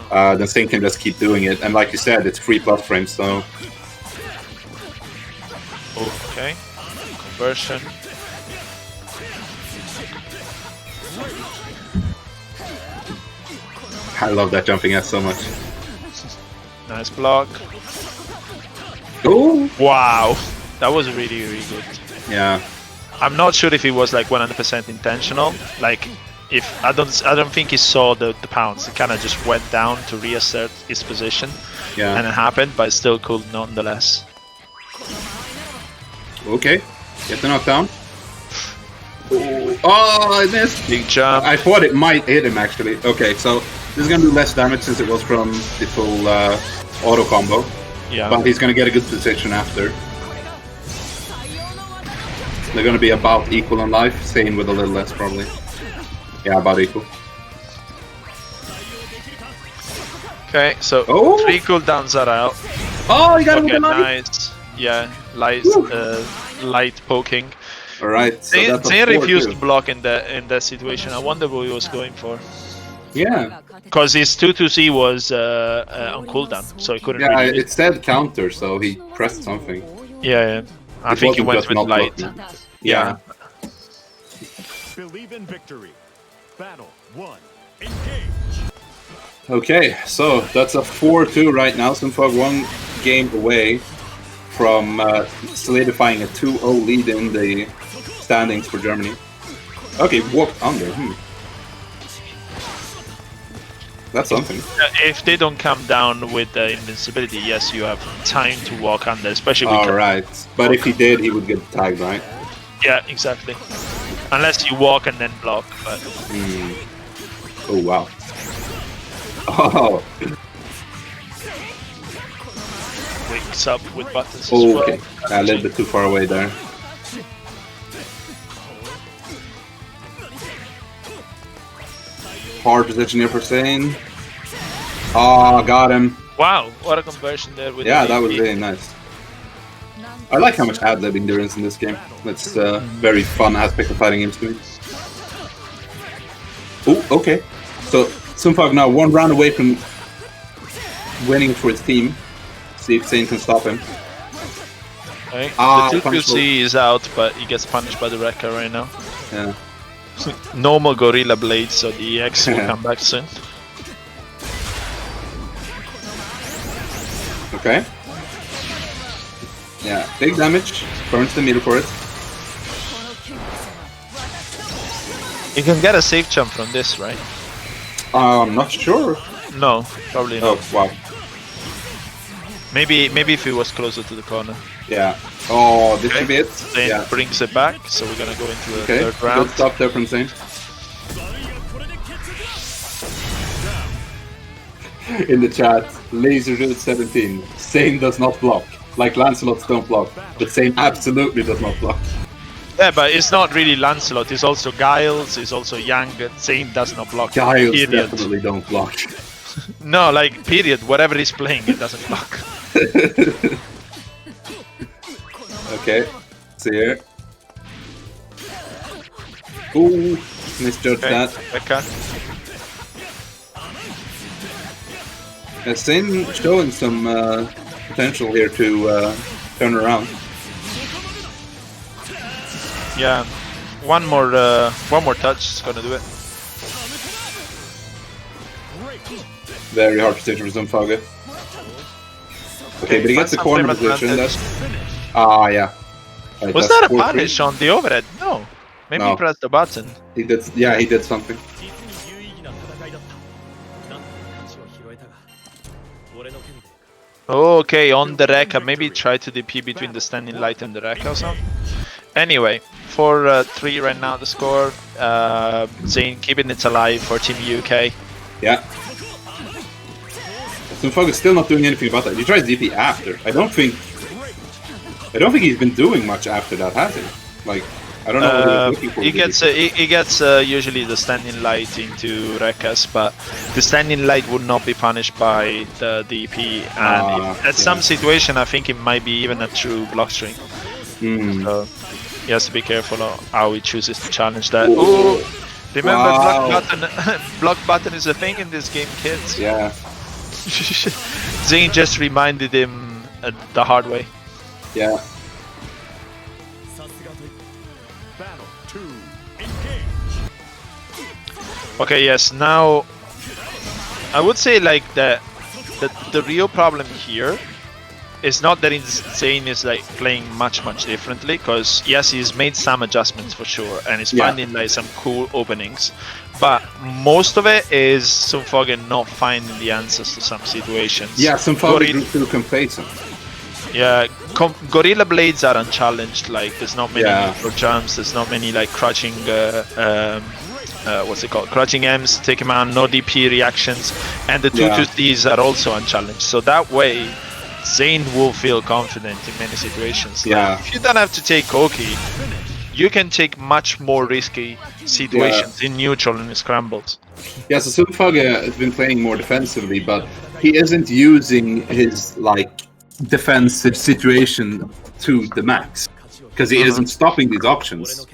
Then Zain can just keep doing it, and like you said, it's free plus frames, so... Okay, conversion. I love that jumping S so much. Nice block. Oh! Wow, that was really, really good. Yeah. I'm not sure if it was like 100% intentional. Like, if I don't think he saw the pounce. He kind of just went down to reassert his position. Yeah. And it happened, but it's still cool nonetheless. Okay, get the knockdown. Oh, I missed! Big jump. I thought it might hit him actually. Okay, so this is gonna do less damage since it was from the full auto combo. Yeah. But he's gonna get a good position after. They're gonna be about equal in life, Zain with a little less probably. Yeah, about equal. Okay, so 3 cooldowns are out. Oh, you got him okay, with the nice. Yeah, light poking. Alright, so Zain refused to block in that situation. I wonder what he was going for. Yeah. Because his 2-2-C was on cooldown, so he couldn't really... it said counter, so he pressed something. Yeah. I think he went with light. Yeah. Believe in victory. Battle 1. Engage. Okay, so that's a 4-2 right now. Sumpfauge 1 game away from solidifying a 2-0 lead in the standings for Germany. Okay, walked under. That's something. If they don't come down with the invincibility, yes, you have time to walk under, especially with... Alright, but if he did, he would get tagged, right? Yeah, exactly. Unless you walk and then block, but... Oh, wow. Oh! Wakes up with buttons as Oh, well. okay. A little bit too far away there. Hard position here for Zain. Oh, got him. Wow, what a conversion there with that was really nice. I like how much ad-libbing there is in this game. That's a very fun aspect of fighting games to me. Oh, okay. So Sumpfauge now 1 round away from winning it for his team. See if Zain can stop him. Okay. Ah, the punishable. 2-2C is out, but he gets punished by the Rekka right now. Yeah. Normal Gorilla Blade, so the EX will come back soon. Okay. Yeah, big damage. Burns the meter for it. You can get a safe jump from this, right? I'm not sure. No, probably not. Oh, wow. Maybe if he was closer to the corner. Yeah. Oh, this should be it. Then Yeah. brings it back, so we're gonna go into the Okay, third round. good stop there from Zain. In the chat, LaserDude17. Zain does not block. Like Lancelot's don't block. But Zain absolutely does not block. Yeah, but it's not really Lancelot, it's also Giles, it's also Yang. Zain does not block. Giles period. definitely don't block. No, like, period. Whatever he's playing, it doesn't block. Okay, see here. Ooh, misjudged that. Okay. Zain showing some potential here to turn around. Yeah, one more touch is gonna do it. Very hard position for Sumpfauge. Okay, but he gets the corner position. That's yeah. Right, Was that's that a 4-3. punish on the overhead? No. Maybe No. he pressed the button. He did. Yeah, he did something. Okay, on the Rekka. Maybe try to DP between the standing light and the Rekka or something. Anyway, 4-3 right now the score. Zain keeping it alive for Team UK. Yeah. Sumpfauge is still not doing anything about that. He tries DP after. I don't think he's been doing much after that, has he? Like, I don't know what he was looking for. He gets usually the standing light into Rekkas, but the standing light would not be punished by the DP, and at some situation I think it might be even a true block string. So he has to be careful of how he chooses to challenge that. Ooh. Remember, block button is a thing in this game, kids. Yeah. Zain just reminded him the hard way. Yeah. Battle 2, engage. Okay, yes, now I would say like the real problem here is not that Zain is like playing much differently, because yes, he's made some adjustments for sure and he's finding like some cool openings, but most of it is Sumpfauge not finding the answers to some situations. Yeah, Sumpfauge grew too complacent. Yeah, Gorilla Blades are unchallenged, like there's not many for jumps, there's not many like crouching what's it called? Crouching M's, take him out, no DP reactions, and the 2-2Ds are also unchallenged. So that way, Zain will feel confident in many situations. Like, if you don't have to take Koki, you can take much more risky situations in neutral and scrambles. Yeah, so Sumpfauge has been playing more defensively, but he isn't using his like defensive situation to the max, because he isn't stopping these options.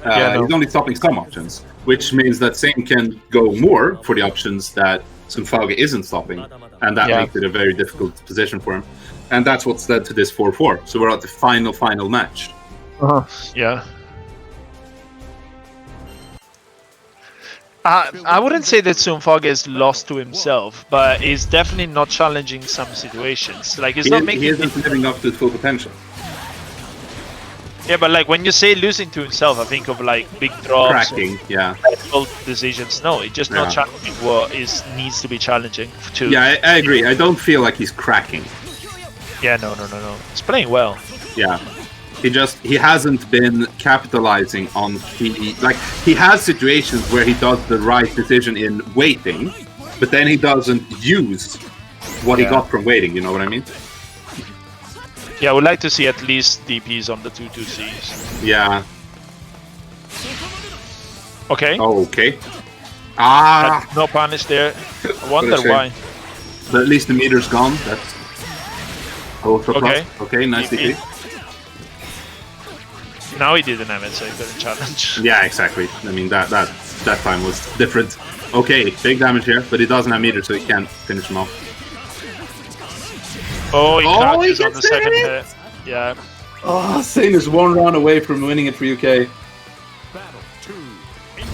He's only stopping some options, which means that Zain can go more for the options that Sumpfauge isn't stopping, and that makes it a very difficult position for him. And that's what's led to this 4-4. So we're at the final match. Yeah. I wouldn't say that Sumpfauge is lost to himself, but he's definitely not challenging some situations. Like he's not making. He isn't living up to his full potential. Yeah, but like when you say losing to himself, I think of like big drops, cracking, decisions. No, it's just not challenging what needs to be challenging. Yeah, I agree. I don't feel like he's cracking. Yeah, no. He's playing well. Yeah. He hasn't been capitalizing on he has situations where he does the right decision in waiting, but then he doesn't use what he got from waiting, you know what I mean? Yeah, I would like to see at least DPs on the 2-2Cs. Yeah. Okay. Okay. No punish there. I wonder why. But at least the meter's gone. That's also okay. Okay, nice DP. Now he didn't have it, so he couldn't challenge. Yeah, exactly. I mean, that time was different. Okay, big damage here, but he doesn't have meter, so he can't finish him off. Oh, he Oh, he catches on gets the second it! hit. Yeah. Oh, Zain is one round away from winning it for UK. Battle 2. Engage.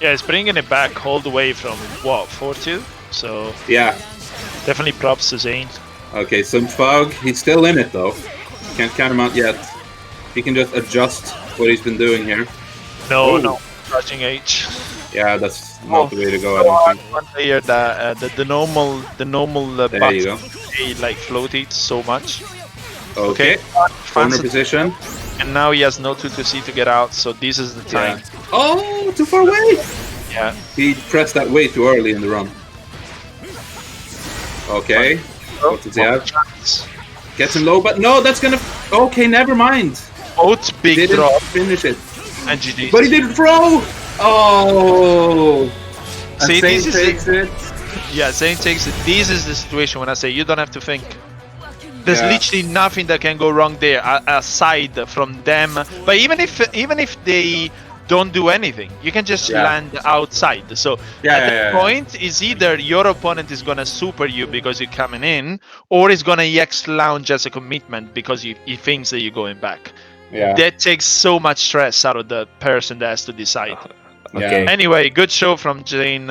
Yeah, it's bringing it back all the way from, what, 4-2? So, Yeah. definitely props to Zain. Okay, Sumpfauge, he's still in it though. Can't count him out yet. He can just adjust what he's been doing here. No, Oh. no. Crouching H. Yeah, that's not the way to go, I don't think. One player that the normal There you go. he like floated so much. Okay, corner Fancy- position. And now he has no 2-2C to get out, so this is the time. Yeah. Oh, too far away! Yeah. He pressed that way too early in the run. Okay, what does he have? Gets him low, but no, that's gonna... Okay, never mind. Both big Didn't drop finish it. and GG. But he didn't throw! Oh! And See, Zain this is takes it. Yeah, Zain takes it. This is the situation when I say you don't have to think. There's Yeah. literally nothing that can go wrong there aside from them. But even if they don't do anything, you can just Yeah. land outside. So Yeah, at yeah, that yeah. point, is either your opponent is gonna super you because you're coming in, or is gonna EX lounge as a commitment because he thinks that you're going back. Yeah. That takes so much stress out of the person that has to decide. Okay. Anyway, good show from Zain.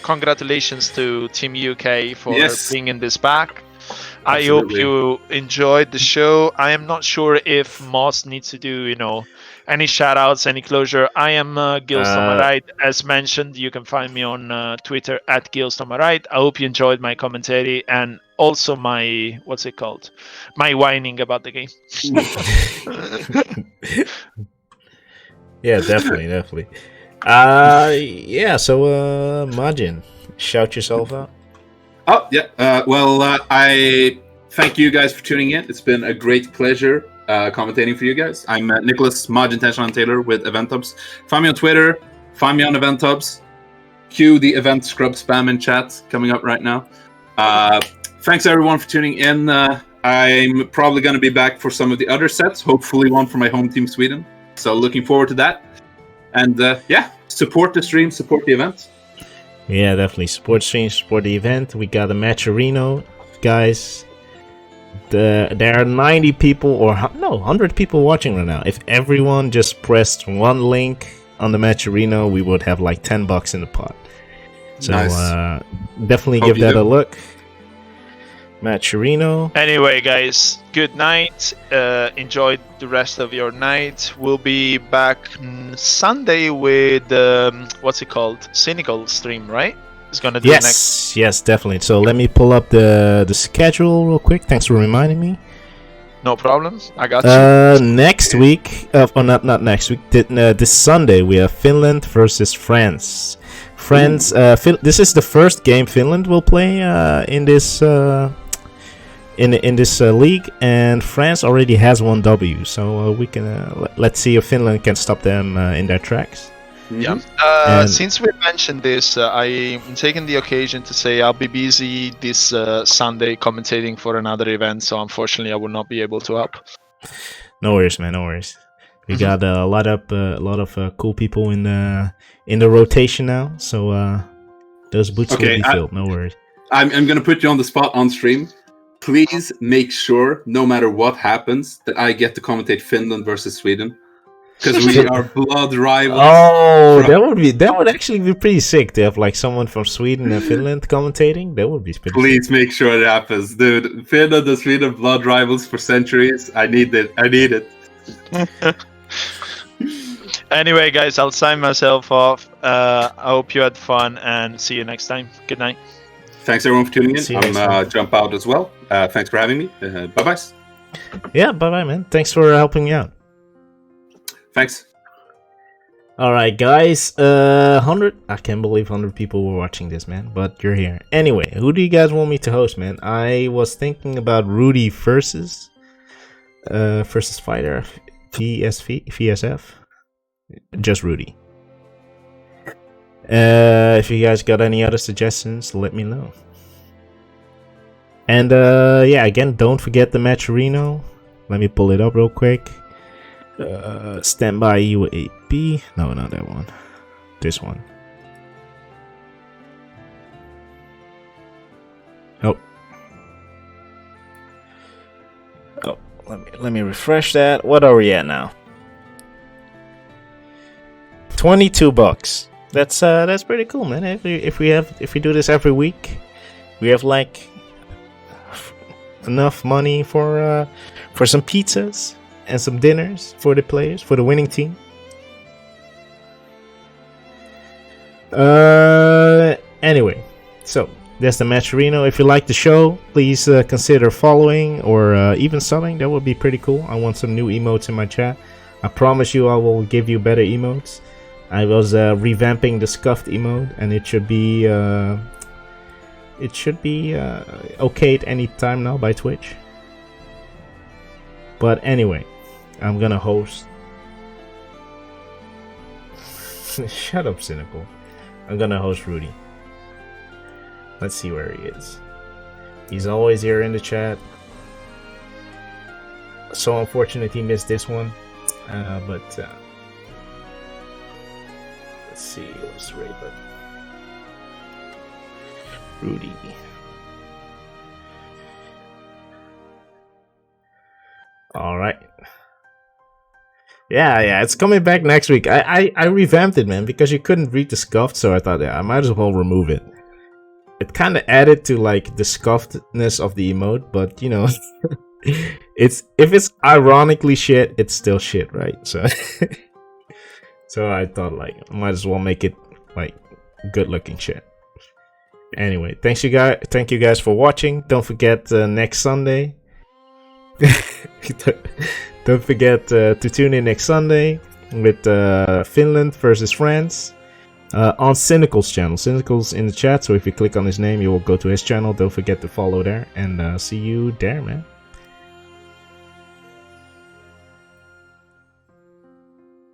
Congratulations to Team UK for Yes. bringing this back. I hope Absolutely. you enjoyed the show. I am not sure if Moss needs to do, any shout-outs, any closure. I am Gilstomarite. As mentioned, you can find me on Twitter at Gilstomarite. I hope you enjoyed my commentary and also my, what's it called? My whining about the game. Yeah, definitely. Yeah, so Majin, shout yourself out. Oh, yeah. I thank you guys for tuning in. It's been a great pleasure commentating for you guys. I'm Nicholas Majin Tension Taylor with Event Hubs. Find me on Twitter. Find me on Event Hubs. Cue the event scrub spam in chat coming up right now. Thanks everyone for tuning in. I'm probably going to be back for some of the other sets. Hopefully one for my home team Sweden. So looking forward to that. And yeah, support the stream, support the event. Yeah, definitely. Support stream, support the event. We got a Matcherino, guys. There are 90 people, or 100 people watching right now. If everyone just pressed one link on the Matcherino, we would have like $10 in the pot. So Nice. Definitely Hope give you that do. a look. Matcherino. Anyway, guys, good night. Enjoy the rest of your night. We'll be back Sunday with what's it called? Cynical stream, right? It's gonna do next. Yes, definitely. So let me pull up the schedule real quick. Thanks for reminding me. No problem. I got you. Next week, not next week. This Sunday we have Finland versus France. France. This is the first game Finland will play in this. In this league, and France already has one W, so we can let's see if Finland can stop them in their tracks. Yeah. And- Since we mentioned this, I'm taking the occasion to say I'll be busy this Sunday commentating for another event, so unfortunately I will not be able to help. No worries, man. No worries. We got a lot of cool people in the rotation now, so those boots will be filled. No worries. I'm going to put you on the spot on stream. Please make sure, no matter what happens, that I get to commentate Finland versus Sweden, because we are blood rivals. Oh, that would actually be pretty sick to have like someone from Sweden and Finland commentating. That would be pretty Please sick. make sure it happens, dude. Finland and Sweden, blood rivals for centuries. I need it. Anyway, guys, I'll sign myself off. I hope you had fun and see you next time. Good night. Thanks everyone for tuning in. See you next I'm time. jump out as well. Thanks for having me. Bye bye. Yeah, bye, man. Thanks for helping me out. Thanks. All right, guys. 100. I can't believe 100 people were watching this, man. But you're here. Anyway, who do you guys want me to host, man? I was thinking about Rudy versus fighter VSF. Just Rudy. If you guys got any other suggestions, let me know. And yeah, again, don't forget the Matcherino. Let me pull it up real quick. Standby UAP. No, not that one. This one. Oh. let me refresh that. What are we at now? $22. That's pretty cool, man. If we do this every week, we have like enough money for some pizzas and some dinners for the players, for the winning team. Anyway, so that's the Matcherino. If you like the show, please consider following or even subbing. That would be pretty cool. I want some new emotes in my chat. I promise you I will give you better emotes. I was revamping the scuffed emote, and it should be okayed any time now by Twitch. But anyway, I'm gonna host. Shut up, Cynical. I'm gonna host Rudy. Let's see where he is. He's always here in the chat. So unfortunate he missed this one. But let's see, where's Raven? Rudy. Alright. Yeah, it's coming back next week. I revamped it, man, because you couldn't read the scuffed, so I thought, yeah, I might as well remove it. It kind of added to like the scuffedness of the emote, but you know, if it's ironically shit, it's still shit, right? So, so I thought like I might as well make it like good looking shit. Anyway, thank you guys for watching. Don't forget next Sunday. Don't forget to tune in next Sunday with Finland versus France on Cynical's channel. Cynical's in the chat, so if you click on his name, you will go to his channel. Don't forget to follow there, and see you there, man.